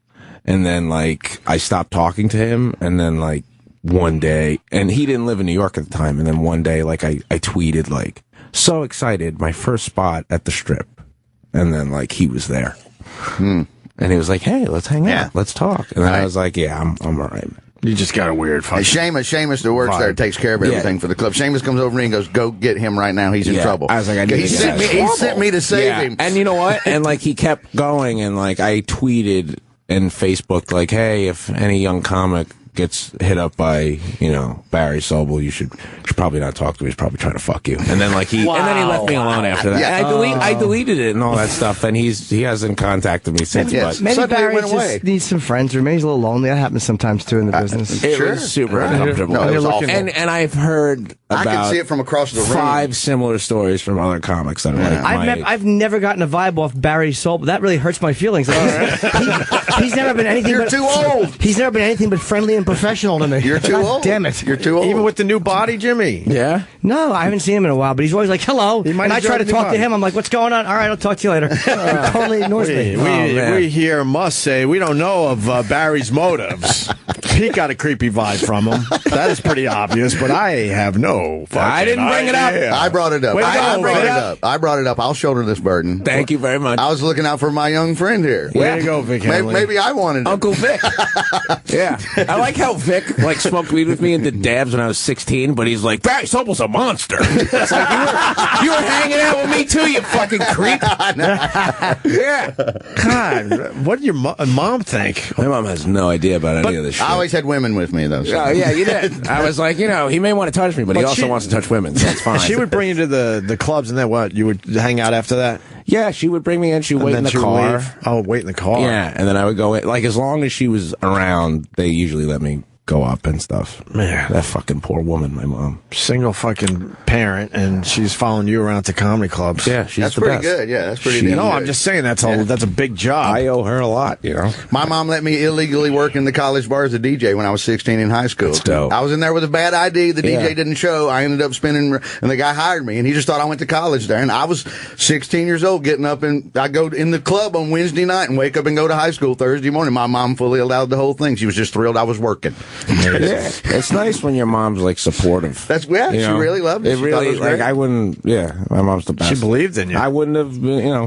And then like I stopped talking to him. And then like one day, and he didn't live in New York at the time. And then one day, like I tweeted like, so excited, my first spot at the Strip. And then like he was there. And he was like, hey, let's hang out, let's talk. And then I was like, yeah, I'm all right. You just got a weird fucking. Seamus that works there takes care of everything for the club. Seamus comes over to me and goes, go get him right now. He's in trouble. I was like, I need he sent me to save him. And you know what? And like he kept going, and like I tweeted and Facebooked like, hey, if any young comic gets hit up by Barry Sobel, you should probably not talk to him. He's probably trying to fuck you. And then like and then he left me alone after that. Yeah. And I deleted it and all that stuff. And he hasn't contacted me since. But Maybe Suddenly it Barry went just away. needs some friends, or maybe he's a little lonely. That happens sometimes too in the business. it was super uncomfortable. No, it was awful. And I've heard I about can see it from across the room. 5 similar stories from other comics that are like my age. I've never gotten a vibe off Barry Sobel. That really hurts my feelings. Like, he's never been anything. You're too old. He's never been anything but friendly and professional to me. You're too God old. Damn it! You're too old. Even with the new body, Jimmy. Yeah. No, I haven't seen him in a while, but he's always like, hello. He might And I have try to joined the talk to body. him. I'm like, what's going on? All right, I'll talk to you later. He totally ignores me. We here must say we don't know of Barry's motives. Pete got a creepy vibe from him. That is pretty obvious, but I have no fucking I didn't bring it up. idea. I brought it up. Way to I go, brought Vic. it up. I brought it up. I'll shoulder this burden. Thank you very much. I was looking out for my young friend here. Way to go, Vic Henley. Maybe I wanted it. Uncle Vic. Yeah. I like how Vic like smoked weed with me and did dabs when I was 16, but he's like, Barry Sobel's a monster. It's like, you were hanging out with me too, you fucking creep. Yeah. God, what did your mom think? My mom has no idea about any of this shit. I always had women with me, though. So. Oh, yeah, you did. I was like, he may want to touch me, but he also wants to touch women, so it's fine. She would bring you to the clubs, and then what? You would hang out after that? Yeah, she would bring me in. She would wait in the car. Oh, wait in the car. Yeah, and then I would go in. Like, as long as she was around, they usually let me go up and stuff. Man, that fucking poor woman, my mom. Single fucking parent, and she's following you around to comedy clubs. Yeah, she's that's the pretty best. good. Yeah, that's pretty. No, I'm just saying that's a big job. I owe her a lot. My mom let me illegally work in the college bar as a DJ when I was 16 in high school. That's dope. I was in there with a bad ID. The DJ didn't show. I ended up spinning, and the guy hired me, and he just thought I went to college there. And I was 16 years old, getting up, and I go in the club on Wednesday night and wake up and go to high school Thursday morning. My mom fully allowed the whole thing. She was just thrilled I was working. Yeah. It's nice when your mom's like supportive. That's she really loved it. It really like I wouldn't. Yeah, my mom's the best. She believed in you. I wouldn't have.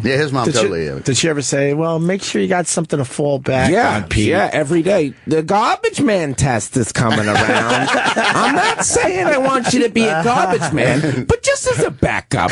Yeah, his mom totally. Did she ever say, "Well, make sure you got something to fall back on, Pete"? Yeah, every day. The garbage man test is coming around. I'm not saying I want you to be a garbage man, but just as a backup.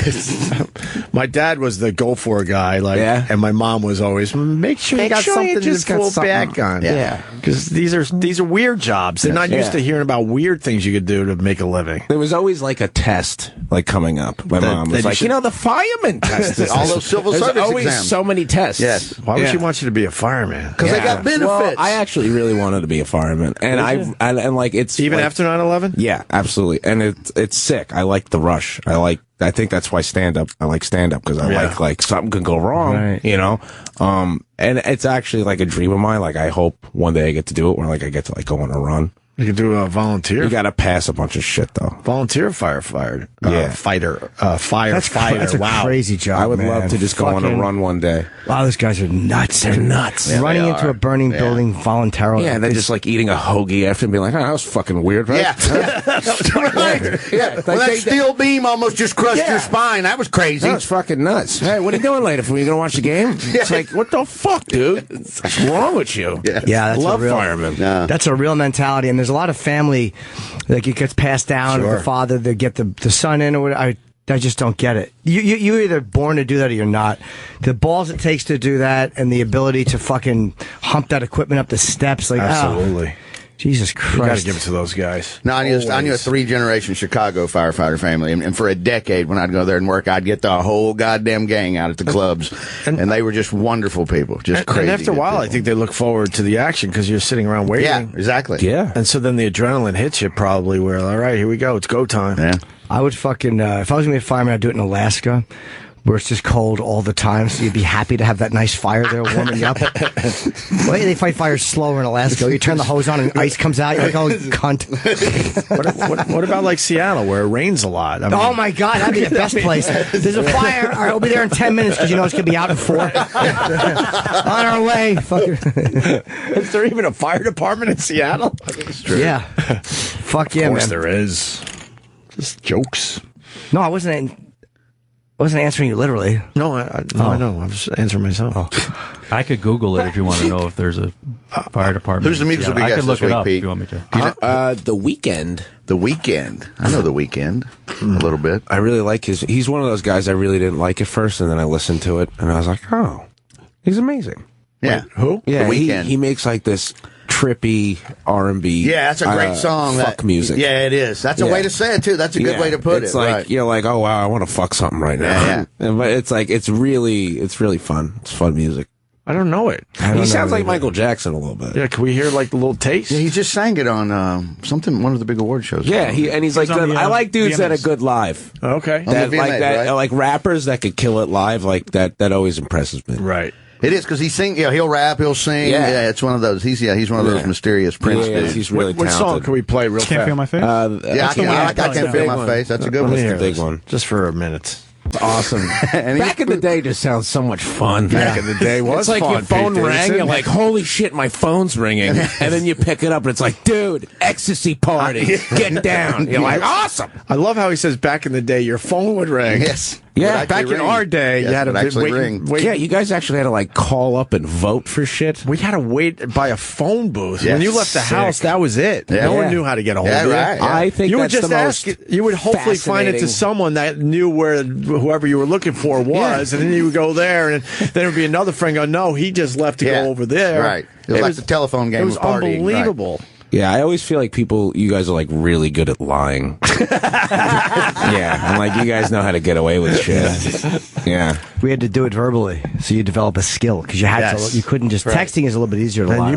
My dad was the go for guy, and my mom was always make sure you got something to fall back on. Yeah, because these are weird jobs. They're not used to hearing about weird things you could do to make a living. There was always like a test coming up. My mom was like, the fireman test. All those civil service There's always exams. so many tests. Yes. Why would she want you to be a fireman? Because they got benefits. Well, I actually really wanted to be a fireman, and it's even after 9/11. Yeah, absolutely, and it's sick. I like the rush. I think that's why stand-up. I like stand-up because I like something could go wrong, and it's actually like a dream of mine. Like I hope one day I get to do it where I get to go on a run. You can do a volunteer. You got to pass a bunch of shit though. Volunteer firefighter. Firefighter. That's a crazy job. I would love to just go on a run one day. Wow, those guys are nuts. They're nuts. Yeah, running into a burning building voluntarily. Yeah, and they're just eating a hoagie after and being like, that was fucking weird, right? Yeah. Right. Yeah. Well, that steel beam almost just crushed your spine. That was crazy. That was fucking nuts. Hey, what are you doing later? Are you going to watch the game? It's like, what the fuck, dude? What's wrong with you? Yeah, that's love a real firemen. That's a real mentality, and there's a lot of family it gets passed down. The father, they get the son in, or whatever. I just don't get it. You're either born to do that or you're not. The balls it takes to do that, and the ability to fucking hump that equipment up the steps, absolutely. Jesus Christ. You got to give it to those guys. No, I knew a 3-generation Chicago firefighter family, and for a decade when I'd go there and work, I'd get the whole goddamn gang out at the clubs, and they were just wonderful people, just crazy. And after a while, people. I think they look forward to the action because you're sitting around waiting. Yeah, exactly. Yeah. And so then the adrenaline hits you probably where, all right, here we go, it's go time. Yeah. I would fucking, if I was going to be a fireman, I'd do it in Alaska, where it's just cold all the time, so you'd be happy to have that nice fire there warming you up. Well, they fight fires slower in Alaska. You turn the hose on and ice comes out, you're like, oh, cunt. What about like Seattle, where it rains a lot? Oh my God, that'd be the best place. There's a fire. All right, we'll be there in 10 minutes because it's going to be out in 4. On our way. Is there even a fire department in Seattle? I think it's true. Yeah. Fuck yeah, man. Of course there is. Just jokes. No, I wasn't answering you literally. No, I know. I was answering myself. I could Google it if you want to know if there's a fire department. Who's the musical big I guest could look this it week, up Pete? if you want me to. The Weeknd. The Weeknd. I know The Weeknd a little bit. I really like he's one of those guys I really didn't like at first, and then I listened to it, and I was like, oh, he's amazing. Yeah. Wait, who? Yeah, The Weeknd. He makes like this trippy R&B. Yeah, that's a great song. Fuck music. Yeah, it is. That's a way to say it too. That's a good way to put it's it. like right. you're like, oh wow, I want to fuck something right now. Yeah. But it's like it's really fun. It's fun music. I don't know it. He sounds like Michael Jackson a little bit. Yeah, can we hear like the little taste? Yeah, he just sang it on one of the big award shows. Yeah, he's like good. I like dudes that are good live. Okay. That, VMAs, like that, right? like rappers that could kill it live. Like that. That always impresses me. Right. It is because he sing. Yeah, he'll rap. He'll sing. Yeah, it's one of those. He's one of those mysterious Prince dudes. He's really What talented. song can we play real Can't fast? feel my face. I can't feel my face. That's a good one. That's the big one. Just for a minute. Awesome. Back in the day just sounds so much fun. Back in the day was it's like fun, your phone Pete rang, Davidson. you're like, holy shit, my phone's ringing. And then you pick it up and it's like, dude, ecstasy party. Get down. You're like, awesome. I love how he says back in the day your phone would ring. Yes. Yeah, back in our day, you had to actually wait. Yeah, you guys actually had to like call up and vote for shit. We had to wait by a phone booth. When you left the sick. house, that was it. Yeah. No one knew how to get a hold of you. Right, yeah. I think You would that's just the ask. most You would hopefully find it to fascinating- someone that knew where whoever you were looking for was, and then you would go there, and then there would be another friend go, "No, he just left to go over there." Right. It was like the telephone game. It was of partying, unbelievable. Yeah, I always feel like you guys are like really good at lying. Yeah, I'm like, you guys know how to get away with shit. Yeah. We had to do it verbally, so you develop a skill because you had to. You couldn't just texting is a little bit easier to lie.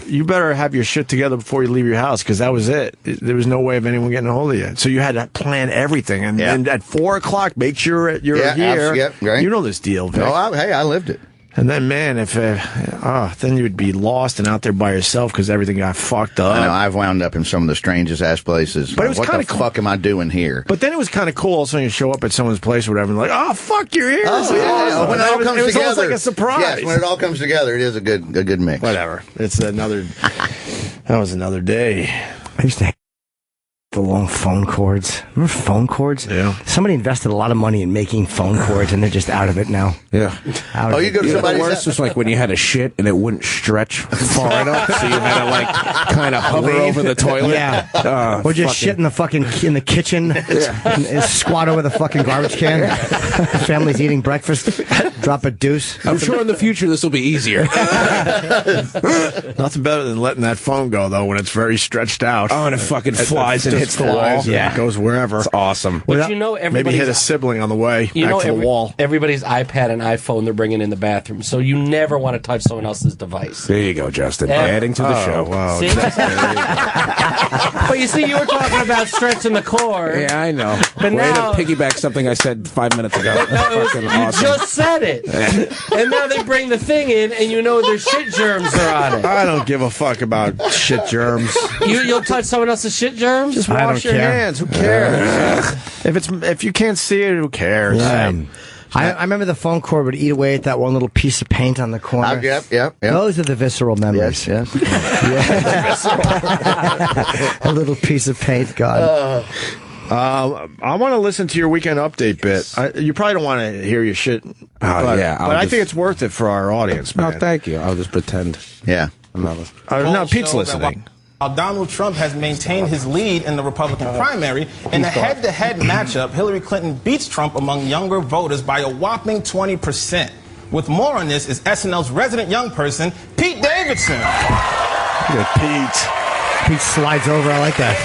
You better have your shit together before you leave your house because that was it. There was no way of anyone getting a hold of you. So you had to plan everything, and then at 4 o'clock, make sure you're here. Right. You know this deal, Vic. Oh, hey, I lived it. And then, man, if then you'd be lost and out there by yourself because everything got fucked up. I know, I've wound up in some of the strangest ass places. But it was what kind the of fuck am I doing here? But then it was kind of cool. Also, you show up at someone's place or whatever, and like, oh fuck, you're here. Oh, yeah. When it all comes it was together, almost like a surprise. Yes, when it all comes together, it is a good mix. Whatever. It's another. That was another day. I used to hate the long phone cords. Remember phone cords? Yeah. Somebody invested a lot of money in making phone cords, and they're just out of it now. Yeah. You go to somebody's the worst was like when you had a shit and it wouldn't stretch far enough, so you had to like kind of hover over the toilet. Yeah. Or just shit in the kitchen. And squat over the fucking garbage can. Family's eating breakfast. Drop a deuce. I'm sure in the future this will be easier. Nothing better than letting that phone go though when it's very stretched out. Oh, and it fucking flies and hits the wall. Yeah, it goes wherever. It's awesome. But you know, maybe hit a sibling on the way back to the wall. Everybody's iPad and iPhone they're bringing in the bathroom, so you never want to touch someone else's device. There you go, Justin. Adding to the show. Wow. See? But you see, you were talking about stretching the cord. Yeah, I know. But Way now, to piggyback something I said 5 minutes ago. you just said it. And now they bring the thing in, and you know there's shit germs are on it. I don't give a fuck about shit germs. You'll touch someone else's shit germs? Just wash your hands. Who cares? If you can't see it, who cares? Yeah. I remember the phone cord would eat away at that one little piece of paint on the corner. Yep. Those are the visceral memories. Yes. A little piece of paint, God. I want to listen to your weekend update bit. You probably don't want to hear your shit. But I think it's worth it for our audience, man. Oh, thank you. I'll just pretend. Yeah. I'm not listening. No, Pete's listening. While Donald Trump has maintained his lead in the Republican primary, in a head-to-head matchup, Hillary Clinton beats Trump among younger voters by a whopping 20%. With more on this is SNL's resident young person, Pete Davidson. Look at Pete. Pete slides over. I like that.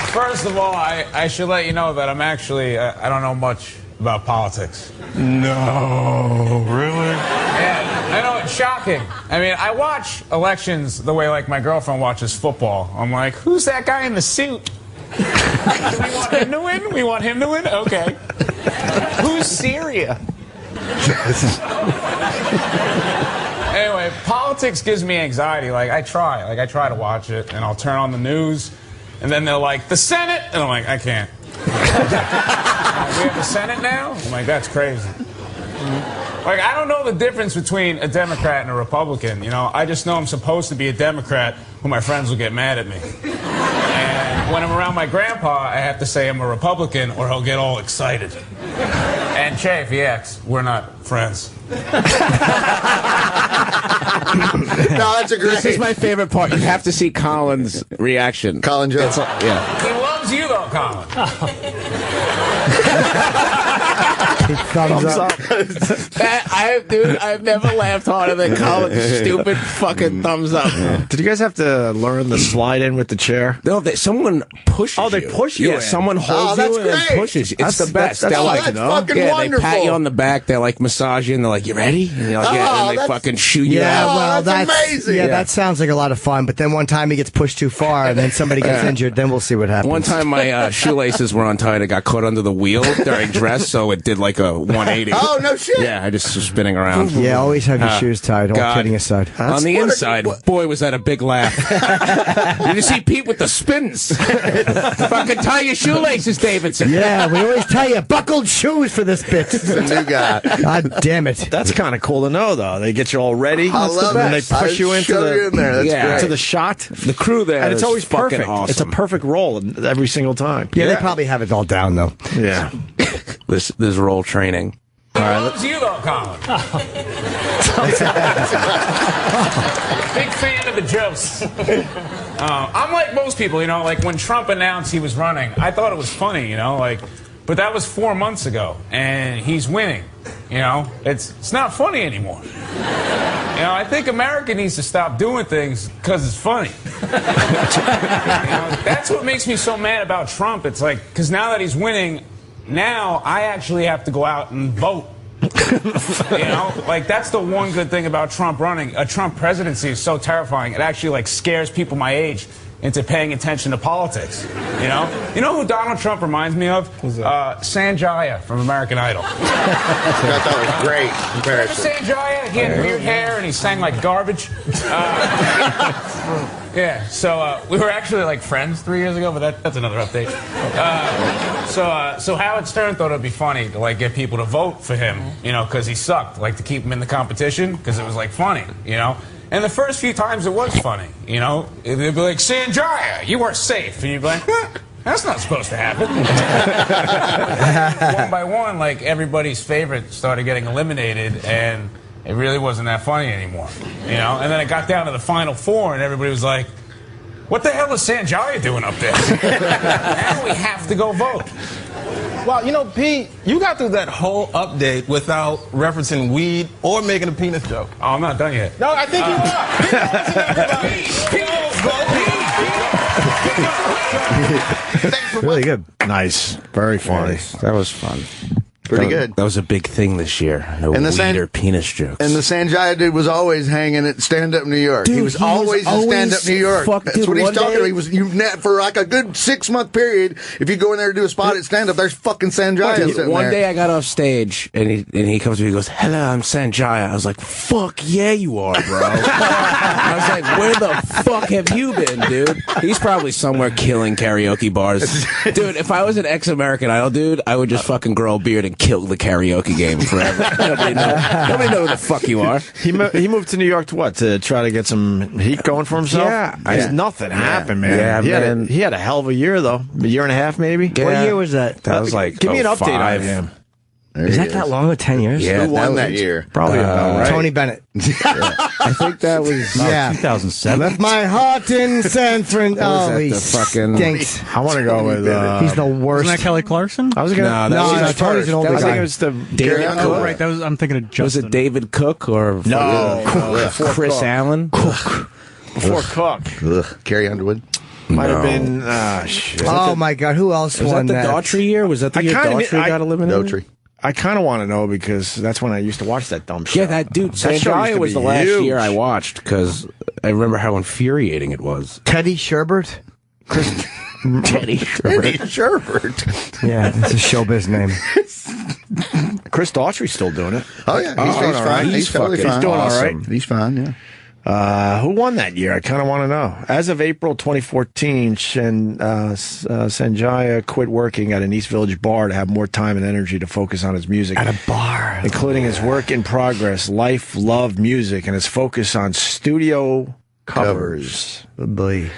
So, first of all, I should let you know that I'm actually, I don't know much about politics. No, really? Yeah, I know, it's shocking. I mean, I watch elections the way, like, my girlfriend watches football. I'm like, who's that guy in the suit? Do we want him to win? We want him to win? Okay. Who's Syria? Anyway, politics gives me anxiety. Like, I try to watch it, and I'll turn on the news, and then they're like, the Senate? And I'm like, I can't. We have the Senate now? I'm like, that's crazy. Like, I don't know the difference between a Democrat and a Republican, you know? I just know I'm supposed to be a Democrat who my friends will get mad at me. And when I'm around my grandpa, I have to say I'm a Republican or he'll get all excited. And Che, if he asks, we're not friends. No, that's a great. This is my favorite part. You have to see Colin's reaction. Colin Jones. Yeah. He loves you, though, Colin. Thumbs up. I've never laughed harder than Colin's stupid fucking thumbs up. Did you guys have to learn the slide in with the chair? No, someone pushes you. Oh, they push you in. Someone holds that's you and great. pushes you. It's the best. That's They're like, fucking they pat you on the back. They're like massage you, and they're like, "You ready?" And you're like, "Yeah." And they fucking shoot you. Yeah, well, that's amazing. Yeah, that sounds like a lot of fun. But then one time he gets pushed too far, and then somebody gets injured. Then we'll see what happens. One time my shoelaces were untied. I got caught under the wheel during dress, so it did like a 180. Oh, no shit. Yeah, I just was spinning around. Yeah, always have your shoes tied. All God. kidding aside. On the inside, boy, was that a big laugh. Did you see Pete with the spins? Fucking tie your shoelaces, Davidson. Yeah, we always tell you, buckled shoes for this bitch. It's a new guy. God damn it. That's kind of cool to know, though. They get you all ready. I love and it. they push you into you in there. That's great. to the shot. The crew there, And it's always fucking perfect. awesome. It's a perfect roll every single time. Yeah, they probably have it all down, though. Yeah. This role training. He loves you, though, Colin. Big fan of the jokes. I'm like most people, you know, like when Trump announced he was running, I thought it was funny, you know, like, but that was 4 months ago, and he's winning, you know. It's not funny anymore. You know, I think America needs to stop doing things because it's funny. You know, that's what makes me so mad about Trump. It's like, because now that he's winning, now I actually have to go out and vote. You know, like that's the one good thing about Trump running. A Trump presidency is so terrifying. It actually like scares people my age into paying attention to politics. You know who Donald Trump reminds me of? Sanjaya from American Idol. I thought it was great comparison. Sanjaya, he had weird hair and he sang like garbage. Yeah, so we were actually like friends 3 years ago, but that's another update. So Howard Stern thought it'd be funny to like get people to vote for him, you know, because he sucked, like to keep him in the competition, because it was like funny, you know. And the first few times it was funny, you know. They'd be like, Sanjaya, you are safe. And you'd be like, that's not supposed to happen. One by one, like, everybody's favorite started getting eliminated, and it really wasn't that funny anymore, you know. And then it got down to the final four, and everybody was like, what the hell is Sanjaya doing up there? Now we have to go vote. Well, you know, Pete, you got through that whole update without referencing weed or making a penis joke. Oh, I'm not done yet. No, I think you are. Really good. Nice. Very funny. Nice. That was fun. Pretty good. That was a big thing this year. No weed or penis jokes. And the Sanjaya dude was always hanging at Stand Up New York. Dude, he was always in Stand Up New York. That's what he's talking about. He was for like a good 6-month period. If you go in there to do a spot at Stand Up, there's fucking Sanjaya sitting One there. day I got off stage and he comes to me and goes, hello, I'm Sanjaya. I was like, fuck yeah you are, bro. I was like, where the fuck have you been, dude? He's probably somewhere killing karaoke bars. Dude, if I was an ex-American Idol dude, I would just fucking grow a beard and kill the karaoke game forever. Nobody know who the fuck you are. He moved to New York to what? To try to get some heat going for himself? Yeah. Nothing happened, man. Yeah, he had a hell of a year, though. A year and a half, maybe? What year was that? That was like Give me an update 05. on him. Is that long? 10 years? Yeah, Who won that year? Probably about right. Tony Bennett. I think that was 2007. Left my heart in San Fran. Oh, he stinks. I want to go with... he's the worst. Wasn't that Kelly Clarkson? I was gonna... No, Tony's an older guy. I think it was the... David Cook. Cook. Right, I'm thinking of Justin. Was it David Cook or Before Chris Cook. Allen? Before Cook. Carrie Underwood. Might have been... shit. Oh, my God. Who else Was won that the Daughtry year? Was that the year Daughtry got eliminated? Daughtry. I kind of want to know because that's when I used to watch that dumb show. Yeah, that dude. That show used Sanjaya to was be the last huge. year I watched because I remember how infuriating it was. Teddy Sherbert? Teddy Sherbert. Yeah, it's a showbiz name. Chris Daughtry's still doing it. Oh, yeah. He's doing all right. fine. He's totally fine. He's doing all right. He's fine, yeah. Who won that year? I kind of want to know. As of April 2014, Sanjaya quit working at an East Village bar to have more time and energy to focus on his music. At a bar. Including his work in progress, life, love, music, and his focus on studio covers. Boy.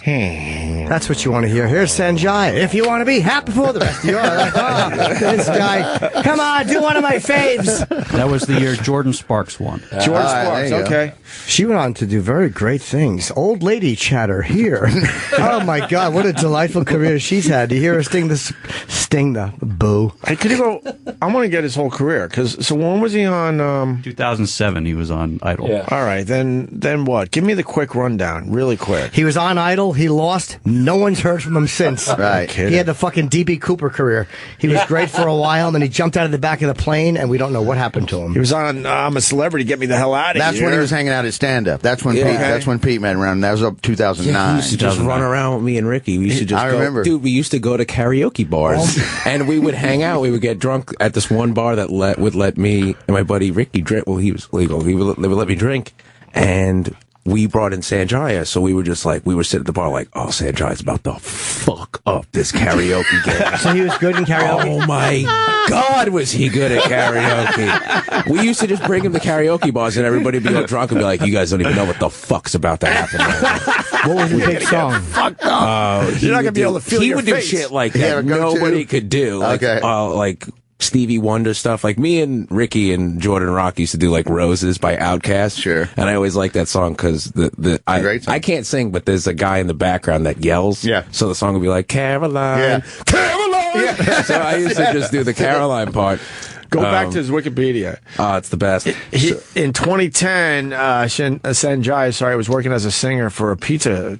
That's what you want to hear. Here's Sanjaya. If you want to be happy for the rest of your life. Oh, this guy. Come on, do one of my faves. That was the year Jordan Sparks won. George Sparks, okay. She went on to do very great things. Old lady chatter here. Oh, my God. What a delightful career she's had. You hear her sting the boo. Hey, could you go? I want to get his whole career. So when was he on? 2007, he was on Idol. Yeah. All right, then what? Give me the quick rundown, really quick. He was on Idol. He lost. No one's heard from him since. Right. He had the fucking D.B. Cooper career. He was great for a while, and then he jumped out of the back of the plane, and we don't know what happened to him. He was on I'm a Celebrity, Get Me the Hell Out of Here. That's when he was hanging out at Stand Up. That's when Pete. That's when Pete met around. That was up 2009. He used to just run around with me and Ricky. We used to just remember. Dude, we used to go to karaoke bars, and we would hang out. We would get drunk at this one bar that would let me and my buddy Ricky drink. Well, he was legal. They would let me drink, and we brought in Sanjaya, so we were just like, we were sitting at the bar like, oh, Sanjaya's about to fuck up this karaoke game. So he was good in karaoke? Oh, my God, was he good at karaoke. We used to just bring him to karaoke bars, and everybody would be all drunk and be like, you guys don't even know what the fuck's about to happen right now. What was his big song? Fucked up. You're not going to be able to feel He your would face. do shit like that nobody could do. Like, like Stevie Wonder stuff. Like me and Ricky and Jordan Rock used to do like Roses by Outkast. Sure. And I always like that song because I can't sing, but there's a guy in the background that yells. Yeah. So the song would be like, Caroline, Yeah. Caroline. Yeah. So I used to just do the Caroline part. Go back to his Wikipedia. Oh, it's the best. In 2010, Sanjaya, was working as a singer for a pizza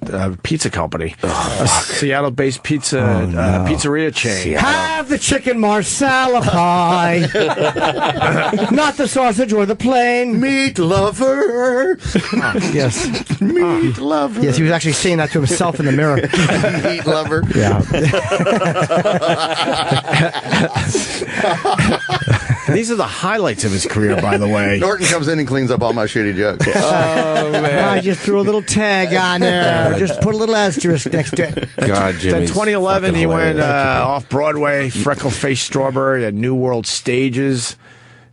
company, a Seattle-based pizzeria chain. Have the chicken marsala pie, not the sausage or the plain. Meat lover. Yes, meat lover. Yes, he was actually saying that to himself in the mirror. Meat lover. Yeah. These are the highlights of his career, by the way. Norton comes in and cleans up all my shitty jokes. Oh, man. I just threw a little tag on there. Just put a little asterisk next to it. God, Jimmy. Then 2011, he went off Broadway, Freckle-Faced Strawberry at New World Stages.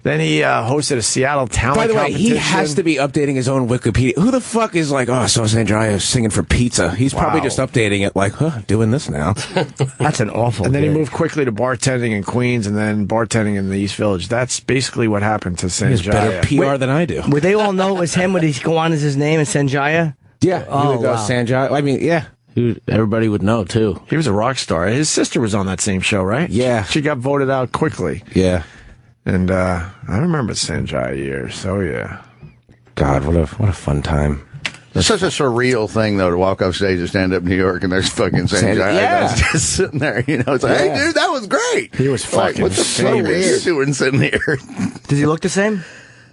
Then he hosted a Seattle talent By the way, competition. he has to be updating his own Wikipedia. Who the fuck is like, oh, so Sanjaya is singing for pizza? He's probably just updating it like, doing this now. That's an awful And then he gig. moved quickly to bartending in Queens and then bartending in the East Village. That's basically what happened to Sanjaya. He has better PR than I do. Would they all know it was him? Would he go on as his name as Sanjaya? Yeah, he would go Sanjaya. I mean, yeah. Everybody would know, too. He was a rock star. His sister was on that same show, right? Yeah. She got voted out quickly. Yeah. And I remember Sanjaya years, so yeah. God, what a fun time. It's such a surreal thing, though, to walk off stage and stand up in New York and there's fucking Sanjaya guys just sitting there. You know, it's like, hey, dude, that was great. He was fucking what the fuck are you doing sitting here? Does he look the same?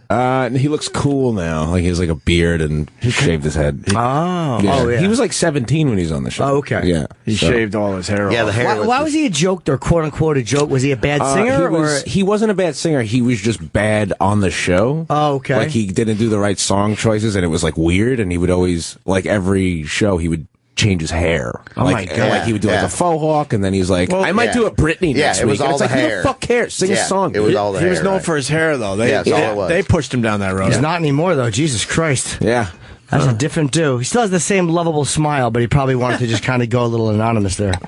He looks cool now. Like he has like a beard and shaved his head. Oh, yeah. He was like 17 when he was on the show. Oh, okay. Yeah. He shaved all his hair off. The hair. Why was he a joke or quote unquote a joke? Was he a bad singer? He wasn't a bad singer. He was just bad on the show. Oh, okay. Like he didn't do the right song choices and it was like weird and he would always, like every show, he would change his hair. Oh, like, my God. Like he would do like a faux hawk and then he's like, I might do a Britney next it was week. all And it's the like, who hair. the fuck cares? Sing a song. It was all the He hair. was known for his hair, though. That's all it was. They pushed him down that road. He's not anymore, though. Jesus Christ. Yeah. That's a different dude. He still has the same lovable smile, but he probably wanted to just kind of go a little anonymous there.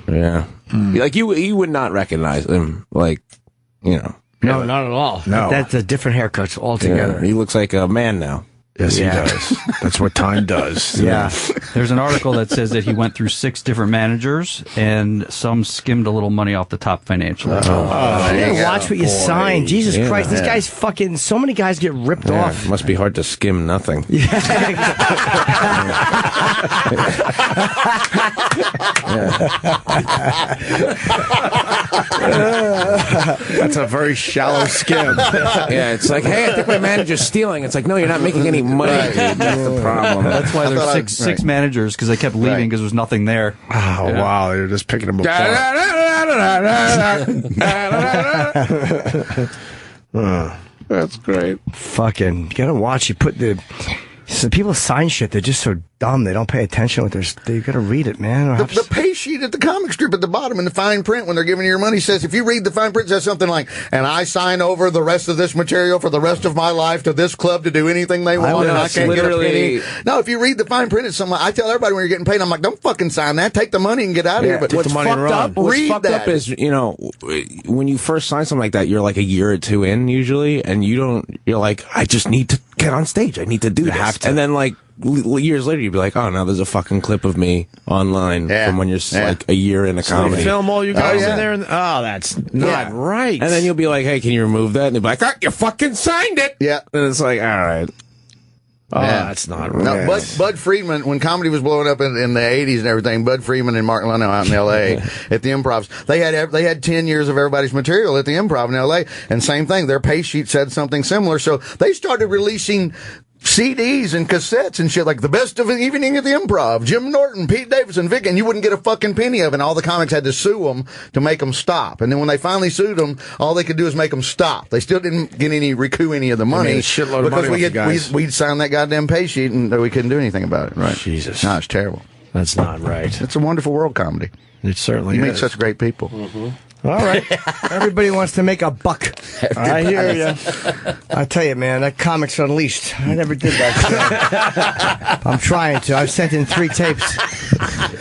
Yeah. Like you would not recognize him. Like, you know. No, not at all. No. That's a different haircut altogether. Yeah, he looks like a man now. Yes, he does. That's what time does. Yeah. There's an article that says that he went through 6 different managers and some skimmed a little money off the top financially. You gotta watch what you sign. Jesus Christ, this guy's fucking. So many guys get ripped off. It must be hard to skim nothing. That's a very shallow skim. Yeah, it's like, hey, I think my manager's stealing. It's like, no, you're not making any money. Dude. That's the problem. That's why there's six managers because they kept leaving because there was nothing there. Oh, wow. They're just picking them apart. That's great. Fucking, you gotta watch. You put the. So people sign shit. They're just so dumb. They don't pay attention. They gotta read it, man. The pay sheet at the comic strip at the bottom in the fine print when they're giving you your money says, if you read the fine print, it says something like, and I sign over the rest of this material for the rest of my life to this club to do anything they want, and I can't get a penny. No, if you read the fine print, it's something like, I tell everybody when you're getting paid, I'm like, don't fucking sign that. Take the money and get out of here. But what's fucked up is, you know, when you first sign something like that, you're like a year or two in usually, and you're like, I just need to get on stage. I need to do this. And then like years later, you'd be like, oh, now there's a fucking clip of me online from when you're like a year in a comedy. They film all you guys in there. That's not right. And then you'll be like, hey, can you remove that? And they'll be like, you fucking signed it. Yeah. And it's like, all right. Oh, that's not right. No, Bud Friedman, when comedy was blowing up in the 80s and everything, Bud Friedman and Mark Leno out in L.A. at the Improvs, they had 10 years of everybody's material at the Improv in L.A. And same thing, their pay sheet said something similar. So they started releasing CDs and cassettes and shit like the best of the evening at the Improv, Jim Norton, Pete Davidson, Vic, and you wouldn't get a fucking penny of it. And all the comics had to sue them to make them stop. And then when they finally sued them, all they could do is make them stop. They still didn't get recoup any of the money. I mean, a shitload of money because we'd signed that goddamn pay sheet and we couldn't do anything about it. Right? Jesus, no, it's terrible. That's not right. It's a wonderful world, comedy. It certainly you is. meet such great people. Mm-hmm. All right. Everybody wants to make a buck. I hear you. I tell you, man, that Comics Unleashed. I never did that shit. I'm trying to. I've sent in 3 tapes.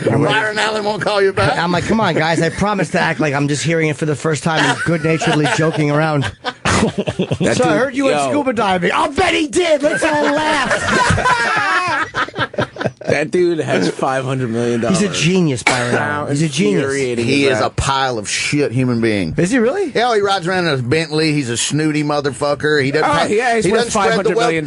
Byron Allen won't call you back. I'm like, come on, guys. I promise to act like I'm just hearing it for the first time and good-naturedly joking around. So I heard you went scuba diving. I'll bet he did. Let's all laugh. That dude has $500 million. He's a genius, Byron Allen. He's a genius. He is a pile of shit human being. Is he really? Yeah, he rides around in a Bentley. He's a snooty motherfucker. He doesn't. He's worth $500 million.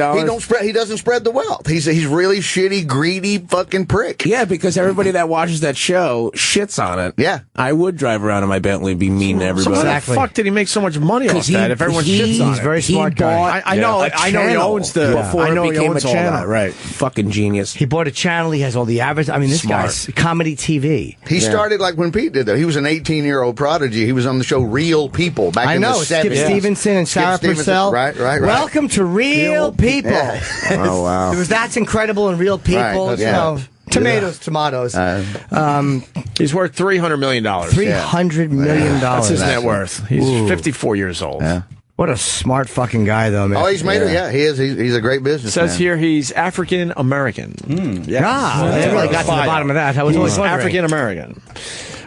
He doesn't spread the wealth. He's really shitty, greedy fucking prick. Yeah, because everybody that watches that show shits on it. Yeah, I would drive around in my Bentley and be mean to everybody. So why the fuck did he make so much money off that? If everyone shits on it, he's a very smart guy. I know he owns before I know it became he owns a all channel. that, right? Fucking genius. He bought a channel. He has all the average. I mean, this Smart. guy's comedy TV. He started like when Pete did, though. He was an 18-year-old prodigy. He was on the show Real People back in the 70s. Skip Stevenson and Sarah Purcell. Right. Welcome to Real People. Yeah. Oh, wow. There was That's Incredible and Real People. Right, you know, tomatoes. He's worth $300 million. $300 million. That's his net worth. He's 54 years old. Yeah. What a smart fucking guy, though, man. Oh, he's made it. Yeah, he is. He's a great businessman. Says here he's African American. They really got to the bottom of that. I was always wondering. African American.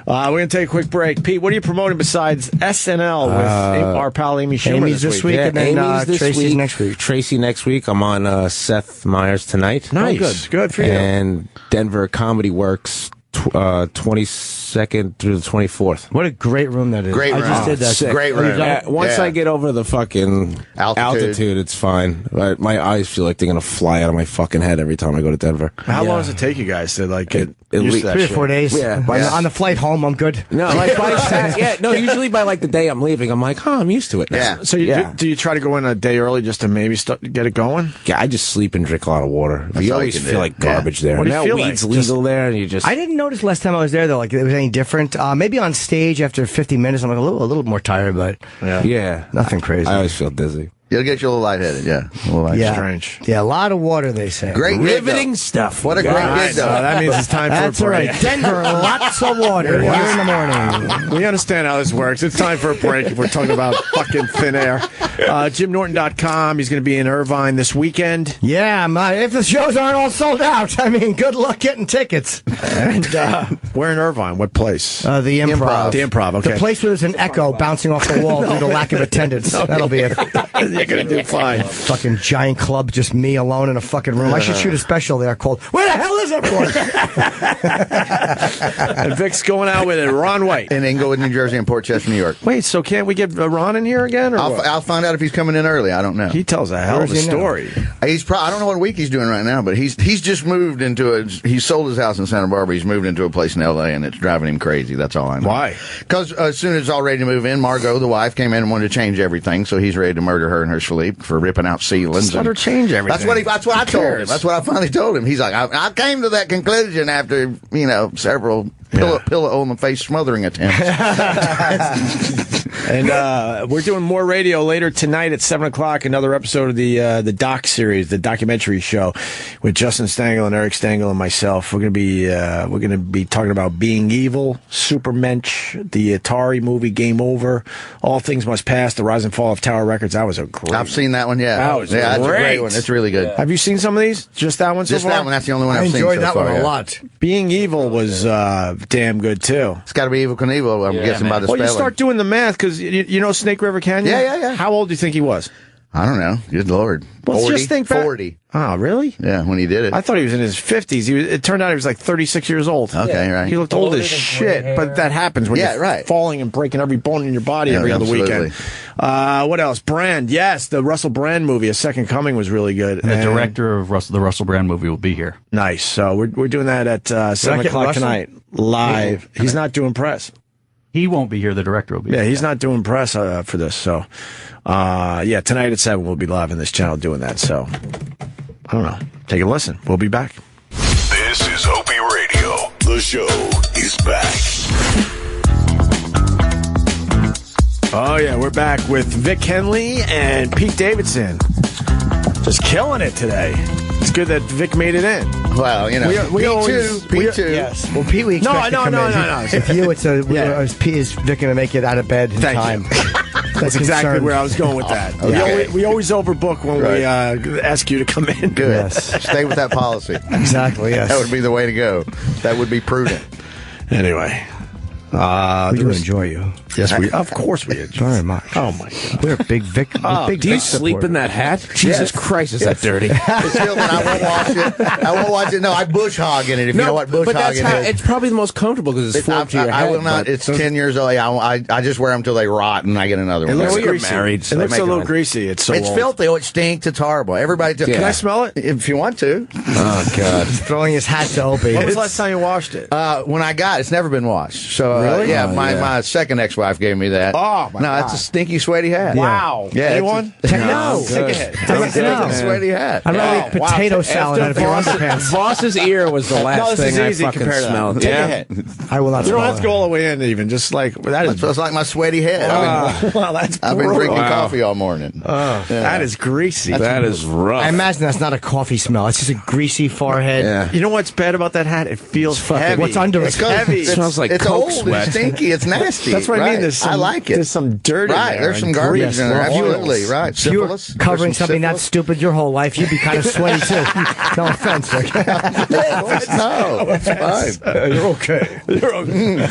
We're going to take a quick break. Pete, what are you promoting besides SNL with our pal Amy Schumer Amy's this week, and then Tracy's next week. Tracy next week. I'm on Seth Meyers tonight. Nice. Good for you. And Denver Comedy Works 22nd through the 24th. What a great room that is. Great room. I just did that. Sick. Great room. Once I get over the fucking altitude, it's fine. My eyes feel like they're going to fly out of my fucking head every time I go to Denver. How long does it take you guys to get used to that 3 or shit? 4 days. Yeah. On the flight home, I'm good. No, usually by the day I'm leaving, I'm like, I'm used to it now. Yeah. So do you try to go in a day early just to maybe get it going? Yeah, I just sleep and drink a lot of water. That's You all always you can feel do. like garbage there. What do you Now feel weed's like? legal there, and you just... I didn't notice last time I was there, though, like it was any different. Maybe on stage after 50 minutes, I'm like a little more tired, but nothing crazy. I always feel dizzy. It'll get you a little lightheaded, yeah. A little Strange. Yeah, a lot of water, they say. Great riveting stuff. What a great gig, though. That means it's time for That's a all break. right. Denver, lots of water here in the morning. We understand how this works. It's time for a break if we're talking about fucking thin air. JimNorton.com. He's going to be in Irvine this weekend. Yeah, if the shows aren't all sold out, I mean, good luck getting tickets. And we're in Irvine. What place? The Improv. The Improv, okay. The place where there's an echo bouncing off the wall due to lack of attendance. That'll be it. You're going to do fine. Fucking giant club, just me alone in a fucking room. I should shoot a special there called "Where the hell is everyone?" And Vic's going out with it. Ron White in Englewood, New Jersey, and Port Chester, New York. Wait, so can't we get Ron in here again? Or I'll find out if he's coming in early. I don't know. He tells a hell of a story. I don't know what week he's doing right now, but he's just moved into he sold his house in Santa Barbara. He's moved into a place in L.A. and it's driving him crazy. That's all I know. Why? Because as soon as it's all ready to move in, Margot, the wife, came in and wanted to change everything, so he's ready to murder her and her sleep for ripping out ceilings. Just let her change everything. That's what I told him. That's what I finally told him. He's like, I came to that conclusion after several pillow on the face smothering attempts. And we're doing more radio later tonight at 7 o'clock. Another episode of the doc series, the documentary show, with Justin Stangel and Eric Stangel and myself. We're gonna be talking about Being Evil, Supermensch, the Atari movie Game Over, All Things Must Pass, the Rise and Fall of Tower Records. That was a great. I've seen that one. Yeah, that was that's a great. great one. It's really good. Have you seen some of these? Just that one so Just far? that one. That's the only one I've seen so I enjoyed that far, one a lot. Being Evil was damn good too. It's got to be Evil Knievel. I'm guessing by the spelling. Well, you start doing the math because you know Snake River Canyon. Yeah. How old do you think he was? I don't know. Good Lord. Well, 40? just think back. 40. Oh, really? Yeah, when he did it. I thought he was in his 50s. It turned out he was like 36 years old. Okay, right. He looked old as shit, but that happens when you're falling and breaking every bone in your body every other weekend. What else? Brand. Yes, the Russell Brand movie, A Second Coming, was really good. And the director of the Russell Brand movie will be here. Nice. So we're doing that at 7 o'clock tonight, live. He's not doing press. He won't be here. The director will be here. Yeah, he's not doing press for this. So, tonight at 7, we'll be live on this channel doing that. So, I don't know. Take a listen. We'll be back. This is Opie Radio. The show is back. Oh, yeah, we're back with Vic Henley and Pete Davidson. Just killing it today. It's good that Vic made it in. Well, you know, Pete too. Yes. Well, Pete, we expect to come in. No. If you, is Vic going to make it out of bed in time? That's exactly where I was going with that. Okay. We always overbook when we ask you to come in. Good. Yes. Stay with that policy. Exactly, yes. That would be the way to go. That would be prudent. Anyway. We do enjoy you. Yes, of course we enjoy. Very much. Oh my God. We're big Vic. Big Do you Vic sleep in that hat? Jesus Christ, is that dirty? It's Hillman. I won't wash it. I won't wash it. No, I bush hog in it. If you know what bush hogging is. It's probably the most comfortable because it's formed to your head. I will not. It's 10 years old. I just wear them till they rot and I get another one. It looks greasy. married. So it looks make a little it greasy. It's It's old. filthy. Oh, it stinks. It's horrible. Everybody. Can I smell it? If you want to. Oh God. Throwing his hat to Opie. When was the last time you washed it? When I got it, it's never been washed. So Really? yeah, my second ex-wife gave me that. Oh, my No, it's a stinky, sweaty hat. Wow. Yeah. Anyone? No. Take a hit. It's a sweaty hat. I'd rather eat potato salad out of your underpants. Voss's ear was the last this is thing I easy fucking compared to that. smelled. Take a Yeah. hit. I will not You don't swallow have to go all the way in, even. Just like that is. It's like my sweaty head. Wow, that's I've been brutal. drinking Wow. coffee all morning. That is greasy. That is rough. I imagine that's not a coffee smell. It's just a greasy forehead. Yeah. You know what's bad about that hat? It feels heavy. What's under it? It's heavy. It smells like it's Coke old, sweat. it's stinky, it's nasty. That's what I mean. Right. There's some, I like it. There's some dirt in Right, there. there's some and garbage grease. in there. Well, Absolutely, right. If you were Syphilis. covering There's some something that syphilis. stupid your whole life, you'd be kind of sweaty too. No offense, Vic. No, it's fine. You're okay. You're okay.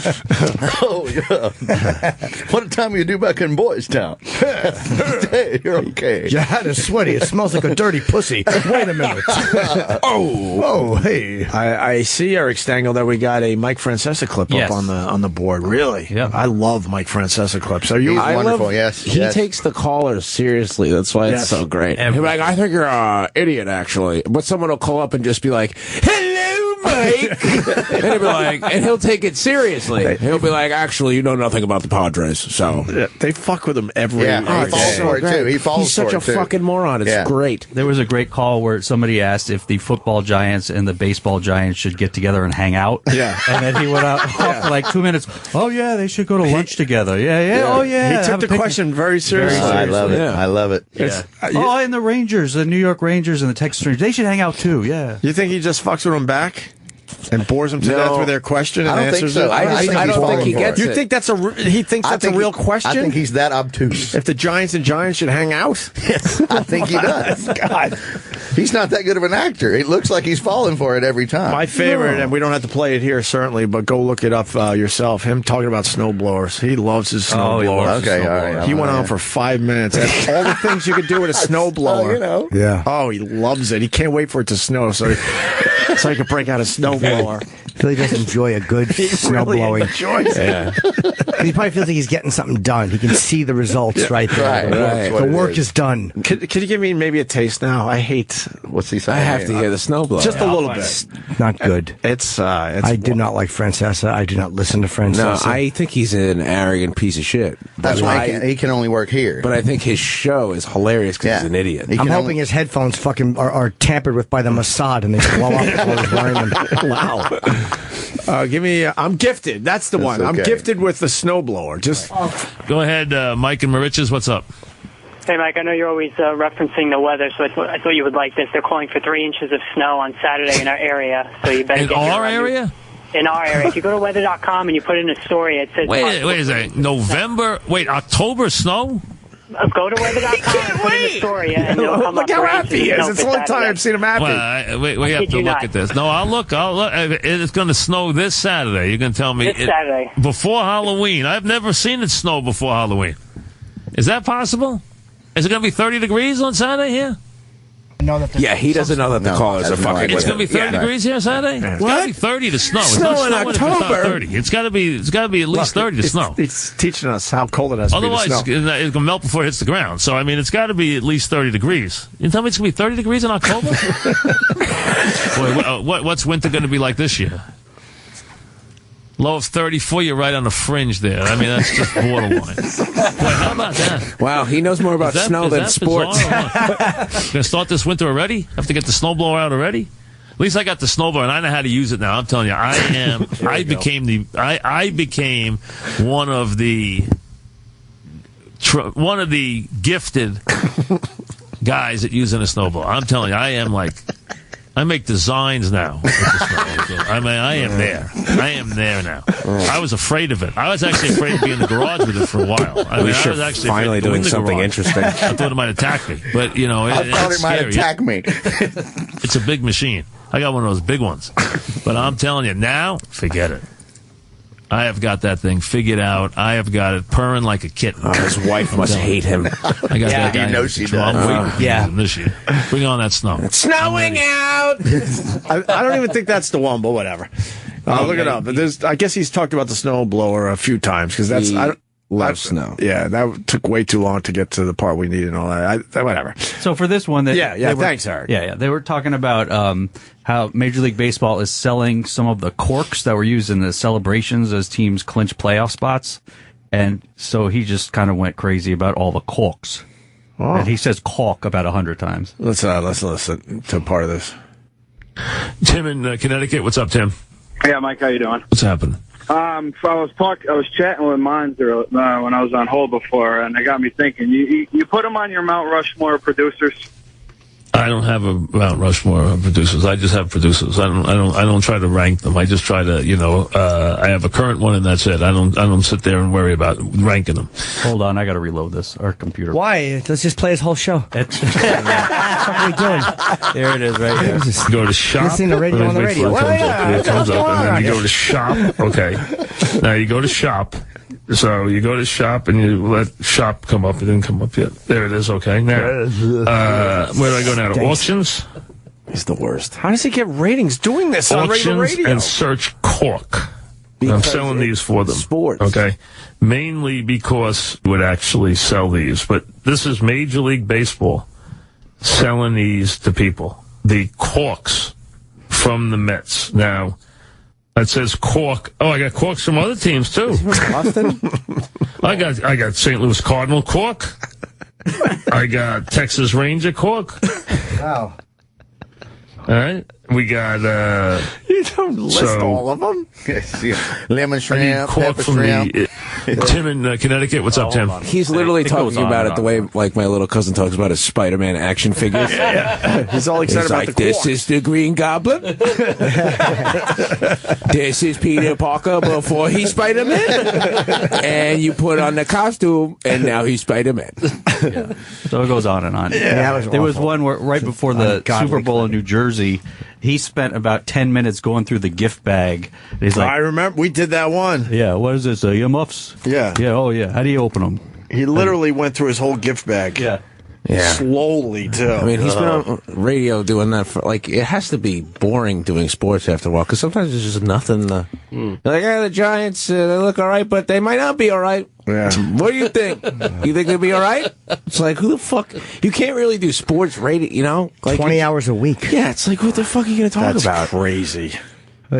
Oh, yeah. What time you do back in Boys Town? Hey, you're okay. Your hat is sweaty. It smells like a dirty pussy. Wait a minute. Oh, hey. I see, Eric Stangel, that we got a Mike Francesa clip Yes. up on the board. Really? Yeah. I love Mike Francesa clips. Are you? He's I wonderful, love- yes. He yes. takes the callers seriously. That's why it's Yes. so great. He'll be like, I think you're an idiot, actually. But someone will call up and just be like, hello, Mike. And he'll be like, and he'll take it seriously. He'll be like, actually, you know nothing about the Padres, so. Yeah, they fuck with him every Yeah, year. he falls for it, too. He falls He's such for a it, too. fucking moron. It's Yeah. great. There was a great call where somebody asked if the football giants and the baseball giants should get together and hang out. Yeah. And then he went out for like 2 minutes. Oh, yeah, they should go to lunch together. Yeah. Oh, yeah. He have took a the picnic. question very seriously. I love it. Yeah. I love it. Yeah. You, Oh, and the Rangers, the New York Rangers and the Texas Rangers, they should hang out too. Yeah. you think he just fucks with him back and bores him to No. death with their question and I don't think answers so. it? I don't think he for gets it. You think that's he thinks that's a real question? I think he's that obtuse. If the Giants and Giants should hang out? I think he does. God. He's not that good of an actor. It looks like he's falling for it every time. My favorite, and we don't have to play it here, certainly, but go look it up yourself. Him talking about snowblowers. He loves his Oh, he snowblower. loves his Okay, all right. He went on for 5 minutes. That's all the things you could do with a snowblower. you know. Yeah. Oh, he loves it. He can't wait for it to snow so he can break out a snowblower. Really does enjoy a good snow really blowing. enjoys it. Yeah. He probably feels like he's getting something done. He can see the results right there. Right. The work is done. Could you give me maybe a taste now? I hate. What's he saying? I have to hear the snowblower. Just a little bit. Not good. It's I do not like Francesa. I do not listen to Francesa. No, I think he's an arrogant piece of shit. That's why he can only work here. But I think his show is hilarious because Yeah. he's an idiot. He I'm can hoping only- his headphones fucking are tampered with by the Mossad and they blow up while he's wearing them. Wow. Give me. I'm gifted. That's the one. I'm okay. gifted with the snowblower. Just Go ahead, Mike and Mauritius. What's up? Hey, Mike, I know you're always referencing the weather, so I thought you would like this. They're calling for 3 inches of snow on Saturday in our area, so you better In get our area? In our area. If you go to weather.com and you put in a story, it says... Wait a second. November? Wait, October snow? Go to weather.com and put in a story, and it'll come look up how 3 happy he inches of is. snow It's for the only time Saturday. I've seen him happy. Well, we have kid to you look not. at this. No, I'll look. It's going to snow this Saturday. You're going to tell me. This Saturday. Before Halloween. I've never seen it snow before Halloween. Is that possible? Is it going to be 30 degrees on Saturday here? Yeah, he doesn't know that the callers are fucking It's with going to be him. 30 degrees here Saturday? It's got to be 30 to snow. It's Snow not in snowing if it's not October. 30. It's got to be at least 30 to snow. It's teaching us how cold it has Otherwise, to it's be to snow. going to melt before it hits the ground. So, I mean, it's got to be at least 30 degrees. You tell me it's going to be 30 degrees in October? Boy, what's winter going to be like this year? Low of 34, you're right on the fringe there. I mean, that's just borderline. Boy, how about that? Wow, he knows more about snow than sports. Going to start this winter already? Have to get the snowblower out already? At least I got the snowblower, and I know how to use it now. I'm telling you, I became one of the gifted guys at using a snowblower. I'm telling you, I make designs now. I mean, I am there. I am there now. I was afraid of it. I was actually afraid to be in the garage with it for a while. I was actually finally afraid to go doing in the something garage. interesting. I thought it might attack me, but you know, I thought it's it might scary. attack me. It's a big machine. I got one of those big ones, but I'm telling you now, forget it. I have got that thing figured out. I have got it purring like a kitten. Oh, his wife must hate him. I got that guy. You know she in control. I'm waiting for Yeah. him this year. Bring on that snow. It's snowing out. I don't even think that's the one, but whatever. Look it up. But I guess he's talked about the snowblower a few times because that's Love snow. Yeah, that took way too long to get to the part we need and all that. Whatever. So for this one, thanks, Eric. Yeah, they were talking about how Major League Baseball is selling some of the corks that were used in the celebrations as teams clinch playoff spots, and so he just kind of went crazy about all the corks. Oh. And he says "cork" about 100 times. Let's listen to part of this. Tim in Connecticut. What's up, Tim? Yeah, Mike, how you doing? What's happening? So I was chatting with Monzer when I was on hold before, and it got me thinking. You put them on your Mount Rushmore producers. I don't have a Mount Rushmore of producers. I just have producers. I don't try to rank them. I just try to, I have a current one and that's it. I don't sit there and worry about ranking them. Hold on, I got to reload this. Our computer. Why? Let's just play his whole show. It's What are we doing? there it is, right here. You go to shop. Listening to radio on the radio. It comes up, and then you go to shop. Okay. Now you go to shop. So you go to shop and you let shop come up. It didn't come up yet. There it is. Okay. Now, where do I go now? To auctions? He's the worst. How does he get ratings doing this on regular Auctions radio? and search cork. I'm selling these for them. Sports. Okay. Mainly because we would actually sell these. But this is Major League Baseball selling these to people. The corks from the Mets. Now, that says cork. Oh, I got corks from other teams too. Boston? I got St. Louis Cardinal cork. I got Texas Ranger cork. Wow. All right. We got You don't list all of them. Lemon shrimp, cork pepper from shrimp. Tim in Connecticut. What's up, Tim? He's literally talking about it the way like my little cousin talks about his Spider-Man action figures. He's all excited He's about like, the this cork. is the Green Goblin. This is Peter Parker before he's Spider-Man. And you put on the costume, and now he's Spider-Man. Yeah. So it goes on and on. Yeah, there was one where right before the Super Bowl in New Jersey, he spent about 10 minutes going through the gift bag. He's like, I remember we did that one. yeah, what is this? Earmuffs? Yeah. Yeah, oh yeah. How do you open them? He literally went through his whole gift bag. Yeah. Yeah. Slowly, too. I mean, he's been on radio doing that for, like, it has to be boring doing sports after a while, because sometimes there's just nothing. Like, the Giants, they look all right, but they might not be all right. Yeah. What do you think? You think they'll be all right? It's like, who the fuck? You can't really do sports radio, Like 20 hours a week. Yeah, it's like, what the fuck are you going to talk That's about? crazy.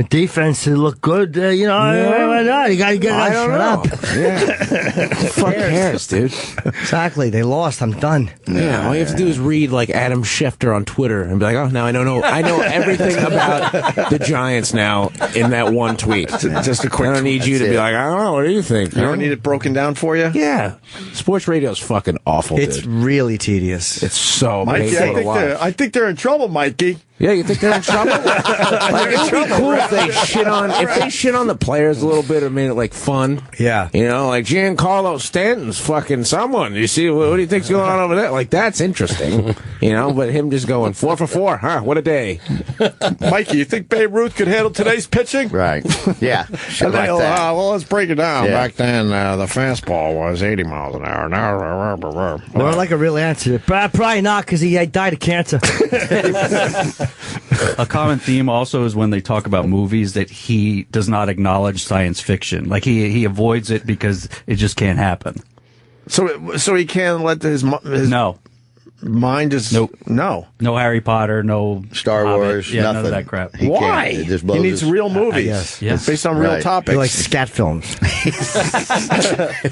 Defense look good, why not? You got to get I that don't shut know. up. Yeah. Fuck cares, dude. Exactly. They lost. I'm done. Yeah, all you have to do is read like Adam Schefter on Twitter and be like, oh, now I know everything about the Giants now in that one tweet. Just a quick. I don't need you to be like, I don't know, what do you think? You don't need it broken down for you? Yeah. Sports radio is fucking awful, It's dude. really tedious. It's so Mikey, painful to watch. I think they're in trouble, Mikey. Yeah, you think they're in trouble? Like, it would be cool if they shit on the players a little bit or made it like fun. Yeah. Like Giancarlo Stanton's fucking someone. You see, what do you think's going on over there? Like, that's interesting. But him just going 4 for 4, huh? What a day. Mikey, you think Babe Ruth could handle today's pitching? Right. Yeah. Shit like that. Well, let's break it down. Yeah. Back then, the fastball was 80 miles an hour. Now, Well, I like a real answer. Probably not, because he died of cancer. A common theme also is when they talk about movies that he does not acknowledge science fiction. Like he avoids it because it just can't happen. So he can't let his no mind just no Harry Potter, no Star Wars, yeah, nothing. none of that crap. Why? It just He blows needs his- real movies. Yes. It's based on real Right. topics. He likes scat films.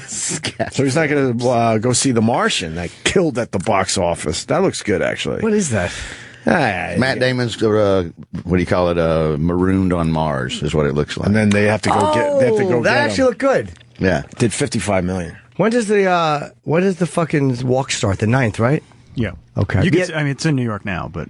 So he's not going to go see The Martian that killed at the box office. That looks good, actually. What is that? Matt Damon's, what do you call it? Marooned on Mars is what it looks like. And then they have to go get. They have to go that get actually him. looked good. Yeah. Did $55 million. When does the fucking walk start? The 9th, right? Yeah. Okay. You can, I mean, it's in New York now, but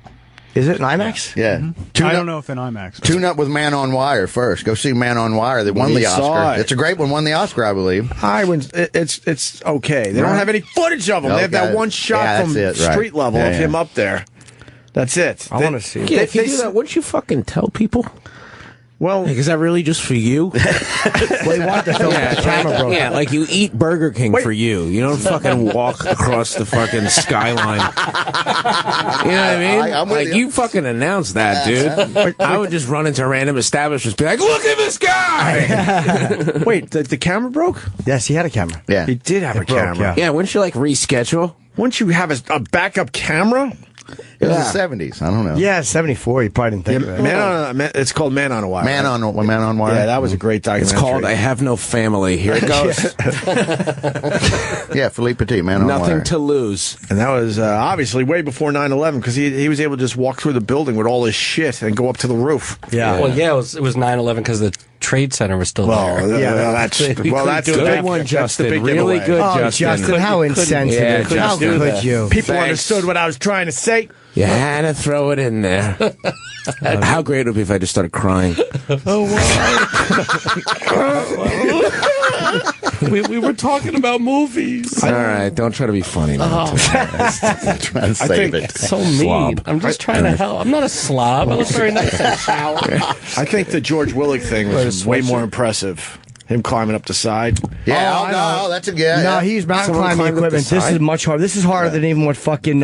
Is it an IMAX? Yeah. I don't know if in IMAX. Tune up with Man on Wire first. Go see Man on Wire. They won We the saw Oscar. it. It's a great one. Won the Oscar, I believe. It's okay. They don't Right. have any footage of him. They have that Okay. one shot Yeah, from that's it, right. street level Yeah, of yeah. him up there. That's it. I want to see it. Yeah, if you do that, wouldn't you fucking tell people? Well, is that really just for you? Well, he wanted to film the camera broke. Yeah, like you eat Burger King for you. You don't fucking walk across the fucking skyline. You know what I mean? I'm with Like you fucking announce that, dude. I would just run into random establishments, be like, "Look at this guy!" Wait, the camera broke? Yes, he had a camera. Yeah. He did have a broke, camera. yeah. Yeah, wouldn't you like reschedule? Wouldn't you have a backup camera? It was the 70s. I don't know. Yeah, 74. You probably didn't think of it. It's called Man on a Wire. Man on Wire. Yeah, that was a great documentary. It's called "I Have No Family." Here it goes. Yeah, Philippe Petit, Man on Wire. Nothing to lose. And that was obviously way before 9/11 because he was able to just walk through the building with all his shit and go up to the roof. Yeah. Well, yeah, it was 9/11 because the Trade Center was still there. That's a good one, Justin. Really good, Justin. How insensitive. Yeah, How could you? People understood what I was trying to say. You had to throw it in there. How great it would be if I just started crying. We were talking about movies. All right, don't try to be funny now. Trying to save it. So mean. Slob. I'm just trying to help. I'm not a slob. I look very nice in the shower. I think the George Willig thing was way more impressive. Him climbing up the side. Yeah, no, that's a good. No, he's mountain climbing equipment. This is much harder. This is harder than even what fucking.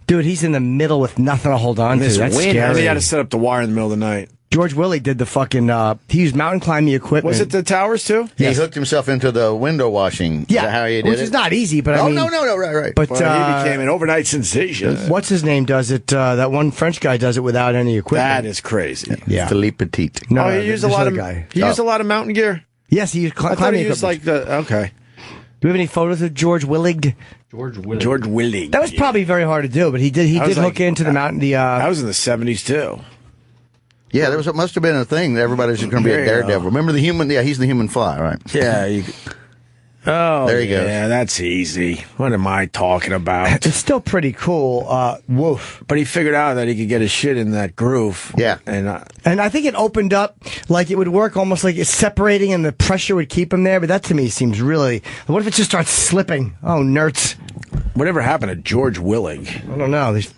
Dude, he's in the middle with nothing to hold on to. That's scary. And he had to set up the wire in the middle of the night. George Willig did the fucking. He used mountain climbing equipment. Was it the towers too? He hooked himself into the window washing. Yeah, Is that how he did which is not easy, but I mean, no, right. But Well, he became an overnight sensation. What's his name does it? That one French guy does it without any equipment. That is crazy. Yeah. Philippe Petit. No, he used a lot of guy. He used a lot of mountain gear. Yes, he used I thought climbing he used equipment. okay. Do we have any photos of George Willig? George Willig. That was probably very hard to do, but he did hook into the mountain. That was in the 70s too. Yeah, there must have been a thing that everybody's going to be a daredevil. Remember the human? Yeah, he's the human fly, right? Yeah. There you go. Yeah, that's easy. What am I talking about? It's still pretty cool. Woof. But he figured out that he could get his shit in that groove. Yeah. And I think it opened up, like it would work almost like it's separating and the pressure would keep him there. But that to me seems really. What if it just starts slipping? Oh, nerds. Whatever happened to George Willig? I don't know. He's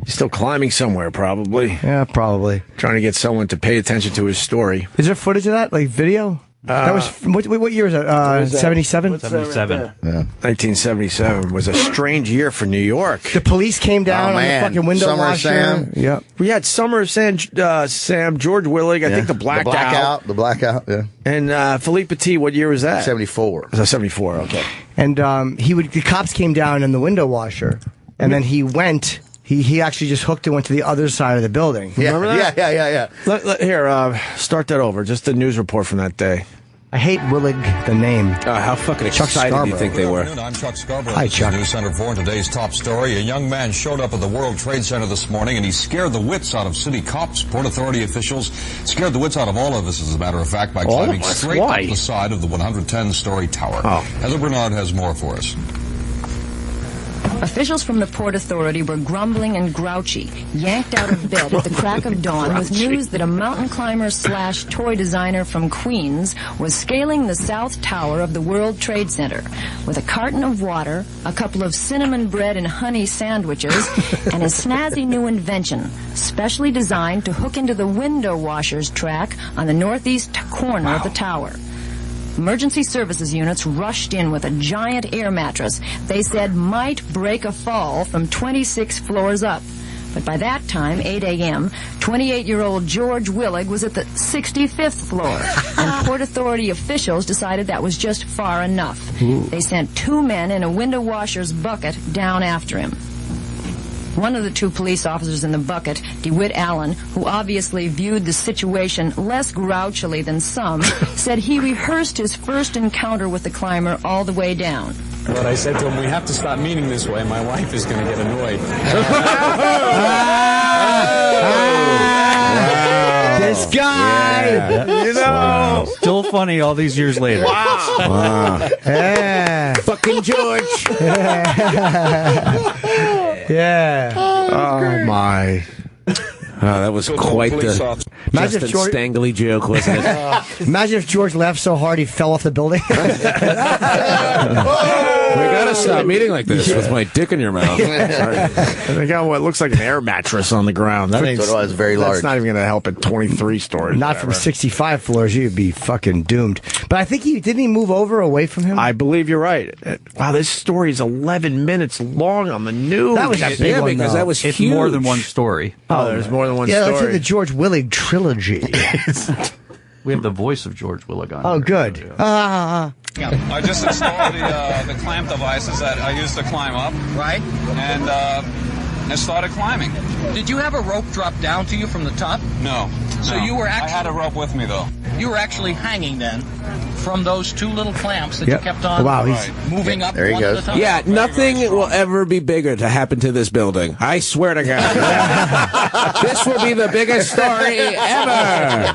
still climbing somewhere, probably. Yeah, probably. Trying to get someone to pay attention to his story. Is there footage of that? Like video? That was what year is that? 77? 77. Yeah. 1977 was a strange year for New York. The police came down on the fucking window Summer washer. Sam. Yeah. We had Summer of Sam, George Willig, I think the Blackout. The Blackout, yeah. And Philippe Petit, what year was that? 74. Was that 74? Okay. And the cops came down in the window washer, and then he went. He actually just hooked and went to the other side of the building. Yeah. Remember that? Yeah. Here, start that over. Just the news report from that day. I hate Willig, the name. How fucking excited do you think they were? I'm Chuck Scarborough. Hi, Chuck. News Center 4 and today's top story. A young man showed up at the World Trade Center this morning and he scared the wits out of city cops, Port Authority officials, scared the wits out of all of us, as a matter of fact, by climbing straight up the side of the 110-story tower. Heather Bernard has more for us. Officials from the Port Authority were grumbling and grouchy, yanked out of bed at the crack of dawn with news that a mountain climber / toy designer from Queens was scaling the South Tower of the World Trade Center with a carton of water, a couple of cinnamon bread and honey sandwiches, and a snazzy new invention, specially designed to hook into the window washers track on the northeast corner of the tower. Emergency services units rushed in with a giant air mattress they said might break a fall from 26 floors up. But by that time, 8 a.m., 28-year-old George Willig was at the 65th floor, and Port Authority officials decided that was just far enough. They sent 2 men in a window washer's bucket down after him. One of the 2 police officers in the bucket, DeWitt Allen, who obviously viewed the situation less grouchily than some, said he rehearsed his first encounter with the climber all the way down. But I said to him, we have to stop meeting this way. My wife is going to get annoyed. This guy! You know! Still funny all these years later. Wow. Yeah. Fucking George. Yeah. Oh, my. That was quite the Justin Stangely joke, wasn't it? Imagine if George laughed so hard he fell off the building. gotta stop meeting like this with my dick in your mouth. They got what looks like an air mattress on the ground. That ain't, So it was very large. That's not even going to help at 23 stories. Not from 65 floors. You'd be fucking doomed. But I think didn't he move over away from him? I believe you're right. Wow, this story is 11 minutes long on the news. That was a big one, because though. that was It's huge. more than one story. Oh, there's more than one yeah, story. let's do the George Willig trilogy. We have the voice of George Willig on. Oh, good. I just installed the clamp devices that I used to climb up. Right. And I started climbing. Did you have a rope drop down to you from the top? No. So no. you were actually... I had a rope with me, though. You were actually hanging then from those two little clamps that Yep. you kept on moving up one at a time? Yeah, nothing will ever be bigger to happen to this building. I swear to God. This will be the biggest story ever.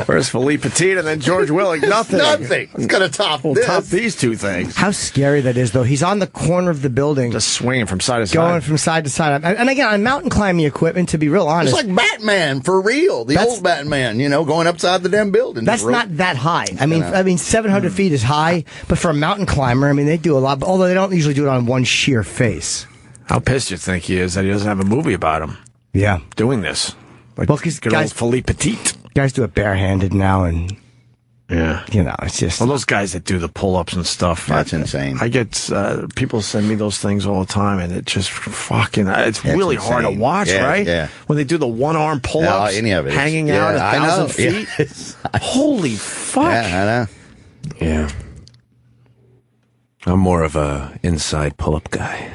First Philippe Petit and then George Willig. Nothing. Nothing. It's going to top We'll this. top these two things. How scary that is, though. He's on the corner of the building. Just swinging from side to side. Going from side to side. And again, on mountain climbing equipment, to be real honest. It's like Batman, for real. The old Batman, going upside the damn building. That's not that high. I mean, 700 feet is high, but for a mountain climber, I mean, they do a lot, although they don't usually do it on one sheer face. How pissed you think he is that he doesn't have a movie about him? Yeah. Doing this. Like, well, because good old Philippe Petit. Guys do it barehanded now, and yeah, it's just those guys that do the pull-ups and stuff. That's insane. I get people send me those things all the time, and it just fucking. It's really hard to watch, right? Yeah. When they do the one-arm pull-ups, any of it. hanging out 1,000 feet. Yeah. Holy fuck! Yeah, I know. Yeah. I'm more of a inside pull-up guy.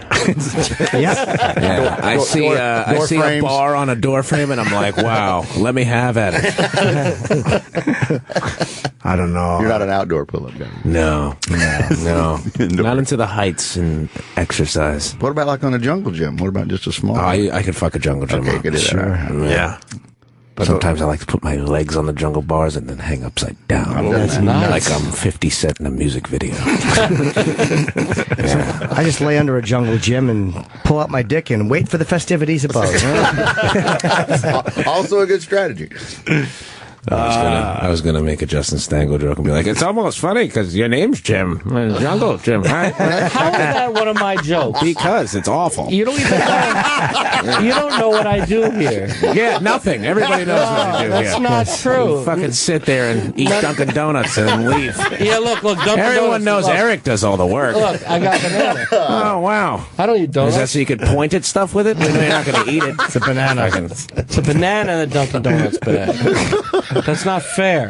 Yeah. I see a bar on a door frame, and I'm like, wow, let me have at it. I don't know. You're not an outdoor pull-up guy. No. Not into the heights and exercise. What about like on a jungle gym? What about just a small? I could fuck a jungle gym. Okay, good. Sure. Yeah. But sometimes I like to put my legs on the jungle bars and then hang upside down. That's nice. Like I'm 50 Cent in a music video. I just lay under a jungle gym and pull out my dick and wait for the festivities above. Also a good strategy. I was gonna make a Justin Stangel joke and be like, it's almost funny because your name's Jim. Jungle Jim. Huh? How is that one of my jokes? Because it's awful. You don't even know. You don't know what I do here. Yeah, nothing. Everybody knows what I do That's here. not true. You fucking sit there and eat Dunkin' Donuts and leave. Yeah, look, Dunkin' Everyone Donuts. knows Eric does all the work. Look, I got banana. Oh, wow. I don't eat donuts. Is that so you could point at stuff with it? We know you're not going to eat it. It's a banana. It's a banana and a Dunkin' Donuts banana. That's not fair.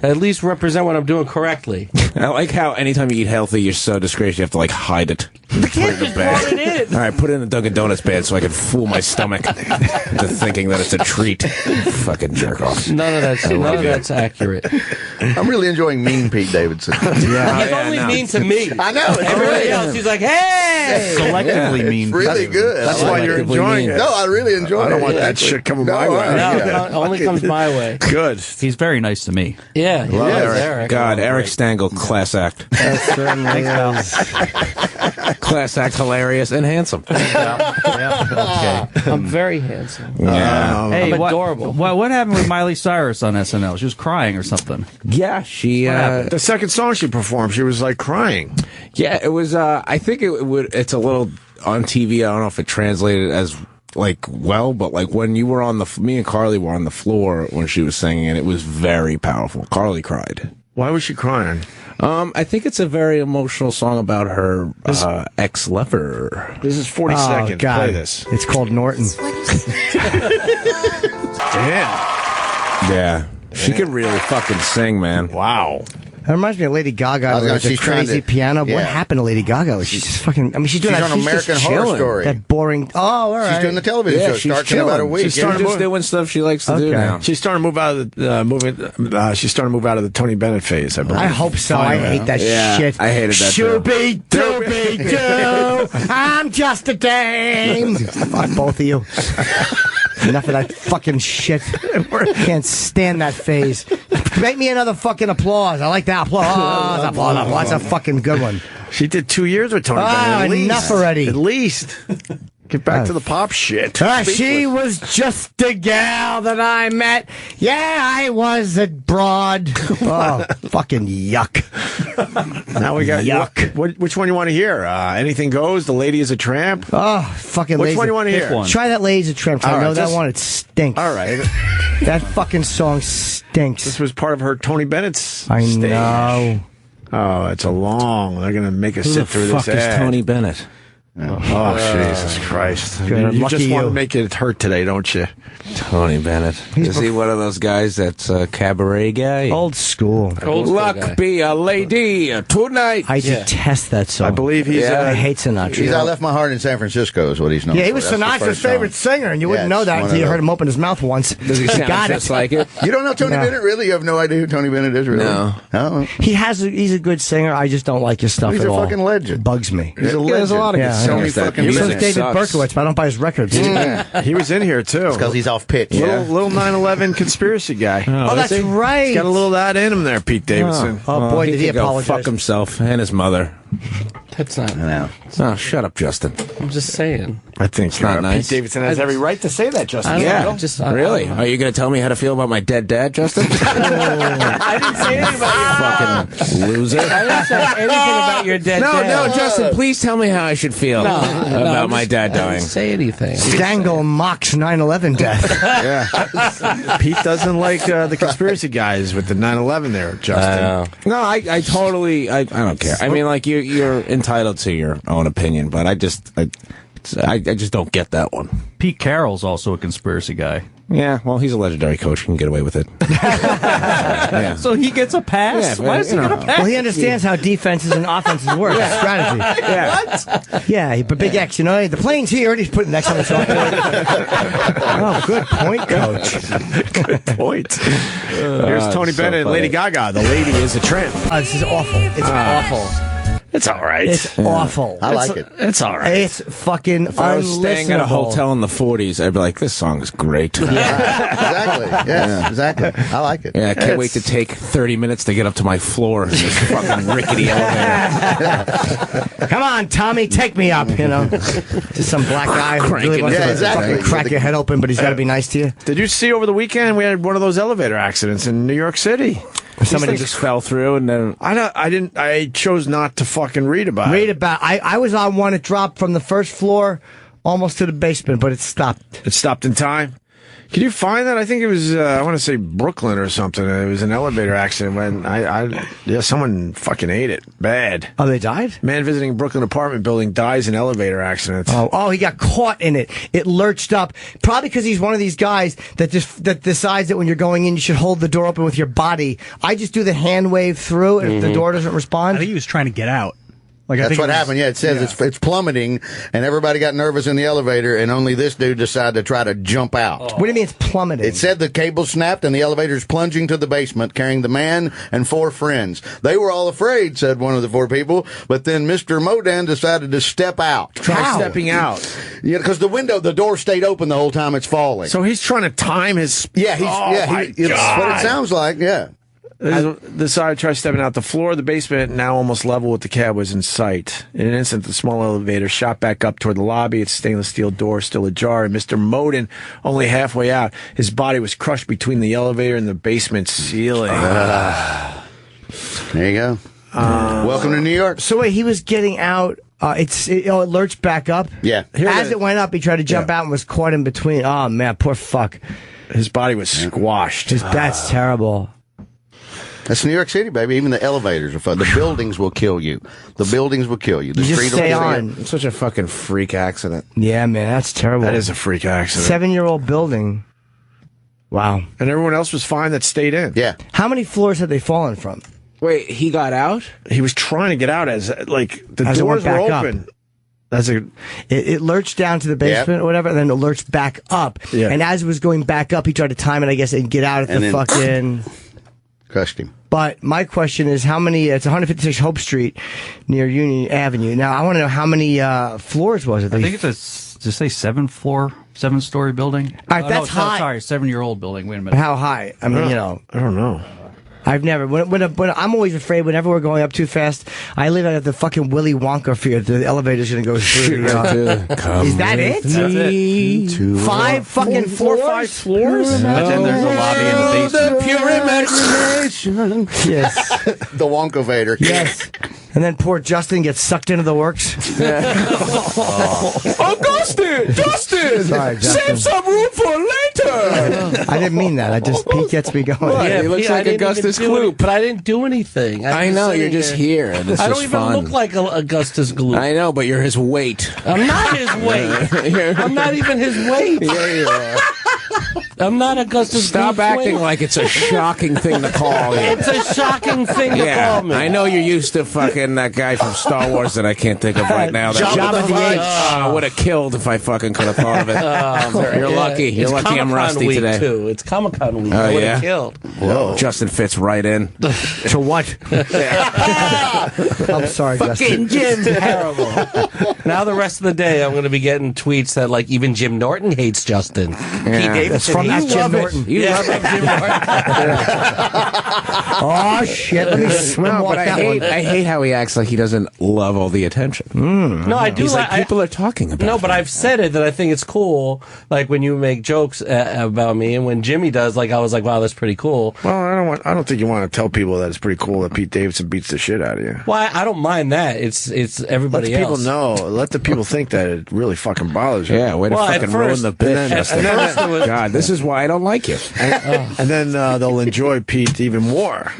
At least represent what I'm doing correctly. I like how anytime you eat healthy, you're so disgraced you have to like hide it. Put it in the bag. Put it in. All right, put it in the Dunkin' Donuts bag so I can fool my stomach into thinking that it's a treat. Fucking jerk off. None of that's accurate. I'm really enjoying Mean Pete Davidson. He's only mean to me. I know. Everybody else, he's like, hey! Selectively mean. It's really good. That's why you're enjoying it. No, I really enjoy it. I don't want that shit coming my way. No, it only comes my way. Good. He's very nice to me. Yeah, he Love is, Eric. God, Eric Stangel, class act. Class act, hilarious, and handsome. Okay. I'm very handsome. Hey, I'm adorable. What happened with Miley Cyrus on SNL? She was crying or something. Yeah, she. The second song she performed, she was like crying. Yeah, it was. I think it's a little on TV. I don't know if it translated as well, but like when you were me and Carly were on the floor when she was singing, and it was very powerful. Carly cried. Why was she crying? I think it's a very emotional song about her ex-lover. This is 40 seconds. God. Play this. It's called Norton. Damn. Yeah, she can really fucking sing, man. Wow. That reminds me of Lady Gaga with the crazy piano. yeah. What happened to Lady Gaga? She's just fucking. I mean, she's doing She's that. on American just Horror chilling. Story. That boring. Oh, all right. She's doing the television show. she's Starts in about a week. She's She's starting just doing stuff she likes to do now. She's starting to move out of the she's starting to move out of the Tony Bennett phase. I believe. I hope so. I hate that shit. I hated that too. Shooby dooby doo. I'm just a dame. Fuck both of you. Enough of that fucking shit. Can't stand that phase. Make me another fucking applause. I like that applause. Applause. That's a fucking good one. She did 2 years with Tony Bennett. At least. Enough already. At least. Get back to the pop shit. She was just a gal that I met. Yeah, I was a broad. Oh, fucking yuck. Now we got yuck. Which one you want to hear? Anything Goes, The Lady is a Tramp? Oh, fucking Which Lazy. one you want to hear? Try that Lady is a Tramp. I know that one. It stinks. All right. That fucking song stinks. This was part of her Tony Bennett's I stage. know. Oh, it's a long. They're going to make us sit through this Who the fuck is ad. Tony Bennett? Oh, Jesus Christ. Good. You Lucky just want you. to make it hurt today, don't you? Tony Bennett. Is he one of those guys that's a cabaret guy? Old school. Good luck be a lady tonight. I detest that song. I believe he's... I hate Sinatra. He's I Left My Heart in San Francisco is what he's known Yeah, he for. was That's the Sinatra's first favorite song. singer, and you wouldn't Yeah, know it's that one until of you those. heard him open his mouth once. Does he You sound got just it. like it? You don't know Tony No. Bennett, really? You have no idea who Tony Bennett is, really? No. Oh. He's a good singer. I just don't like his stuff He's at a all. fucking legend. It bugs me. He's a legend. There's a lot of good Yeah, I know. songs that fucking So music is David sucks. Berkowitz, but I don't buy his records. He was in here, too. Because he's off pitch. Little 9/11 conspiracy guy. Oh, that's right. He's got a little of that in him there, Pete Davidson. Oh, boy, did he could go apologize. fuck himself and his mother. That's not. No. Oh, shut up, Justin. I'm just saying. I think not nice. Pete Davidson has every right to say that, Justin. Yeah, really? Are you going to tell me how to feel about my dead dad, Justin? I didn't say anything about Fucking loser. I didn't say anything about your dead dad. No, Justin, please tell me how I should feel about my dad I dying. didn't say anything. Stangel mocks 9/11 death. Yeah. Pete doesn't like the conspiracy guys with the 9/11 there, Justin. No, I totally, I don't care. I mean, like, you're entitled to your own opinion, but I just don't get that one. Pete Carroll's also a conspiracy guy. Yeah, well, he's a legendary coach. He can get away with it. Yeah. So he gets a pass? Yeah, Why is he you know. going to pass? Well, he understands how defenses and offenses work. Strategy. What? Yeah, but big X, you know, the plane's here, and he's putting an X on the chalkboard. Oh, good point, Coach. Good point. Here's Tony Bennett and Lady Gaga. The Lady is a Tramp. This is awful. It's awful. It's all right. It's awful. I like it. It's all right. It's fucking If I was staying at a unlistenable. hotel in the 40s, I'd be like, this song is great. Exactly. Yeah, exactly. I like it. Yeah, I can't wait to take 30 minutes to get up to my floor in this fucking rickety elevator. Come on, Tommy, take me up, you know. Just some black guy who really wants Yeah, to exactly. fucking crack your head open, but he's got to be nice to you. Did you see over the weekend we had one of those elevator accidents in New York City? Somebody just fell through and then... I chose not to fucking read about it. I was on one. It dropped from the first floor almost to the basement, but it stopped. It stopped in time. Can you find that? I think it was, I want to say Brooklyn or something. It was an elevator accident when someone fucking ate it. Bad. Oh, they died? Man visiting a Brooklyn apartment building dies in elevator accident. Oh, he got caught in it. It lurched up. Probably because he's one of these guys that decides that when you're going in, you should hold the door open with your body. I just do the hand wave through, and if the door doesn't respond. I think he was trying to get out. Like, That's what happened. Yeah, it says it's plummeting, and everybody got nervous in the elevator, and only this dude decided to try to jump out. What do you mean it's plummeting? It said the cable snapped, and the elevator's plunging to the basement, carrying the man and 4 friends. They were all afraid, said one of the 4 people, but then Mr. Modan decided to step out. Try stepping out. Yeah, because the door stayed open the whole time it's falling. So he's trying to time his... Yeah, it's it's what it sounds like, yeah. Decided to try stepping out. The floor of the basement, now almost level with the cab, was in sight. In an instant, the small elevator shot back up toward the lobby. Its stainless steel door still ajar, and Mr. Moden only halfway out. His body was crushed between the elevator and the basement ceiling. There you go. Welcome to New York. So wait, he was getting out. It lurched back up. Yeah. As it went up, he tried to jump out and was caught in between. Oh man, poor fuck. His body was squashed. That's terrible. That's New York City, baby. Even the elevators are fun. The buildings will kill you. The buildings will kill you. The You just street will stay kill you. on. It's such a fucking freak accident. Yeah, man, that's terrible. That is a freak accident. 7-year-old building. Wow. And everyone else was fine that stayed in. Yeah. How many floors had they fallen from? Wait, he got out? He was trying to get out as it doors went were back up. open. It lurched down to the basement or whatever, and then it lurched back up. Yeah. And as it was going back up, he tried to time it, I guess, and get out at And the then- fucking... Crushed him. But my question is, how many... It's 156 Hope Street near Union Avenue. Now, I want to know how many floors was it? I think it's just say 7-story building. All right, that's high. Sorry, 7-year-old building. Wait a minute. How high? I mean, I don't know. I've never. When I'm always afraid whenever we're going up too fast. I live at the fucking Willy Wonka fear. The elevator's going to go through. Is that it? That's it. 5 fucking 4 or 5 floors? Imagine there's a lobby in the basement. The pure imagination. Yes. The Wonka Vader. Yes. And then poor Justin gets sucked into the works. Augustin! Justin! Sorry, Justin. Save some room for later! I didn't mean that. Pete gets me going. He looks like Augustus Gloop. But I didn't do anything. I know, you're just here. And it's I don't just even fun. look like Augustus Gloop. I know, but you're his weight. I'm not his weight. I'm not even his weight. Here you are. I'm not Augustus Stop Gloop's acting weight. like it's a shocking thing to call you. It's a shocking thing to call me. I know you're used to fucking that guy from Star Wars that I can't think of right now. That Jabba the Hutt. I would have killed if I fucking could have thought of it. You're lucky. You're It's lucky I'm Comic-Con rusty week today. Too. It's Comic-Con week. Oh, I would yeah? have killed. Whoa. Justin fits right in. To what? I'm sorry, Fucking Justin. Jim's terrible. Now the rest of the day, I'm going to be getting tweets that like even Jim Norton hates Justin. Pete Davidson, from that Jim Norton. You love it. Jim Norton. Oh shit! Let me swim No, walk but I that one. hate how he acts like he doesn't love all the attention. No, I do. He's like, people are talking about No, him. but I've said it that I think it's cool. Like when you make jokes about me, and when Jimmy does, like I was like, wow, that's pretty cool. Well, I don't think you want to tell people that it's pretty cool that Pete Davidson beats the shit out of you. Well, I don't mind that. It's Let everybody the people else. know. Let the people think that it really fucking bothers you. Yeah, way to Well, at fucking first- ruin the bit. and then- Justin. and then- First it was- God, this is why I don't like you. And then they'll enjoy Pete even more.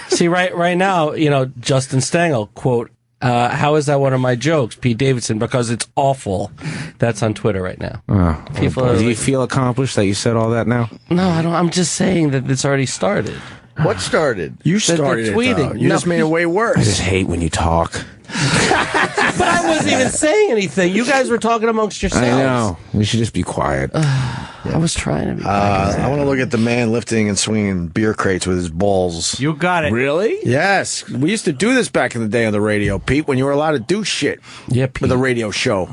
See, right now, Justin Stangel quote. How is that one of my jokes, Pete Davidson? Because it's awful. That's on Twitter right now. People are Do you like, feel accomplished that you said all that now? no, I don't. I'm just saying that it's already started. What started? You They're started tweeting. it, though. You No, just made it way I worse. just hate when you talk. But I wasn't even saying anything. You guys were talking amongst yourselves. I know. We should just be quiet. I was trying to be. I want to look at the man lifting and swinging beer crates with his balls. You got it. Really? Yes, we used to do this back in the day on the radio, Pete, when you were allowed to do shit. Yeah, with a radio show.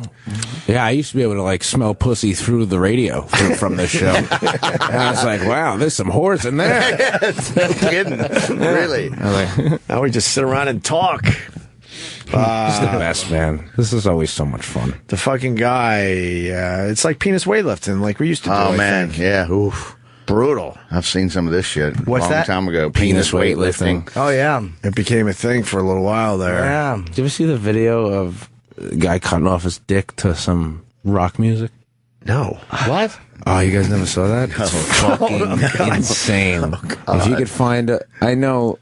Yeah, I used to be able to like smell pussy through the radio from this show. And I was like, wow, there's some whores in there. No kidding. Really? Now we just sit around and talk. This is the best, man. This is always so much fun. The fucking guy, it's like penis weightlifting, like we used to do. Oh, I man. think. Yeah. Oof. Brutal. I've seen some of this shit What's a long that? time ago. Penis weightlifting. Oh yeah. It became a thing for a little while there. Yeah. Did you ever see the video of a guy cutting off his dick to some rock music? No. What? Oh, you guys never saw that? It's fucking insane. If you could find I know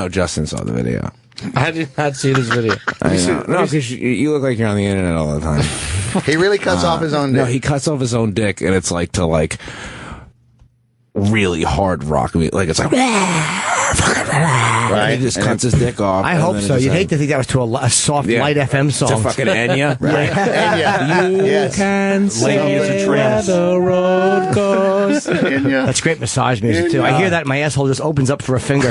Justin saw the video. I did not see this video. I know. No, because you look like you're on the internet all the time. He really cuts off his own dick. No, he cuts off his own dick, and it's like to like really hard rock music. Like it's like right. He just cuts his dick off. I hope so. You'd hate to think that was to a soft light FM song. To fucking Enya. Right. Enya. You Yes. can say Ladies and where trans. the road goes. That's great massage music too. I hear that, and my asshole just opens up for a finger.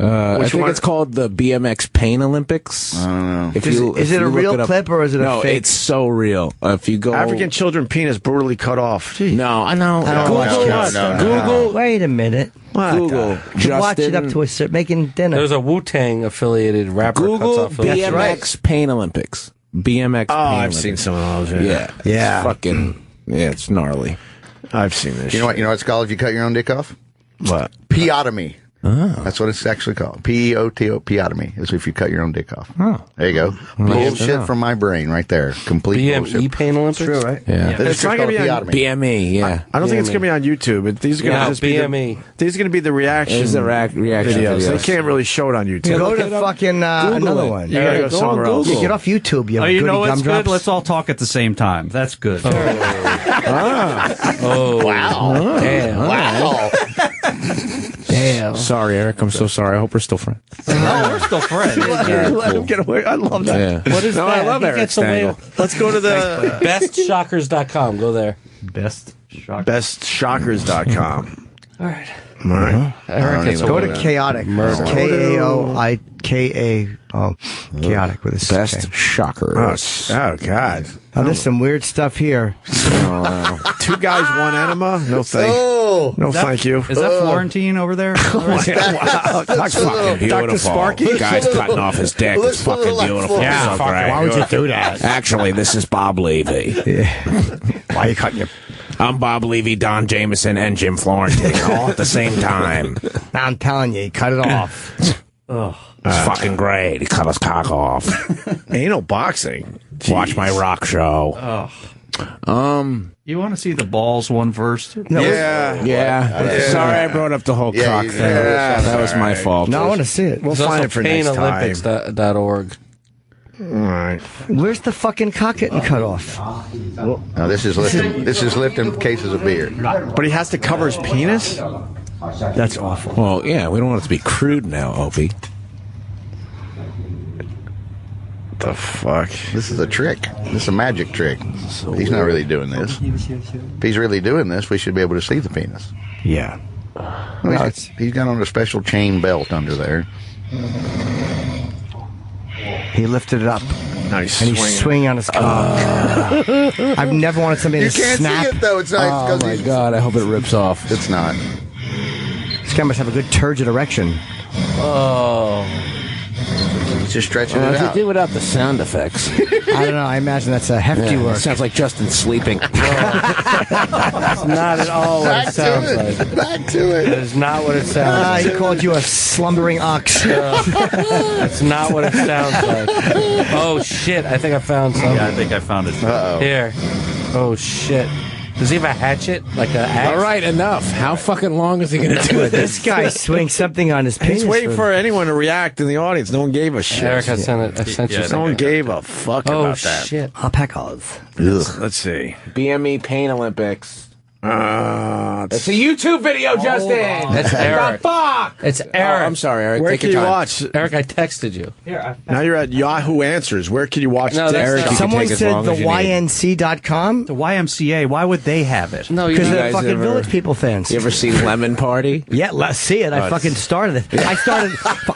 I think it's called the BMX Pain Olympics. I don't know. Is it a real clip or is it a no, fake? it's so real. If you go African children penis brutally cut off. Jeez. No, I know. I don't watch kids. Google. Wait a minute. Google. You watch it up to making dinner. There's a Wu-Tang affiliated rapper Google cuts off. BMX Pain Olympics. BMX. Oh, Pain I've Olympics. seen some of those. Yeah, Yeah. It's fucking. Yeah, it's gnarly. I've seen this. You know what it's called if you cut your own dick off? What? Peotomy. That's what it's actually called. P-E-O-T-O, peotomy. Is if you cut your own dick off. Oh. There you go. Bullshit from my brain right there. Complete bullshit. BME Pain Olympics? True, right? Yeah. It's not going to be on peotomy. BME. Yeah. I don't think it's going to be on YouTube. These are going to just be BME. these are going to be the reaction. It's the reaction videos. They videos. can't really show it on YouTube. Go to fucking another it. one. You gotta go somewhere else. Yeah, get off YouTube, you Oh, you goody know what's gumdrops. good? Let's all talk at the same time. That's good. Oh, Wow. damn. Wow. Damn. Sorry, Eric. I'm so sorry. I hope we're still friends. No, we're still friends. Let him get away. I love that. Yeah. What is No, that? I love He Eric gets away Stangel. with- Let's go to the BestShockers.com. Go there. Best shock. bestshockers.com. All right. All right. Eric gets Go away to with it. Chaotic. K-A-O-I-K-A. Chaotic with a Best K. shockers. Oh God. Now, there's some weird stuff here. Two guys, one enema. No thank. Oh, No, thank you. Is that Florentine over there? Wow, that's fucking beautiful. Dr. Sparky? The guy's cutting off his dick. It's fucking beautiful. Yeah, So great. why would you do that? Actually, this is Bob Levy. Why are you cutting your... I'm Bob Levy, Don Jameson, and Jim Florentine all at the same time. Now I'm telling you, cut it off. It's fucking great. He cut his cock off. Anal boxing. Watch my rock show. You want to see the balls one first? No, Yeah. Sorry, I brought up the whole cock thing. That was my fault. No, I want to see it. We'll find it for next time. PainOlympics.org. All right. Where's the fucking cock getting cut off? Now this is lifting cases of beer. But he has to cover his penis? That's awful. Well, yeah, we don't want it to be crude now, Opie. The fuck? This is a trick. This is a magic trick. He's not really doing this. If he's really doing this, we should be able to see the penis. Yeah. Well, he's got on a special chain belt under there. He lifted it up. Nice. And he's swinging on his cock. I've never wanted somebody You to can't snap. see it though. It's not. Oh my God! I hope it rips off. It's not. This guy must have a good turgid erection. Oh. He's just stretching it out. do without the sound effects. I don't know. I imagine that's a hefty work. Sounds like Justin sleeping. That's not at all what it sounds like. Back to it. That is not what it sounds like. He called you a slumbering ox. That's not what it sounds like. Oh, shit. I think I found something. Yeah, I think I found it. Uh-oh. Here. Oh, shit. Does he have a hatchet? Like a axe? All right, enough. How fucking long is he going to do it? This guy swings something on his penis. He's waiting for anyone to react in the audience. No one gave a shit. Eric, I sent you No one gave a fuck about that. Shit. Alpacas. Let's see. BME Pain Olympics. It's a YouTube video, Justin. That's Eric. Fuck. It's Eric. Oh, I'm sorry, Eric. Where Take can your you time. watch? Eric, I texted you. Now you're at Yahoo Answers. Where can you watch No, this? that's Eric, not- you can Someone take as said long the as you need. YNC.com The YMCA, why would they have it? No, you because You they're guys fucking ever- Village People fans. You ever see Lemon Party? Yeah, let's see it. I Oh, fucking started it.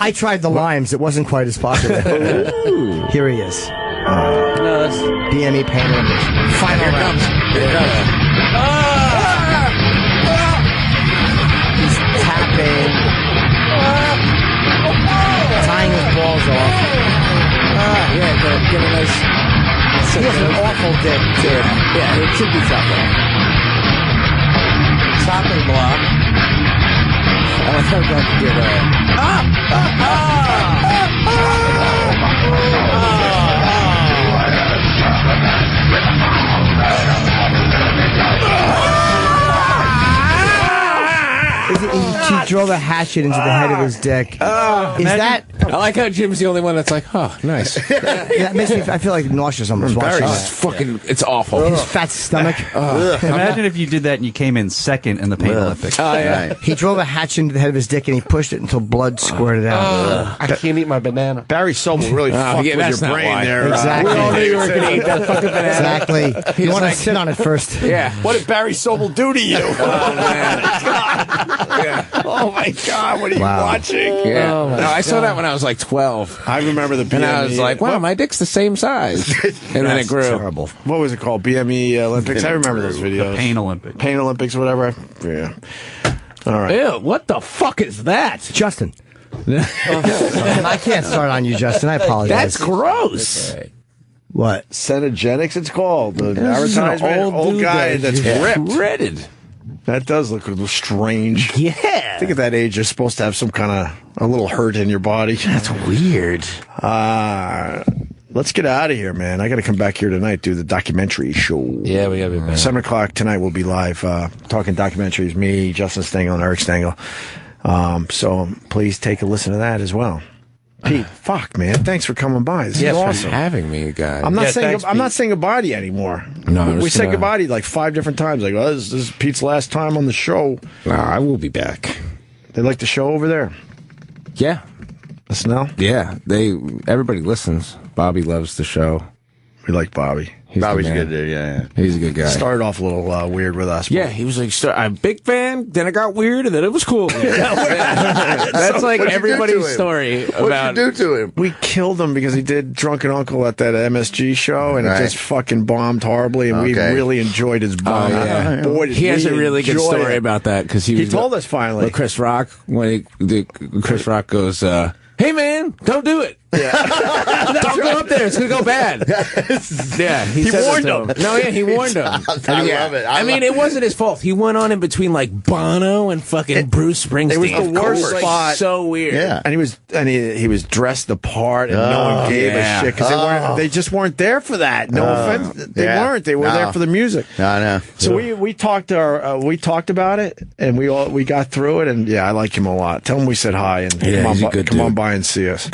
I tried the limes. It wasn't quite as popular. Here he is. No, that's... BME Pain Olympics. Final round. He's tapping. Tying his balls off. Yeah, get a nice. He has an awful dick, too. Yeah, it should be chopped chopping block. I like how God did He drove a hatchet into the head of his dick. Is that... I like how Jim's the only one that's like, oh, nice. That makes me... I feel like nauseous almost watching It's that. fucking, it's awful. His fat stomach. Imagine if you did that and you came in second in the Pain Olympics. Oh, yeah. He drove a hatchet into the head of his dick and he pushed it until blood squirted out. I can't eat my banana. Barry Sobel really fucked yeah, with that's your not brain why. there. Exactly. We all knew you were going to eat that fucking banana. Exactly. You want to sit on it first. Yeah. What did Barry Sobel do to you? Oh, man. Oh my God! What are you Wow. watching? Yeah. No, I saw that when I was like 12. I remember the BME. And I was like, wow, my dick's the same size. And then it grew. Terrible. What was it called? BME Olympics. I remember those videos. Pain Olympics. Pain Olympics, whatever. Yeah. All right. Ew, what the fuck is that? Justin. I can't start on you, Justin. I apologize. That's gross. What? Cenogenics, it's called. The This is an advertisement. Old dude guy that's ripped. Shredded. That does look a little strange. Yeah. I think at that age, you're supposed to have some kind of a little hurt in your body. That's weird. Let's get out of here, man. I got to come back here tonight, do the documentary show. Yeah, we got to be back. 7 o'clock tonight, we'll be live talking documentaries. Me, Justin Stangel, and Eric Stangel. So please take a listen to that as well. Pete, fuck, man. Thanks for coming by. This is for awesome. having me, guys. I'm not saying thanks, I'm not Pete. saying goodbye to you anymore. No, we it's said not. goodbye to you like 5 different times. Like, oh, this is Pete's last time on the show. No, I will be back. They like the show over there. Yeah. SNL? Yeah. Everybody listens. Bobby loves the show. We like Bobby. Bobby's the a man. good dude, yeah. He's a good guy. Started off a little weird with us. Yeah, he was like, I'm a big fan, then it got weird, and then it was cool. That's like What'd you do to everybody's him? story What'd about. you do to him? We killed him because he did Drunken Uncle at that MSG show, and Right. it just fucking bombed horribly, and we Okay. really enjoyed his bomb. Boy, did He has we a really good enjoy story it. about that because he told us finally. With Chris Rock, when Chris Rock goes, "Hey man, don't do it. Don't go up there. It's gonna go bad." Yeah, he said warned that to him. No, yeah, he warned him. I love it. I mean, it wasn't his fault. He went on in between like Bono and fucking Bruce Springsteen. It was the worst Like, spot. so weird. Yeah. And he was dressed the part, and no one gave a shit because they just weren't there for that. No offense, they weren't. They were there for the music. I know. So we talked about it, and we got through it, and yeah, I like him a lot. Tell him we said hi, and he's a good come on dude. by and see us.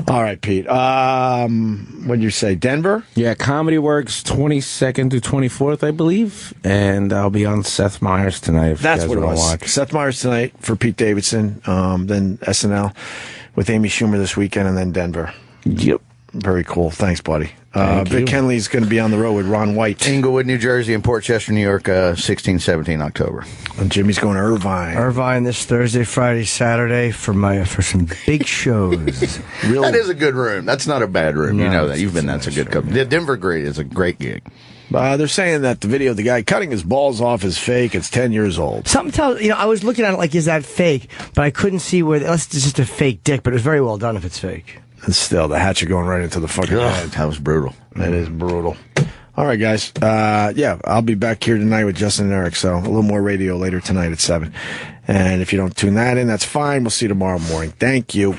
All right, Pete. What'd you say? Denver? Yeah, Comedy Works 22nd to 24th, I believe, and I'll be on Seth Meyers tonight. If That's you guys what it wanna was. watch. Seth Meyers tonight for Pete Davidson, then SNL with Amy Schumer this weekend, and then Denver. Yep. Very cool. Thanks, buddy. Thank Vic you. Henley's going to be on the road with Ron White. Inglewood, New Jersey, and Port Chester, New York, 16, 17 October. And Jimmy's going to Irvine. Irvine this Thursday, Friday, Saturday for some big shows. That is a good room. That's not a bad room. No, you know that. it's You've been. a That's a nice good company. The Denver Great is a great gig. They're saying that the video of the guy cutting his balls off is fake. It's 10 years old. Something tells I was looking at it like, is that fake? But I couldn't see where. Unless it's just a fake dick, but it was very well done if it's fake. And still, the hatchet going right into the fucking head. That was brutal. That is brutal. All right, guys. I'll be back here tonight with Justin and Eric, so a little more radio later tonight at 7. And if you don't tune that in, that's fine. We'll see you tomorrow morning. Thank you.